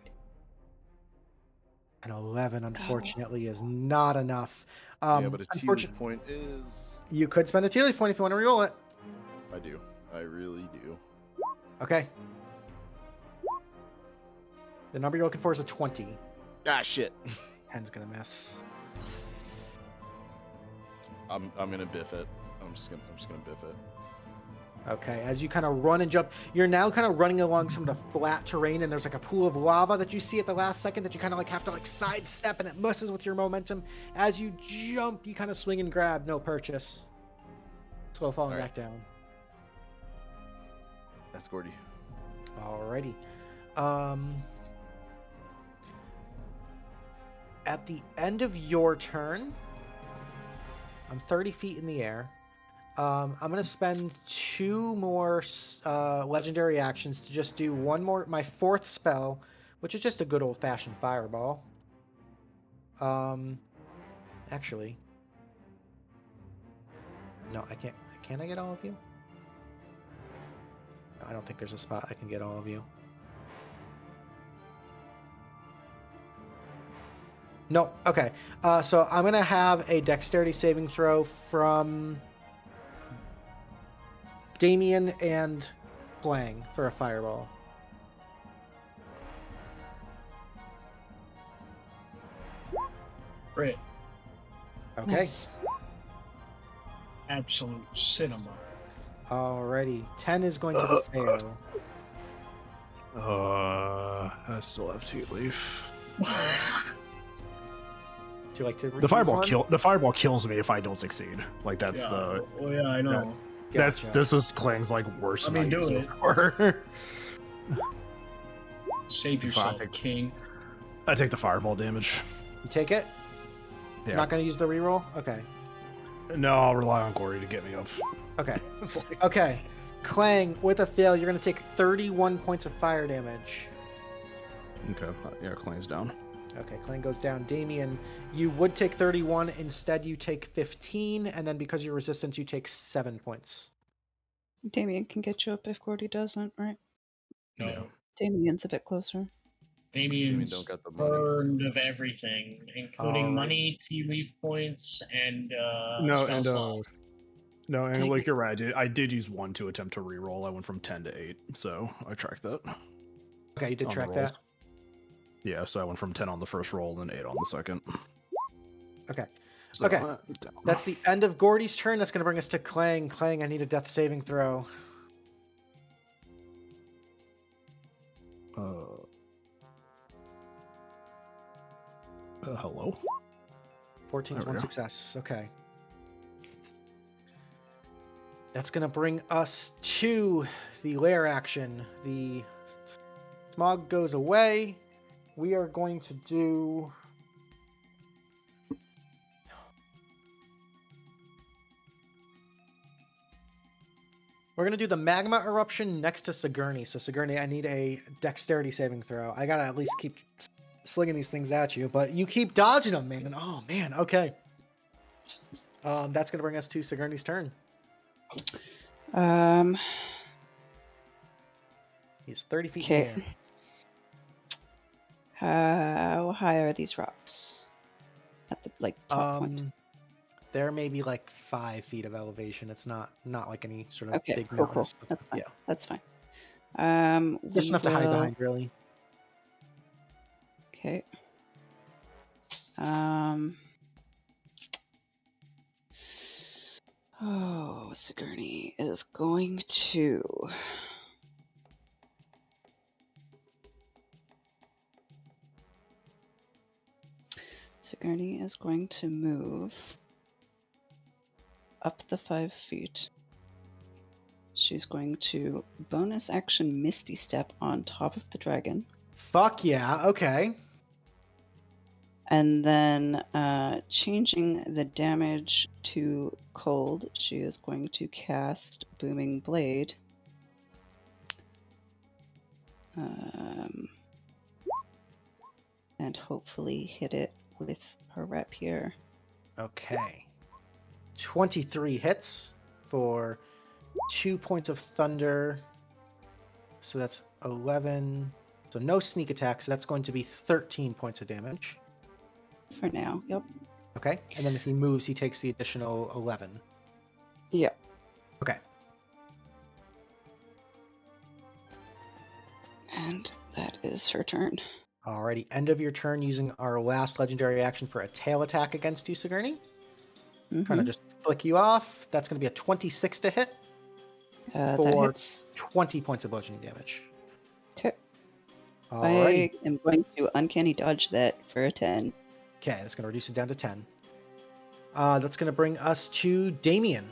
An 11, unfortunately, is not enough. Yeah, but a Tealeaf point is... You could spend a Tealeaf point if you want to reroll it. I do. I really do. Okay. The number you're looking for is a 20. Ah, shit. 10's gonna miss. I'm gonna biff it. I'm just gonna biff it. Okay, as you kind of run and jump, you're now kind of running along some of the flat terrain, and there's like a pool of lava that you see at the last second that you kind of like have to like sidestep, and it messes with your momentum. As you jump, you kind of swing and grab, no purchase. Slow falling back down. That's Gordy. Alrighty. At the end of your turn, I'm 30 feet in the air. I'm going to spend 2 more legendary actions to just do one more, my 4th spell, which is just a good old-fashioned fireball. Actually, no, I can't. Can I get all of you? No, I don't think there's a spot I can get all of you. No, okay. So I'm going to have a dexterity saving throw from Damian and Klang for a fireball. Crit. Okay. Nice. Absolute cinema. Alrighty. 10 is going to fail. I still have Tealeaf. Would you like to The fireball kills me if I don't succeed. Like that's Oh yeah, I know. This is Klang's like worst night do so it. far. Save yourself, king. I take the fireball damage. You take it? Yeah. Not going to use the reroll? Okay. No, I'll rely on Gordy to get me up. Okay. It's like... Okay. Klang, with a fail, you're going to take 31 points of fire damage. Okay, yeah, Klang's down. Okay, Klang goes down. Damian, you would take 31. Instead, you take 15, and then because you're resistant, you take 7 points. Damian can get you up if Gordy doesn't, right? No. Yeah. Damian's a bit closer. Damian's don't got the money. burned of everything, including Alright. money, tea leaf points, and No, spell and slots. no, and Take like you're right. I did use 1 to attempt to reroll. I went from 10 to 8, so I tracked that. Okay, you did on the track rolls. that. Yeah, so I went from 10 on the first roll and 8 on the second. Okay. So, Okay. down. That's the end of Gordy's turn. That's going to bring us to Klang. Klang, I need a death saving throw. Hello? 14 is There we one go. success. Okay. That's going to bring us to the lair action. The smog goes away. We are going to do... We're going to do the magma eruption next to Sigourney. So Sigourney, I need a dexterity saving throw. I got to at least keep slinging these things at you, but you keep dodging them, man. Oh, man. Okay. That's going to bring us to Sigourney's turn. He's 30 feet in the Okay. air. How high are these rocks? At the top point. There may be 5 feet of elevation. It's not like any sort of Okay, big cool. mountains. but That's fine. Yeah, That's fine. just enough to hide behind, really. Okay. Oh, Sigourney is going to. Sigourney is going to move up the 5 feet. She's going to bonus action Misty Step on top of the dragon. Fuck yeah, okay. And then changing the damage to cold, she is going to cast Booming Blade. And hopefully hit it with her rapier. Okay. 23 hits for 2 points of thunder. So that's 11. So no sneak attack, so that's going to be 13 points of damage. For now, yep. Okay, and then if he moves, he takes the additional 11. Yep. Okay. And that is her turn. Alrighty, end of your turn using our last legendary action for a tail attack against you, Sigourney. Trying to just flick you off. That's going to be a 26 to hit That for hits. 20 points of bludgeoning damage. Okay. Alrighty. I am going to uncanny dodge that for a 10. Okay, that's going to reduce it down to 10. That's going to bring us to Damian.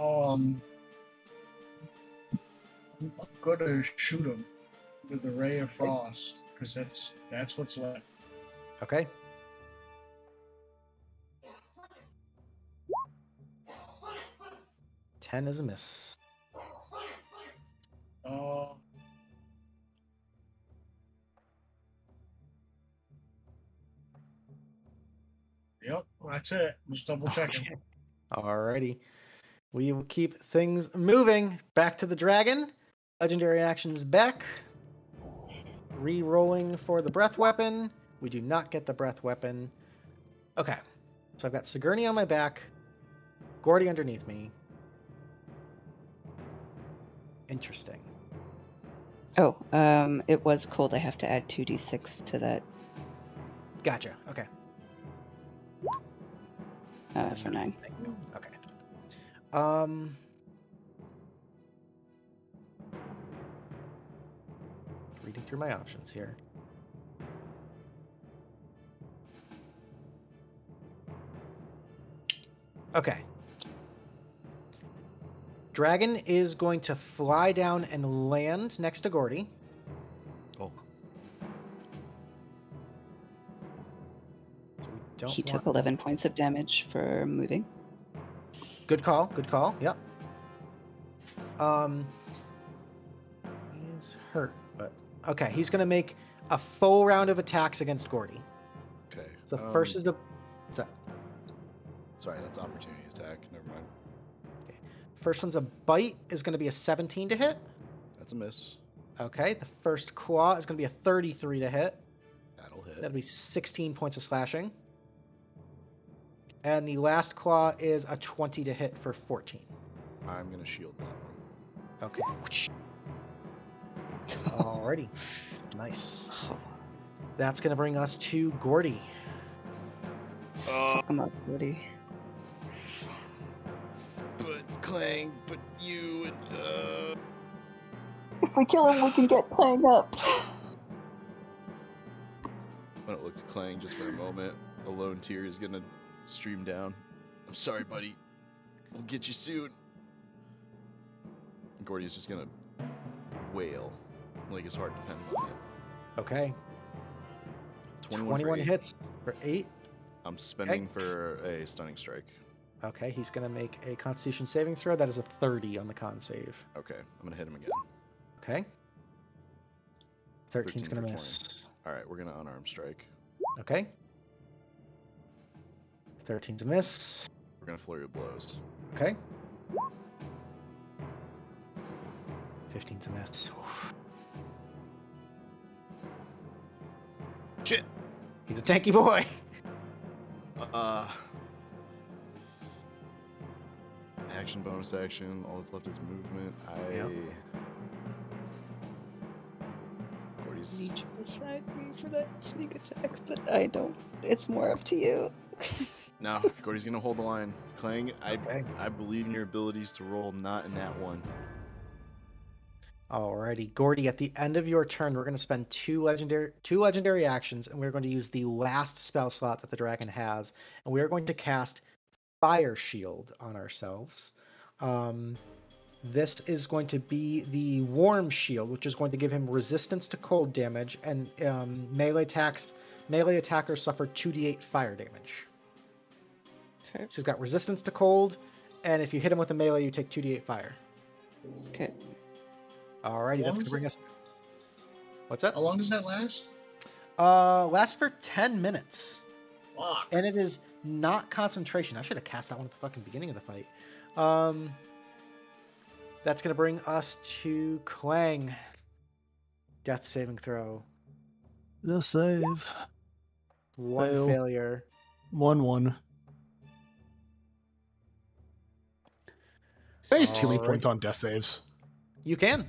I'm gonna shoot him with a ray of frost because that's what's left. Okay. Ten is a miss. Yep, that's it. Just double checking. Okay. Alrighty. We will keep things moving. Back to the dragon. Legendary actions back. Re-rolling for the breath weapon. We do not get the breath weapon. Okay. So I've got Sigourney on my back. Gordy underneath me. Interesting. Oh, it was cold. I have to add 2d6 to that Gotcha. Okay. for 9. Okay. Reading through my options here. Okay. Dragon is going to fly down and land next to Gordy. Oh, So we don't He took want- 11 points of damage for moving. Good call. Good call. Yep. He's hurt, but okay. He's gonna make a full round of attacks against Gordy. okay. The first is the. Sorry, that's opportunity attack. Never mind. First one's a bite. Is going to be a 17 to hit. That's a miss. Okay. The first claw is going to be a 33 to hit. That'll hit. That'll be 16 points of slashing. And the last claw is a 20 to hit for 14. I'm gonna shield that one. Okay. Alrighty. Nice. That's going to bring us to Gordy. Fuck him up, Gordy. But Klang, but you and If we kill him, we can get Klang up. I don't look to Klang just for a moment. A lone tear is gonna stream down. I'm sorry, buddy. We'll get you soon. Gordy's just gonna wail. Like his heart depends on it. Okay. 21 hits for 8. I'm spending for a stunning strike. Okay, he's gonna make a Constitution saving throw. That is a 30 on the con save. Okay, I'm gonna hit him again. Okay. 13's 13 gonna for miss. Alright, we're gonna unarmed strike. Okay. 13's a miss. We're gonna flurry of blows. Okay. 15's a miss. Oof. Shit! He's a tanky boy. Action, bonus action. All that's left is movement. Yep. Gordy's. Need you beside me for that sneak attack, but I don't. It's more up to you. No, Gordy's gonna hold the line. Klang, Okay. I believe in your abilities to roll not in that one. Alrighty, Gordy, at the end of your turn, we're going to spend two legendary actions, and we're going to use the last spell slot that the dragon has, and we are going to cast Fire Shield on ourselves. This is going to be the Warm Shield, which is going to give him resistance to cold damage, and melee attackers suffer 2d8 fire damage. Okay. So he's got resistance to cold, and if you hit him with a melee, you take 2d8 fire. Okay. Alrighty, that's gonna bring us. What's up? How long does that last? Lasts for 10 minutes, Fuck. and it is not concentration. I should have cast that one at the fucking beginning of the fight. That's gonna bring us to Klang. Death saving throw. The save. One Fail. failure. 1-1. Can I use Tealeaf Alright. points on death saves? You can.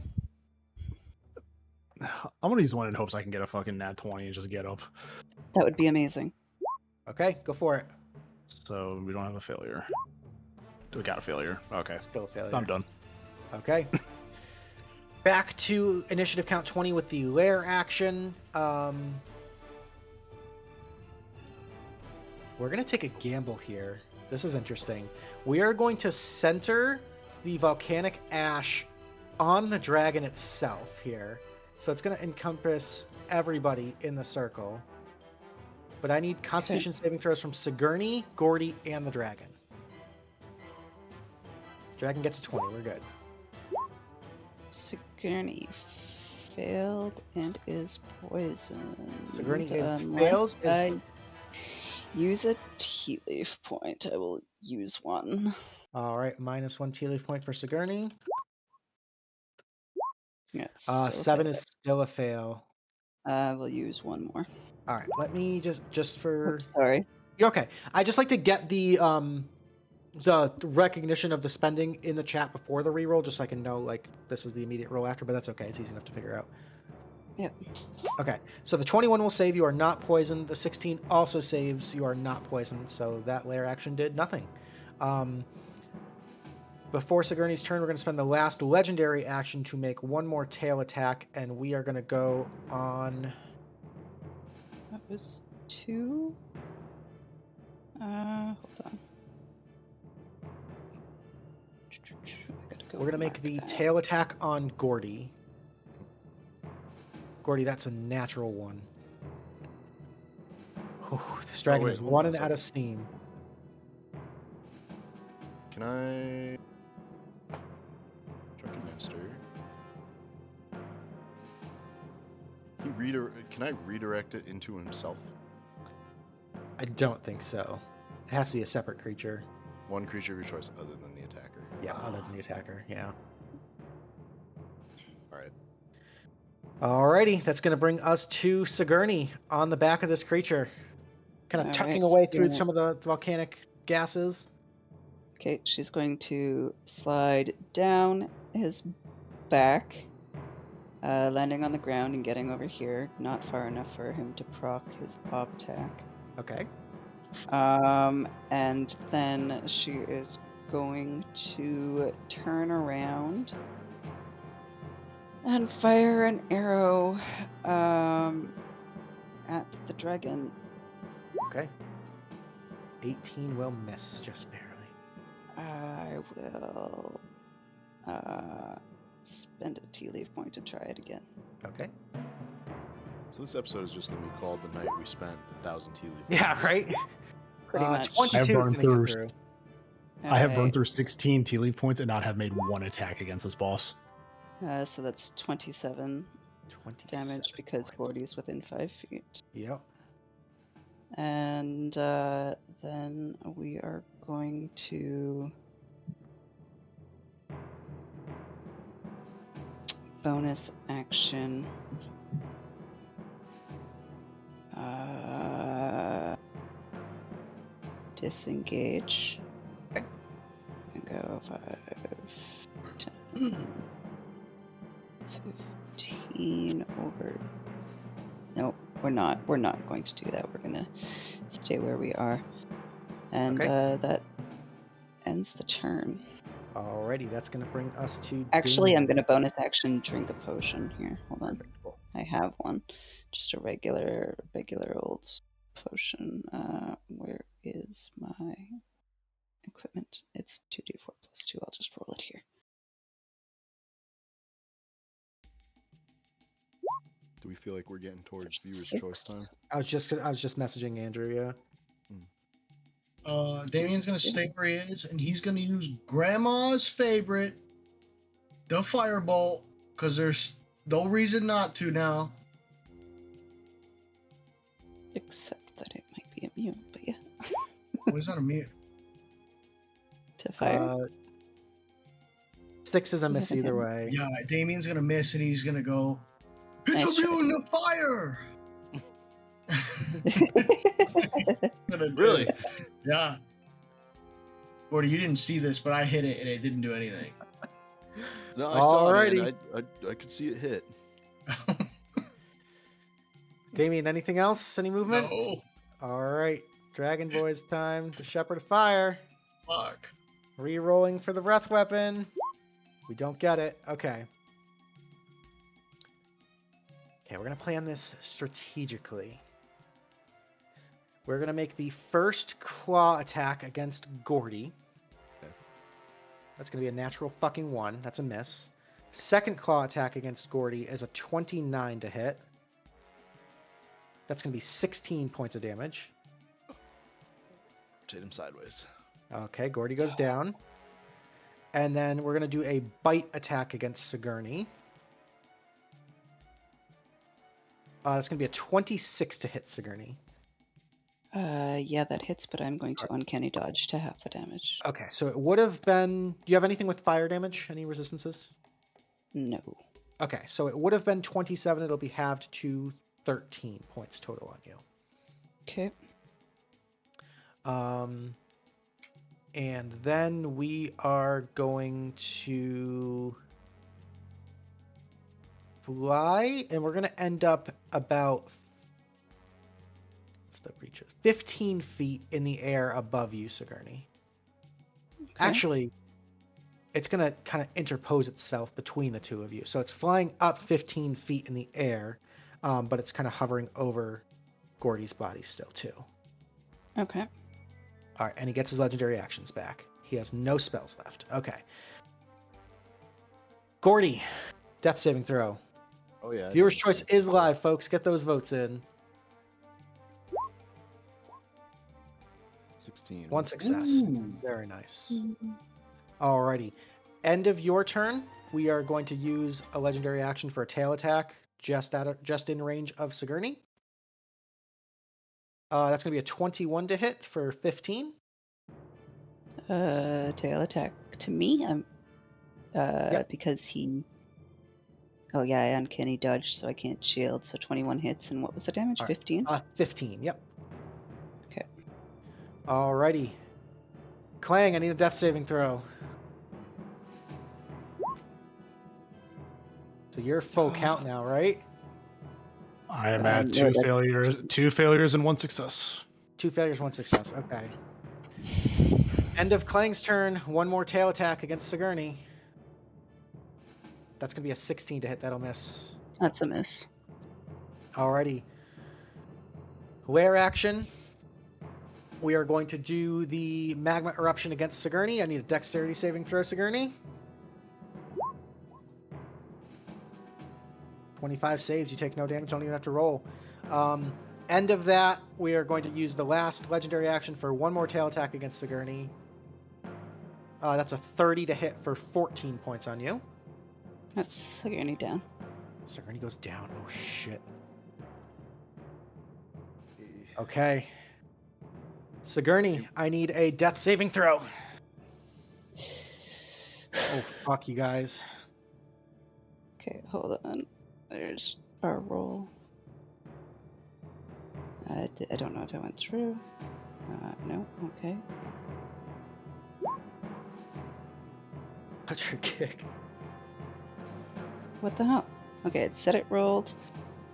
I'm gonna use one in hopes I can get a fucking nat 20 and just get up. That would be amazing. Okay, go for it. So we don't have a failure. We got a failure. Okay. Still a failure. I'm done. Okay. Back to initiative count 20 with the lair action. We're going to take a gamble here. This is interesting. We are going to center the volcanic ash on the dragon itself here. So it's going to encompass everybody in the circle. But I need Constitution saving throws from Sigourney, Gordy, and the dragon. Dragon gets a 20. We're good. Sigourney failed and is poisoned. Sigourney Unless fails. I use a tea leaf point. I will use one. All right, -1 tea leaf point for Sigourney. Yes. 7 is still a fail. I will use one more. All right, let me just for Oops, sorry. you're okay. I just like to get the recognition of the spending in the chat before the reroll, just so I can know like this is the immediate roll after. But that's okay; it's easy enough to figure out. Yep. Okay, so the 21 will save. You are not poisoned. The 16 also saves. You are not poisoned. So that lair action did nothing. Before Sigourney's turn, we're going to spend the last legendary action to make one more tail attack, and we are going to go on. That was 2. Hold on. We're going to make the tail attack on Gordy. Gordy, that's a natural 1. Whew, this dragon is running out of steam. Can I... Drunken Master. Can I redirect it into himself? I don't think so. It has to be a separate creature. One creature of your choice other than the attacker. Yeah, other than the attacker, yeah. Alright. Alrighty, that's going to bring us to Sigourney on the back of this creature. Kind of All tucking right, away through Sigourney. some of the volcanic gases. Okay, she's going to slide down his back, landing on the ground and getting over here, not far enough for him to proc his pop attack. Okay. And then she is going to turn around and fire an arrow at the dragon. Okay. 18 will miss, just barely. I will spend a Tealeaf point to try it again. Okay. So this episode is just going to be called The Night We Spent 1,000 Tealeaf. Yeah, right? Pretty much. 22 is going to get through. I have burned Alright, through 16 tea leaf points and not have made one attack against this boss. so that's 27 damage because points. Gordy's within 5 feet. Yep. And then we are going to bonus action. Disengage. Okay. And go 5, 10, 15 over. Nope, we're not. We're not going to do that. We're gonna stay where we are. And Okay. that ends the turn. Alrighty, that's going to bring us to. Actually, I'm Damian. gonna bonus action drink a potion here. Hold on. Perfect. Cool. I have one. Just a regular old potion. Where is my equipment? It's 2d4 plus 2. I'll just roll it here. Do we feel like we're getting towards viewers' 6. choice time? I was just messaging Andrew. Yeah. Damian's gonna stay where he is, and he's gonna use Grandma's favorite, the firebolt, because there's no reason not to now. Except that it might be immune, but yeah. Well, he's not immune. To fire. 6 is a miss either way. Yeah, Damian's gonna miss, and he's gonna go. It's Nice immune to fire. Gonna do Really? it. Yeah. Gordy, you didn't see this, but I hit it, and it didn't do anything. No, I saw it. Alrighty. And I could see it hit. Damian, anything else? Any movement? No. Alright. Dragon Boy's time. The Shepherd of Fire. Fuck. Re-rolling for the breath weapon. We don't get it. Okay. Okay, we're going to plan this strategically. We're going to make the first claw attack against Gordy. Okay. That's going to be a natural fucking 1. That's a miss. Second claw attack against Gordy is a 29 to hit. That's going to be 16 points of damage. Rotate him sideways. Okay, Gordy goes down. And then we're going to do a bite attack against Sigourney. That's going to be a 26 to hit Sigourney. Yeah, that hits, but I'm going to uncanny dodge to half the damage. Okay, so it would have been... Do you have anything with fire damage? Any resistances? No. Okay, so it would have been 27. It'll be halved to 13 points total on you. Okay. And then we are going to fly, and we're going to end up about... What's the reach? 15 feet in the air above you, Sigourney. Okay. Actually, it's going to kind of interpose itself between the two of you. So it's flying up 15 feet in the air, but it's kind of hovering over Gordy's body still, too. Okay. All right, and he gets his legendary actions back. He has no spells left. Okay. Gordy, death saving throw. Oh, yeah. Viewer's choice is live, folks. Get those votes in. 16. One success. Ooh. Very nice. Alrighty. End of your turn. We are going to use a legendary action for a tail attack just in range of Sigourney. That's going to be a 21 to hit for 15. Tail attack to me. Yep. Because he. Oh yeah, I uncanny dodge, so I can't shield. So 21 hits, and what was the damage? All right. 15. 15. Yep. Okay. Alrighty. Klang, I need a death saving throw. So you're full count now, right? I am That's at a two murder. failures and 1 success. 2 failures, 1 success. Okay. End of Klang's turn. One more tail attack against Sigourney. That's going to be a 16 to hit. That'll miss. That's a miss. Alrighty. Lair action. We are going to do the magma eruption against Sigourney. I need a dexterity saving throw, Sigourney. 25 saves. You take no damage. Don't even have to roll. End of that, we are going to use the last legendary action for one more tail attack against Sigourney. That's a 30 to hit for 14 points on you. That's Sigourney down. Sigourney goes down. Oh, shit. Okay. Sigourney, I need a death saving throw. Oh, fuck you guys. Okay, hold on. There's our roll. I don't know if I went through. No, okay. What's your kick? What the hell? Okay, it said it rolled.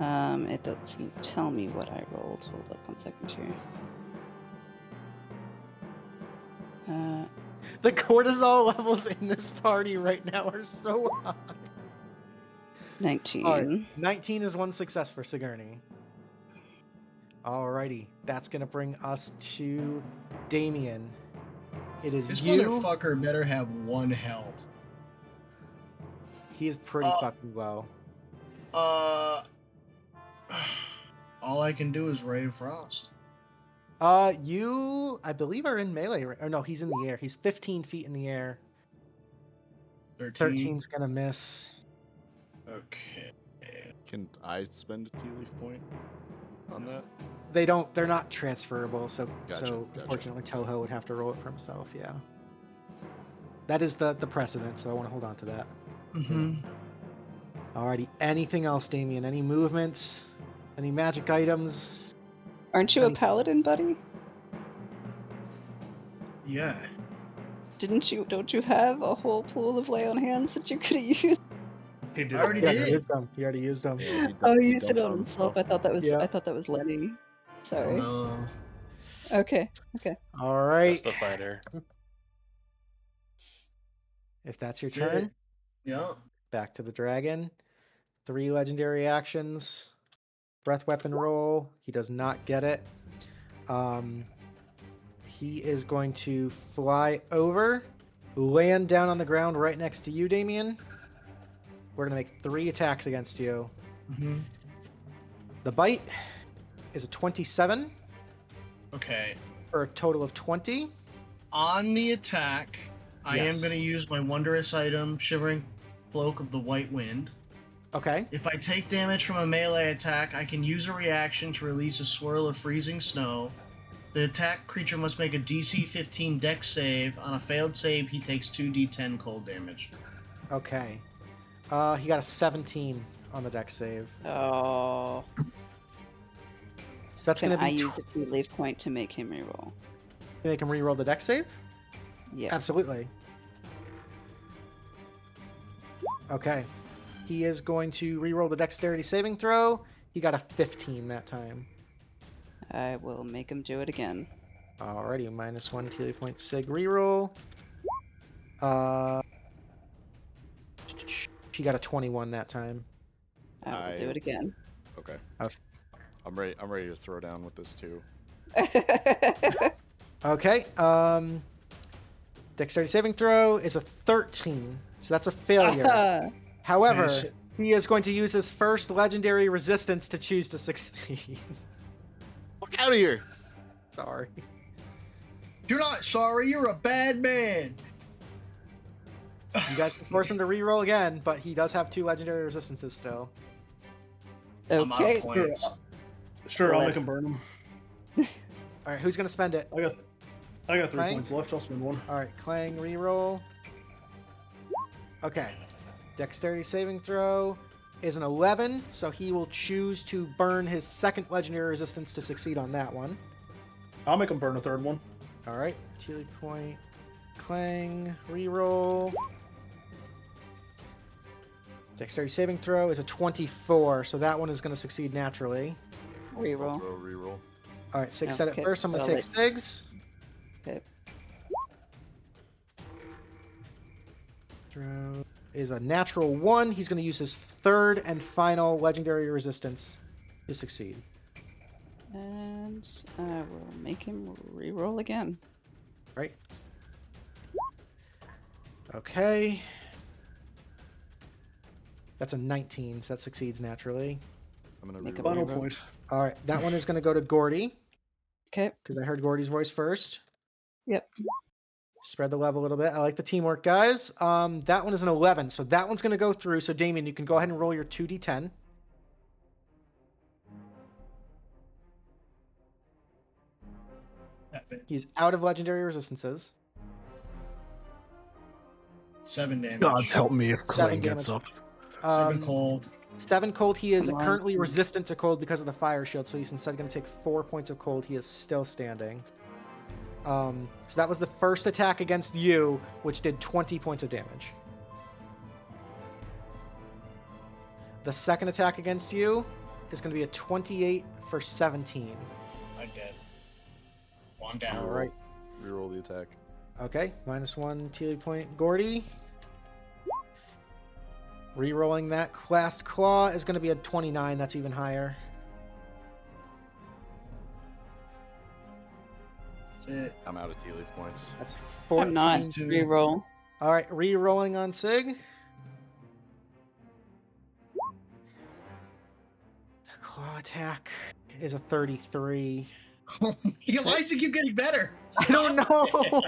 It doesn't tell me what I rolled. Hold up 1 second here. The cortisol levels in this party right now are so high. 19. Alright, 19 is 1 success for Sigourney. Alrighty, that's gonna bring us to Damian. It is This you. motherfucker better have 1 health. He is pretty fucking low. All I can do is Ray of Frost. You, I believe, are in melee. Or no, he's in the air. He's 15 feet in the air. 13. 13's gonna miss. Okay. Can I spend a Tealeaf point on that? They're not transferable, so Gotcha. unfortunately Toho would have to roll it for himself, yeah. That is the precedent, so I want to hold on to that. Mm-hmm. Alrighty, anything else, Damian? Any movement? Any magic items? Aren't you a paladin, buddy? Yeah. Don't you have a whole pool of lay on hands that you could have used? I already did. You already used them. Yeah, Oh, you used it on himself. himself. Yeah. I thought that was Lenny. Sorry. No. Okay. Alright, Just a fighter. if that's your That's it. turn, Yeah. back to the dragon. 3 legendary actions. Breath weapon roll. He does not get it. He is going to fly over, land down on the ground right next to you, Damian. We're going to make 3 attacks against you. Mm-hmm. The bite is a 27 Okay. for a total of 20. On the attack, I am Yes. going to use my wondrous item, Shivering Cloak of the White Wind. Okay. If I take damage from a melee attack, I can use a reaction to release a swirl of freezing snow. The attack creature must make a DC 15 dex save. On a failed save, he takes 2d10 cold damage. Okay. He got a 17 on the dex save. Oh. So that's Can going to I be use a Tealeaf point to make him reroll? make him reroll the dex save? Yeah. Absolutely. Okay. He is going to reroll the dexterity saving throw. He got a 15 that time. I will make him do it again. Alrighty, -1 Tealeaf point sig reroll. She got a 21 that time. I will do it again. Okay. Oh. I'm ready to throw down with this too. Okay. Dexterity saving throw is a 13, so that's a failure. However, Yes. he is going to use his first legendary resistance to choose to succeed. Fuck out of here! Sorry. You're not sorry, you're a bad man! You guys can force him to reroll again, but he does have 2 legendary resistances still. I'm out Okay. of points. Sure, I'll make him burn him. Alright, who's going to spend it? I got 3 Klang? points left. I'll spend 1. Alright, Klang, reroll. Okay. Dexterity saving throw is an 11, so he will choose to burn his second legendary resistance to succeed on that one. I'll make him burn a 3rd one. Alright, Tealeaf point. Klang, reroll. Dexterity saving throw is a 24, so that one is going to succeed naturally. Reroll. Reroll. All right, Sig said it Okay, first. I'm gonna I'll take let- Sig's. Okay. Throw is a natural 1. He's gonna use his third and final legendary resistance to succeed. And I will make him re-roll again. Right. Okay. That's a 19, so that succeeds naturally. I'm gonna Make a reroll. Final reroll. point. All right, that one is gonna go to Gordy Okay. because I heard Gordy's voice first. Yep. Spread the love a little bit. I like the teamwork, guys. That one is an 11, so that one's gonna go through. So Damian, you can go ahead and roll your 2d10. He's out of legendary resistances. 7 damage. God's help me if 7 Klang gets up. damage. 7 cold. 7 cold. He is Come on. currently resistant to cold because of the fire shield, so he's instead going to take 4 points of cold. He is still standing. So that was the first attack against you, which did 20 points of damage. The second attack against you is going to be a 28 for 17. I'm dead. One down. All right. Reroll the attack. Okay, -1 Tealeaf point. Gordy. Rerolling that last claw is going to be a 29. That's even higher. That's it. I'm out of Tealeaf points. That's I'm not 14. to- re-roll. All right, re-rolling on Sig. The claw attack is a 33. Why does it keep getting better? I don't know. Oh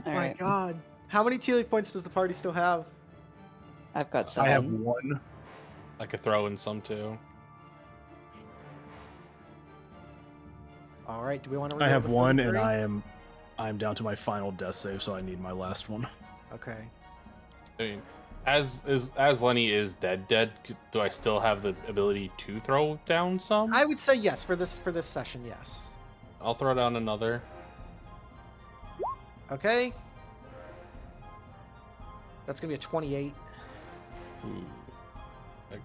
All my right. god. How many Tealeaf points does the party still have? I've got I 7. have 1. I could throw in some too. All right, do we want to? I have 1, and I'm down to my final death save, so I need my last one. Okay. I mean, as Lenny is dead, do I still have the ability to throw down some? I would say yes for this session. Yes. I'll throw down another. Okay. That's gonna be a 28. Ooh.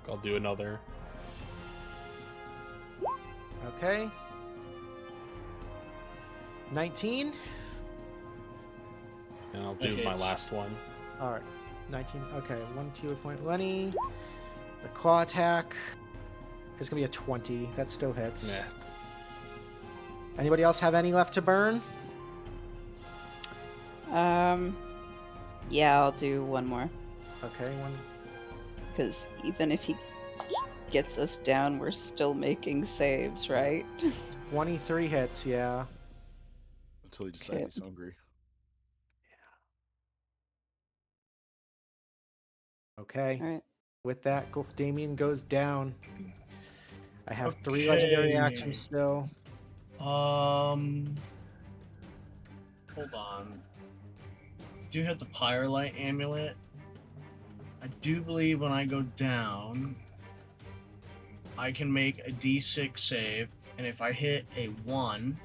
I'll do another. Okay. 19. And I'll do That my hits. last one. All right. 19. Okay. 1 Tealeaf point. Lenny. The claw attack is gonna be a 20. That still hits. Nah. Anybody else have any left to burn? Yeah, I'll do one more. Okay. One. Because even if he gets us down, we're still making saves, right? 23 hits. Yeah. Until he decides Okay. he's hungry. Okay. All right. With that, Damian goes down. I have 3 legendary Okay. actions still. Hold on. Do you have the Firelight Amulet? I do believe when I go down, I can make a D6 save, and if I hit a 1,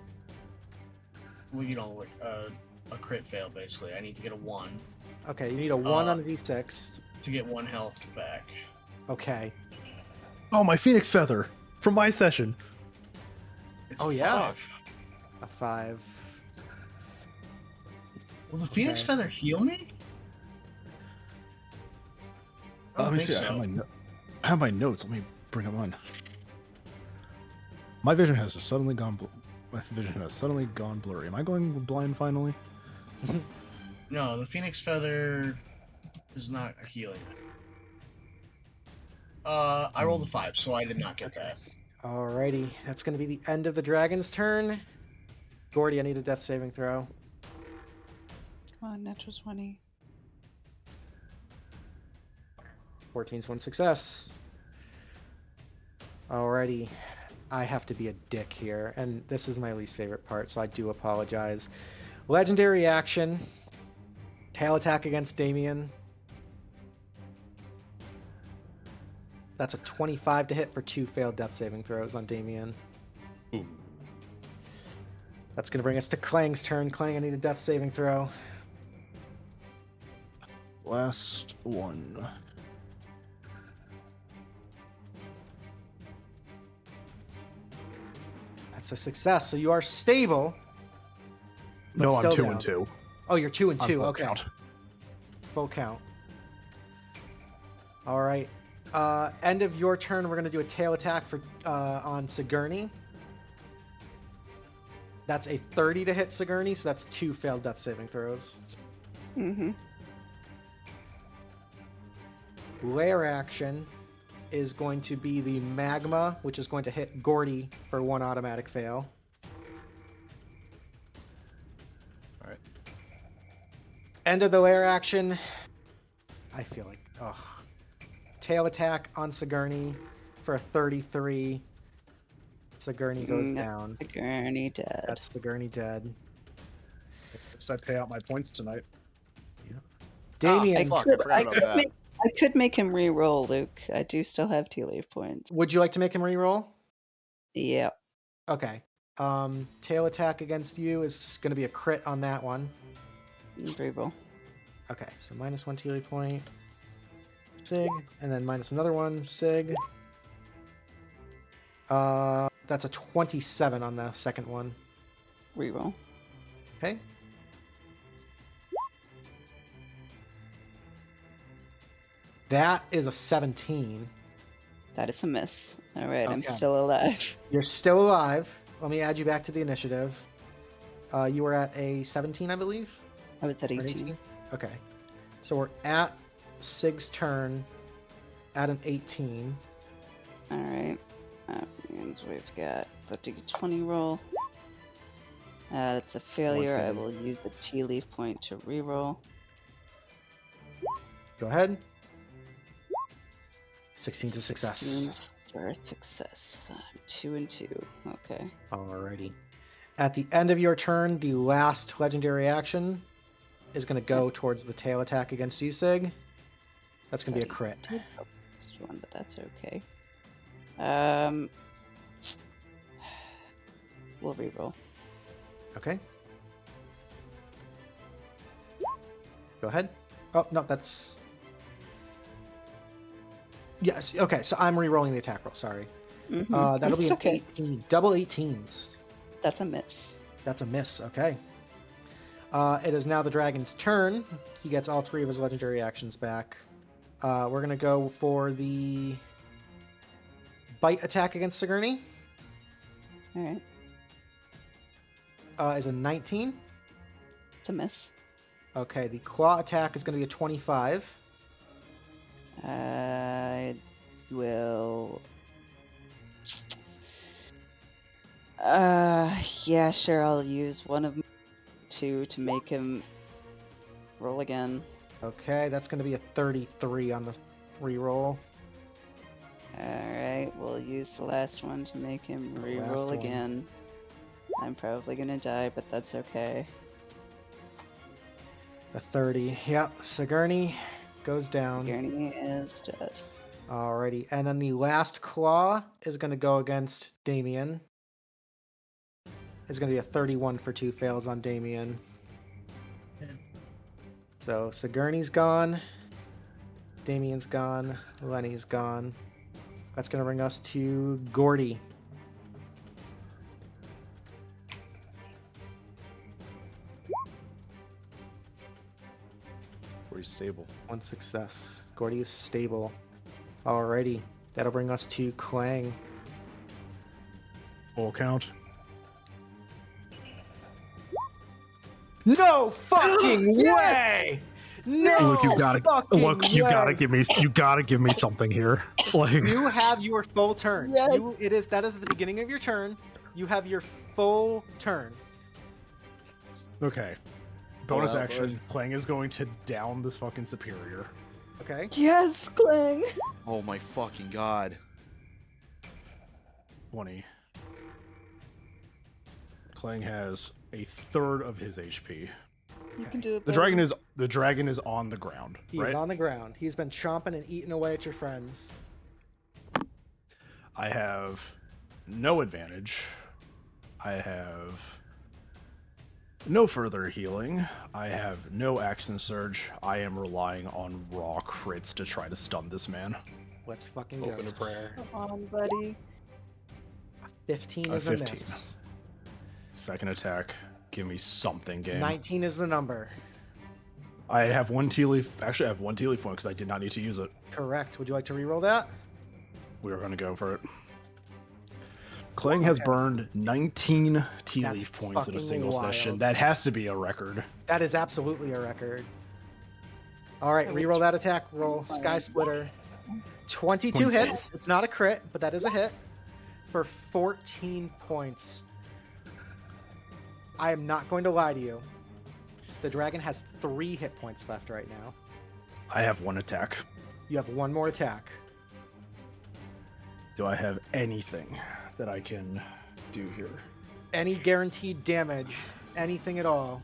well, you know, a crit fail basically. I need to get a 1 Okay, you need a 1 Uh, on a d6. to get 1 health back. Okay. Oh, my Phoenix Feather from my session. It's Oh, a yeah. 5. A 5. Will the Phoenix Okay. Feather heal me? I Let don't me think see. so. I have my notes. Let me bring them on. My vision has suddenly gone. My vision has suddenly gone blurry. Am I going blind finally? No, the Phoenix Feather is not a healing. I rolled a 5, so I did not get that. Alrighty. That's going to be the end of the dragon's turn. Gordy, I need a death saving throw. Come on, natural 20. 14's one success. Alrighty. I have to be a dick here, and this is my least favorite part, so I do apologize. Legendary action. Tail attack against Damian. That's a 25 to hit for 2 failed death saving throws on Damian. Ooh. That's going to bring us to Klang's turn. Klang, I need a death saving throw. Last one. That's a success. So you are stable. but No, I'm still 2 down. and 2. Oh, you're 2 and I'm 2. full Okay. count. Full count. All right. End of your turn, we're going to do a tail attack for on Sigourney. That's a 30 to hit Sigourney, so that's 2 failed death saving throws. Mm-hmm. Lair action is going to be the magma, which is going to hit Gordy for 1 automatic fail. All right. End of the lair action. I feel like, tail attack on Sigourney for a 33. Sigourney goes down. Sigourney dead. That's Sigourney dead. I pay out my points tonight. Damian, fuck, I forgot about that. I could make him re-roll, Luke. I do still have Tealeaf points. would you like to make him reroll? Yeah. Okay. Tail attack against you is going to be a crit on that one. Re-roll. Okay, so -1 Tealeaf point. Sig, and then minus another one, Sig. That's a 27 on the second one. Re-roll. Okay. That is a 17. That is a miss. Alright, I'm Okay. still alive. You're still alive. Let me add you back to the initiative. You were at a 17, I believe? I was at Or an 18. Okay. So we're at Sig's turn at an 18. Alright. That means we've got the D20 roll. That's a failure. I will use the Tealeaf point to re-roll. Go ahead. 16's a success. For a success. I'm 2 and 2. Okay. Alrighty. At the end of your turn, the last legendary action is going to go towards the tail attack against you, Sig. That's going to be a crit. This one, but that's okay. We'll re-roll. Okay. Go ahead. Oh, no, that's... Yes, okay, so I'm re-rolling the attack roll, sorry. Mhm. That'll be It's an okay. 18. Double 18s. That's a miss. That's a miss, okay. It is now the dragon's turn. He gets all 3 of his legendary actions back. We're going to go for the bite attack against Sigourney. Alright. Is a 19. It's a miss. Okay, the claw attack is going to be a 25. I will. Yeah, sure. I'll use one of 2 to make him roll again. Okay, that's going to be a 33 on the reroll. Alright, we'll use the last one to make him The last re-roll one. again. I'm probably gonna die, but that's okay. A 30. Yep, Sigourney goes down. Sigourney is dead. Alrighty, and then the last claw is going to go against Damian. It's going to be a 31 for 2 fails on Damian. So Sigourney's gone. Damian's gone. Lenny's gone. That's going to bring us to Gordy. Pretty stable. 1 success. Gordy is stable. Alrighty. That'll bring us to Klang. Full count. No fucking way! No Look, you gotta fucking look. You way! gotta give me. You gotta give me something here. Like, You have your full turn. Yes. That is at the beginning of your turn. You have your full turn. okay. Bonus Pull out, action. Klang is going to down this fucking superior. Okay. Yes, Klang! Oh my fucking god. 20. Klang has a third of his HP. You can do it. The dragon is on the ground. He's right? on the ground. He's been chomping and eating away at your friends. I have no advantage. I have no further healing. I have no action surge. I am relying on raw crits to try to stun this man. Let's fucking go. Open a prayer. Come on, buddy. 15 A is a 15. miss. Second attack. Give me something, game. 19 is the number. I have one tea leaf. Actually, I have one tea leaf point because I did not need to use it. Correct. Would you like to reroll that? We were going to go for it. Klang has burned 19 tea That's leaf points in a fucking single session. wild. That has to be a record. That is absolutely a record. All right, reroll that attack roll. Sky Splitter. 22 22. hits. It's not a crit, but that is a hit for 14 points. I am not going to lie to you. The dragon has 3 hit points left right now. I have one attack. You have one more attack. Do I have anything that I can do here? Any guaranteed damage, anything at all.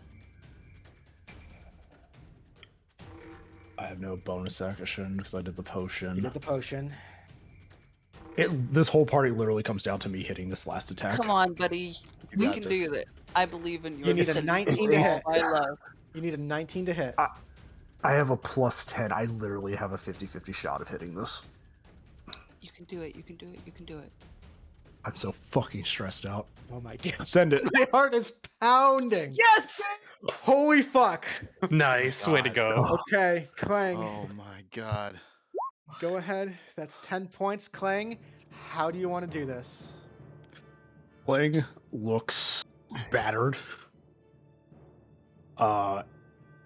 I have no bonus action because I did the You potion. did the potion. This whole party literally comes down to me hitting this last attack. Come on, buddy. You got can this. do it. I believe in you. You need a Listen, 19 to hit. I love. You need a 19 to hit. I have a plus 10. I literally have a 50-50 shot of hitting this. You can do it. You can do it. You can do it. I'm so fucking stressed out. Oh my god. Send it. My heart is pounding. Yes. Holy fuck. Nice, way to go. Okay, Klang, Oh my god. go ahead. That's 10 points. Klang, how do you want to do this? Klang looks battered.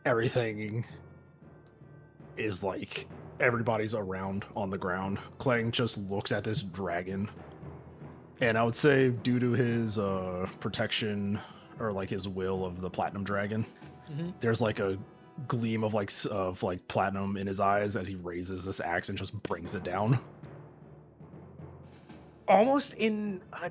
Everything is like everybody's around on the ground. Klang just looks at this dragon, and I would say due to his protection or like his will of the platinum dragon, there's like a gleam of like platinum in his eyes as he raises this axe and just brings it down. Almost in a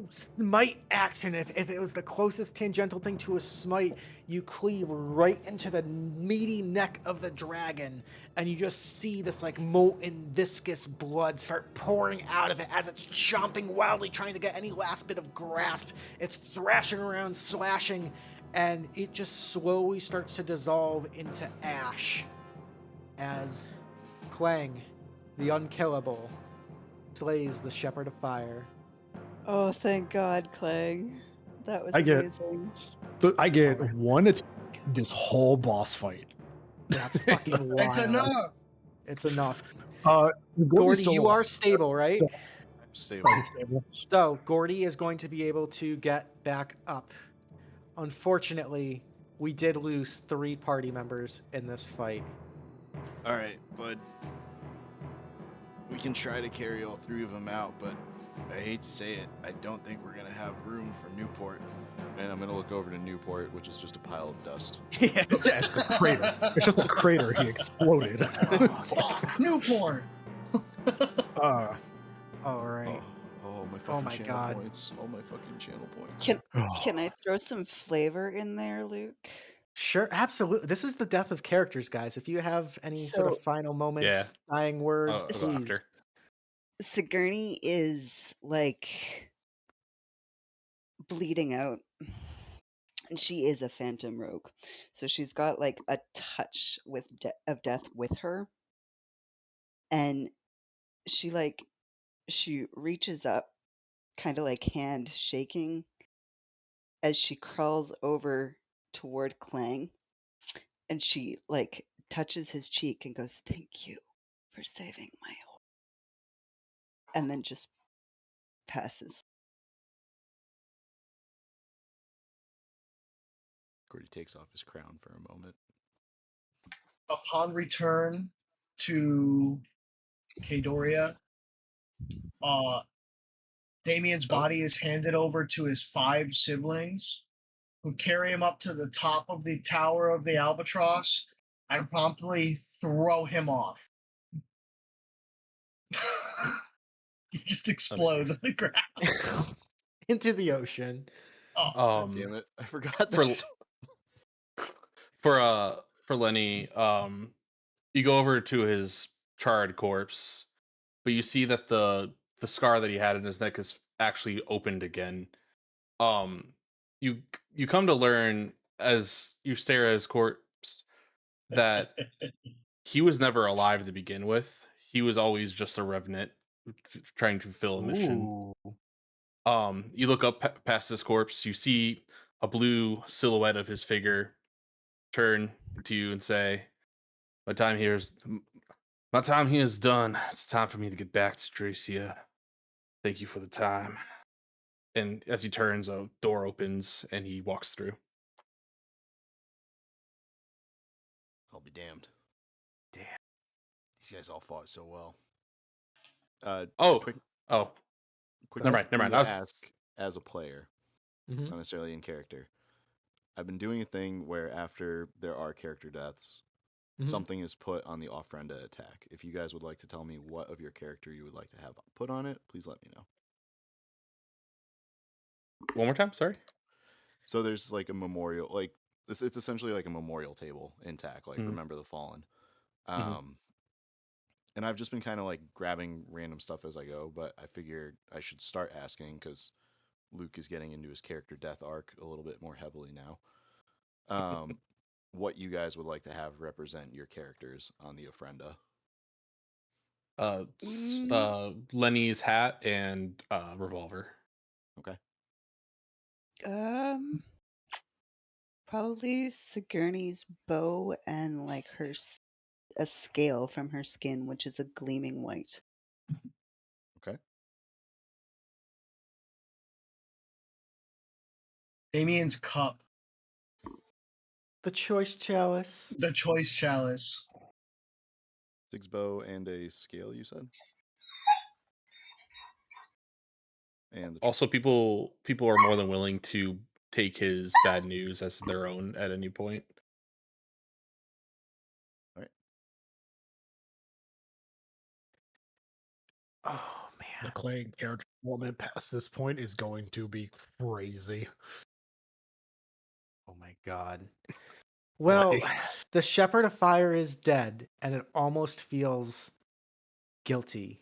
smite action, if it was the closest tangential thing to a smite, you cleave right into the meaty neck of the dragon, and you just see this like molten viscous blood start pouring out of it as it's chomping wildly, trying to get any last bit of grasp. It's thrashing around, slashing, and it just slowly starts to dissolve into ash as Klang, the unkillable, slays the Shepherd of Fire. Oh, thank God, Klang. That was I get- amazing. I get one attack this whole boss fight. That's fucking wild. It's enough. It's enough. Is Gordy, still you alive? are stable, right? I'm stable. He's stable. So, Gordy is going to be able to get back up. Unfortunately, we did lose 3 party members in this fight. Alright, bud. We can try to carry all 3 of them out, but I hate to say it, I don't think we're gonna have room for Newport. And I'm gonna look over to Newport, which is just a pile of dust. Yeah. Yeah, it's a crater. It's just a crater. He exploded. Fuck, Newport. uh, All right. Oh, my fucking my channel God. points. All my fucking channel points. Can I throw some flavor in there, Luke? Sure, absolutely. This is the death of characters, guys. If you have any sort of So- final moments, Yeah. dying words, I'll go please. after. Sigourney is like bleeding out, and she is a phantom rogue, so she's got like a touch with of death with her, and she reaches up, kind of like hand shaking, as she crawls over toward Klang, and she like touches his cheek and goes, "Thank you for saving my life," and then just passes. Gordy takes off his crown for a moment. Upon return to Kadoria, Damian's body is handed over to his 5 siblings, who carry him up to the top of the tower of the Albatross and promptly throw him off. He just explodes on the ground. Into the ocean. Oh, God damn it! I forgot for that. for Lenny, you go over to his charred corpse, but you see that the scar that he had in his neck is actually opened again. You come to learn as you stare at his corpse that he was never alive to begin with. He was always just a revenant trying to fulfill a mission. Ooh. You look up past his corpse. You see a blue silhouette of his figure turn to you and say, My time here is done. It's time for me to get back to Dracia. Thank you for the time." And as he turns, a door opens and he walks through. I'll be damned. Damn. These guys all fought so well. Oh, quick never mind. thing I to was... ask as a player, Mhm. not necessarily in character. I've been doing a thing where after there are character deaths, Mhm. something is put on the ofrenda attack. If you guys would like to tell me what of your character you would like to have put on it, please let me know. One more time, sorry. So there's like a memorial, like this. It's essentially like a memorial table in TAC, like Remember the Fallen. And I've just been kind of like grabbing random stuff as I go, but I figured I should start asking because Luke is getting into his character death arc a little bit more heavily now. What you guys would like to have represent your characters on the ofrenda? Lenny's hat and revolver. Okay. Probably Sigourney's bow and like a scale from her skin, which is a gleaming white. Okay. Damian's cup, The choice chalice. the choice chalice. Six bow and a scale, you said? And Also, people are more than willing to take his bad news as their own at any point. all right. Oh man. The Klang character development past this point is going to be crazy. Oh my god. Well, Like- the Shepherd of Fire is dead, and it almost feels guilty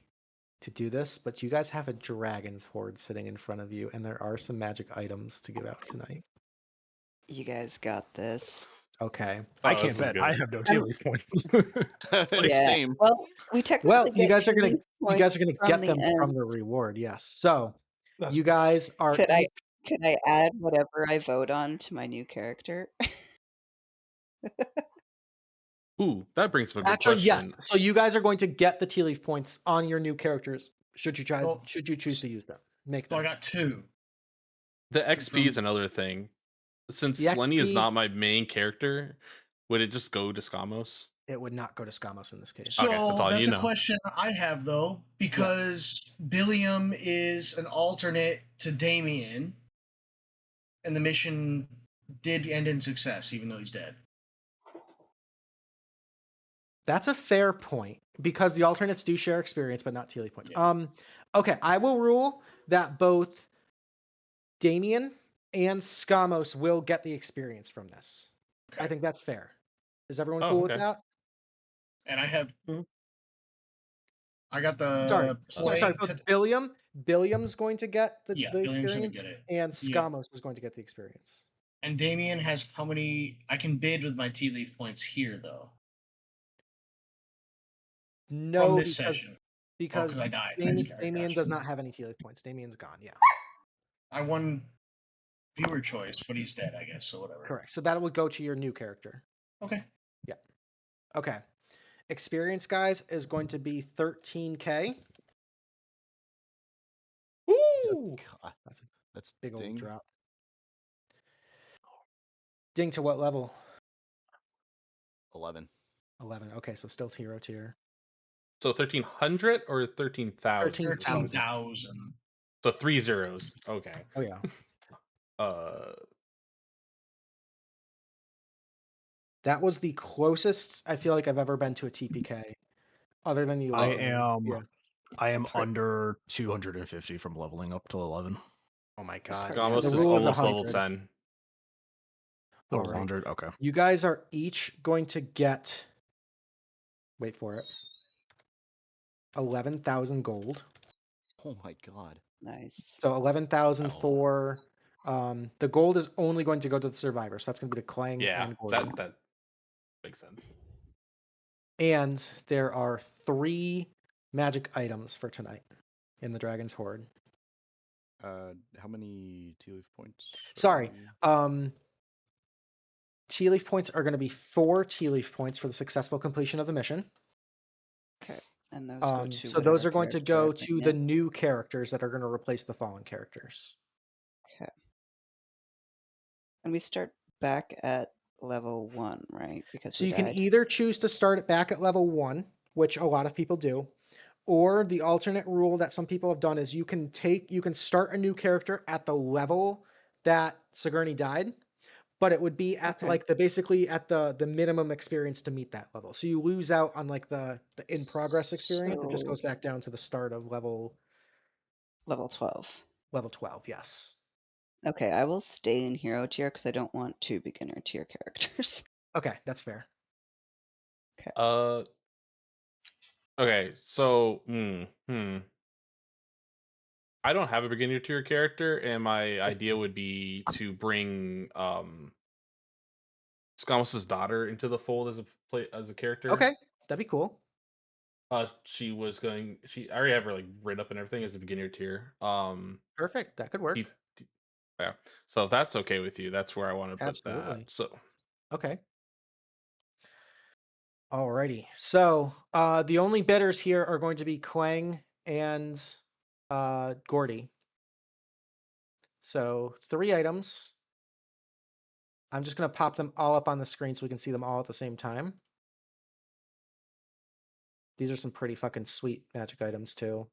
to do this, but you guys have a dragon's horde sitting in front of you, and there are some magic items to give out tonight. You guys got this. Okay. I Oh, can't this is bet. good. I have no Tealeaf points. Yeah. Same. Well, we technically Well, you get guys are gonna Tealeaf you guys are points gonna get the them from end. the reward. Yes. So you guys are Could I add whatever I vote on to my new character? Ooh, that brings up a good actually yes. question. So you guys are going to get the tea leaf points on your new characters. Should you So- choose to use them? Make So I them. got 2. The XP is another thing. Since The Lenny is XP not my main character, would it just go to Skamos? It would not go to Skamos in this case. So Okay, that's all that's you a know. question I have though, because Billiam is an alternate to Damian, and the mission did end in success, even though he's dead. That's a fair point because the alternates do share experience, but not tea leaf points. Yeah. Okay, I will rule that both Damian and Skamos will get the experience from this. Okay. I think that's fair. Is everyone Oh, cool okay. with that? And I have. Mhm. I got the Sorry, play. both Billiam's going to get the Billiam's gonna experience, get it. and Yeah. Skamos is going to get the experience. And Damian has how many? I can bid with my tea leaf points here though. No, From this session. because I died. I just carried Damian cash. does not have any tea leaf points. Damian's gone. Yeah, I won viewer choice, but he's dead, I guess. So whatever. correct. So that would go to your new character. Okay. Okay. Experience, guys, is going to be 13K. Ooh! God, That's a that's big old ding. drop. Ding to what level? 11. 11. Okay, so still hero tier. So 1300 or 13,000? 13,000. So 3 zeros. Okay. Oh yeah. That was the closest I feel like I've ever been to a TPK, other than you. I Yeah. am under 250 from leveling up to 11. Oh my god. Skamos the is rule is almost level 100. 10. All Level right. 100. Okay. You guys are each going to get. Wait for it. 11,000 gold. Oh my god. Nice. So 11,000 Oh. for. The gold is only going to go to the survivor, so that's going to be the Klang Yeah, and Gordy. that makes sense. And there are 3 magic items for tonight in the Dragon's Horde. How many Tealeaf points? Sorry. Tealeaf points are going to be 4 Tealeaf points for the successful completion of the mission. Okay. And those go to So those whatever are going to character go I've to written the in. new characters that are going to replace the fallen characters. Okay. And we start back at level 1, right? Because So we you can died. either choose to start it back at level 1, which a lot of people do, or the alternate rule that some people have done is you can start a new character at the level that Sigourney died, but it would be at like basically at the minimum experience to meet that level. So you lose out on like the in progress experience. It just So- goes back down to the start of level 12. 12, yes. Okay, I will stay in hero tier because I don't want 2 beginner tier characters. Okay, that's fair. Okay, so I don't have a beginner tier character, and my idea would be to bring Skamos's daughter into the fold as a character. Okay, that'd be cool. I already have her like written up and everything as a beginner tier. Perfect, that could work. Yeah. So if that's okay with you, that's where I want to put Absolutely. that. So Okay. Alrighty. So the only bidders here are going to be Klang and Gordy. So 3 items. I'm just going to pop them all up on the screen so we can see them all at the same time. These are some pretty fucking sweet magic items too.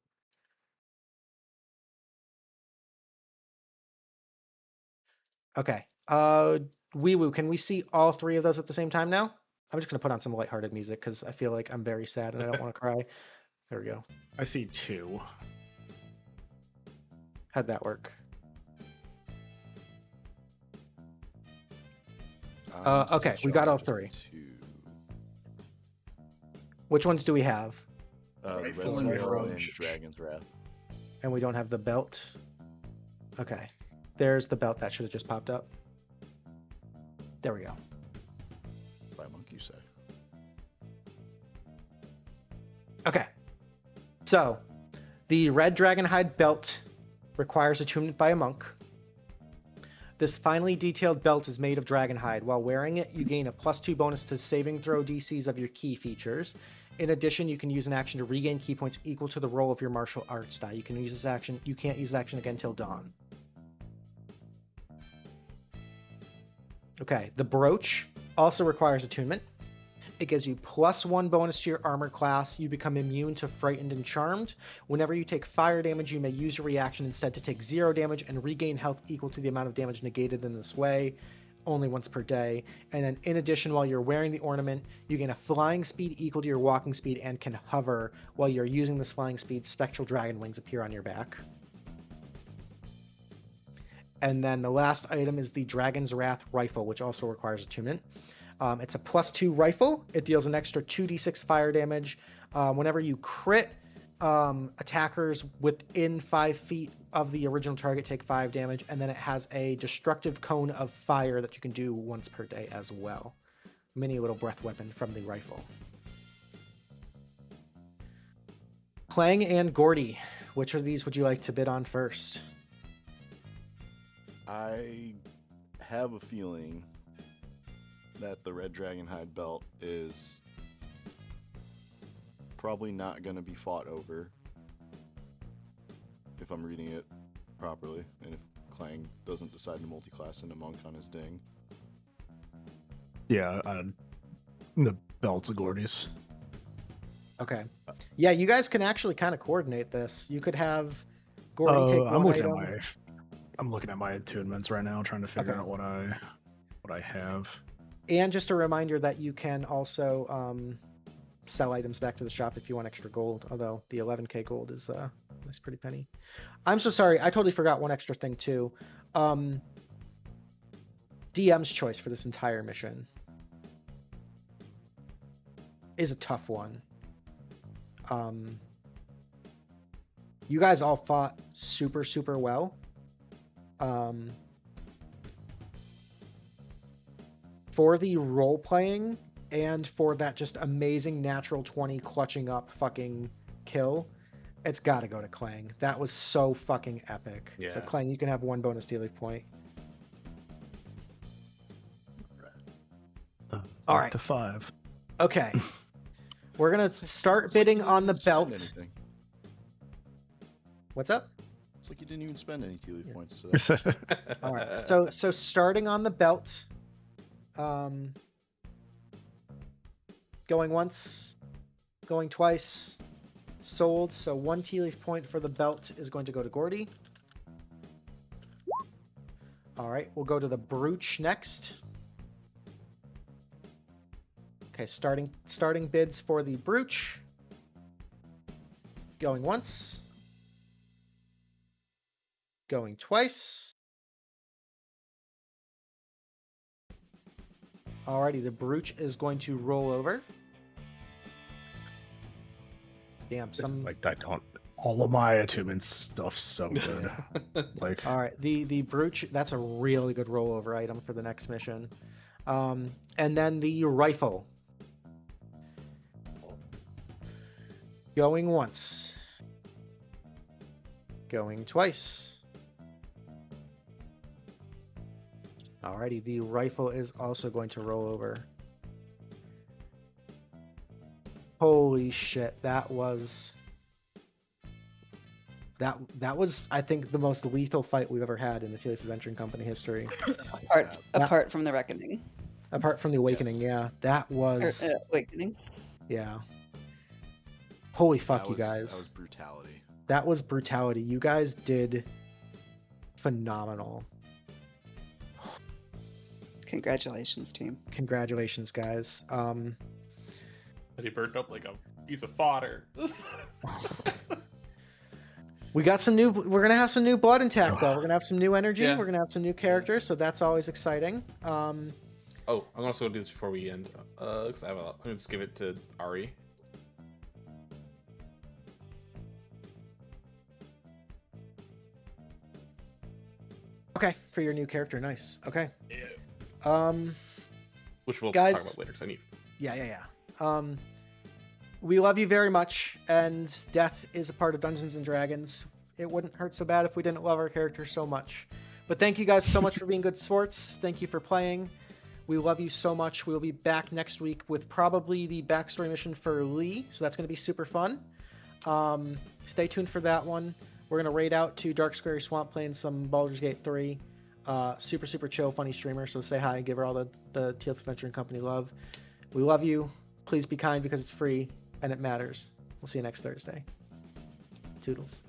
Okay. Wee Woo, can we see all 3 of those at the same time now? I'm just going to put on some lighthearted music because I feel like I'm very sad and I don't want to cry. There we go. I see 2. How'd that work? Okay, we got all 3. Which ones do we have? Rifle and Rifle and Roach. Dragon's Wrath. And we don't have the belt. Okay. There's the belt that should have just popped up. There we go. By monk, you say? Okay. So, the red dragonhide belt requires attunement by a monk. This finely detailed belt is made of dragonhide. While wearing it, you gain a +2 bonus to saving throw DCs of your key features. In addition, you can use an action to regain key points equal to the roll of your martial arts die. You can use this action. You can't use this action again until dawn. Okay, the brooch also requires attunement. It gives you +1 bonus to your armor class. You become immune to frightened and charmed. Whenever you take fire damage, you may use your reaction instead to take 0 damage and regain health equal to the amount of damage negated in this way, only once per day. And then in addition, while you're wearing the ornament, you gain a flying speed equal to your walking speed and can hover. While you're using this flying speed, spectral dragon wings appear on your back. And then the last item is the Dragon's Wrath rifle, which also requires attunement. It's a +2 rifle. It deals an extra 2d6 fire damage. Whenever you crit, attackers within 5 feet of the original target take 5 damage, and then it has a destructive cone of fire that you can do once per day as well. Mini little breath weapon from the rifle. Klang and Gordy, which of these would you like to bid on first? I have a feeling that the red dragonhide belt is probably not going to be fought over, if I'm reading it properly, and if Klang doesn't decide to multi-class into monk on his ding. Yeah, the belt's of Gordy's. Okay. Yeah, you guys can actually kind of coordinate this. You could have Gordy take one item. I'm looking at my attunements right now, trying to figure out what I have. And just a reminder that you can also sell items back to the shop if you want extra gold, although the 11k gold is a nice pretty penny. I'm so sorry, I totally forgot one extra thing too. DM's choice for this entire mission is a tough one. You guys all fought super, super well. For the role playing and for that just amazing natural 20 clutching up fucking kill, It's got to go to Klang. That was so fucking epic. So Yeah. Klang, you can have 1 bonus Tealeaf point. All Up right. to 5. Okay. We're gonna start bidding on the belt. Anything. What's up? It's like you didn't even spend any Tealeaf points today. All right. So starting on the belt. Going once, going twice, sold. So 1 Tealeaf point for the belt is going to go to Gordy. All right, we'll go to the brooch next. Okay, starting bids for the brooch. Going once. Going twice. Alrighty, the brooch is going to roll over. Damn, some. Like I don't. All of my attunement stuff's so good. Like. All right, the brooch. That's a really good rollover item for the next mission. And then the rifle. Going once. Going twice. Alrighty, the rifle is also going to roll over. Holy shit, that was I think the most lethal fight we've ever had in the Tealeaf Adventuring Company history. Apart from the Reckoning. Apart from the Awakening, yeah. That was Awakening. yeah. Holy fuck, That you was- guys. That was brutality. That was brutality. You guys did phenomenal. Congratulations, team. Congratulations, guys. But he burned up like a piece of fodder. We're gonna have some new blood intact though. We're gonna have some new energy. Yeah. We're gonna have some new characters, so that's always exciting. Oh, I'm gonna also do this before we end. Cause I'm gonna just give it to Ari. Okay, for your new character, nice. Okay. Yeah. Which we'll Guys- talk about later. Cause I need. Yeah. We love you very much, and death is a part of Dungeons and Dragons. It wouldn't hurt so bad if we didn't love our characters so much. But thank you guys so much for being good sports. Thank you for playing. We love you so much. We'll be back next week with probably the backstory mission for Lee, so that's going to be super fun. Stay tuned for that one. We're going to raid out to Dark Scary Swamp playing some Baldur's Gate 3. Super chill, funny streamer, so say hi, give her all the Tealeaf Adventuring Company love. We love you. Please be kind because it's free and it matters. We'll see you next Thursday. Toodles.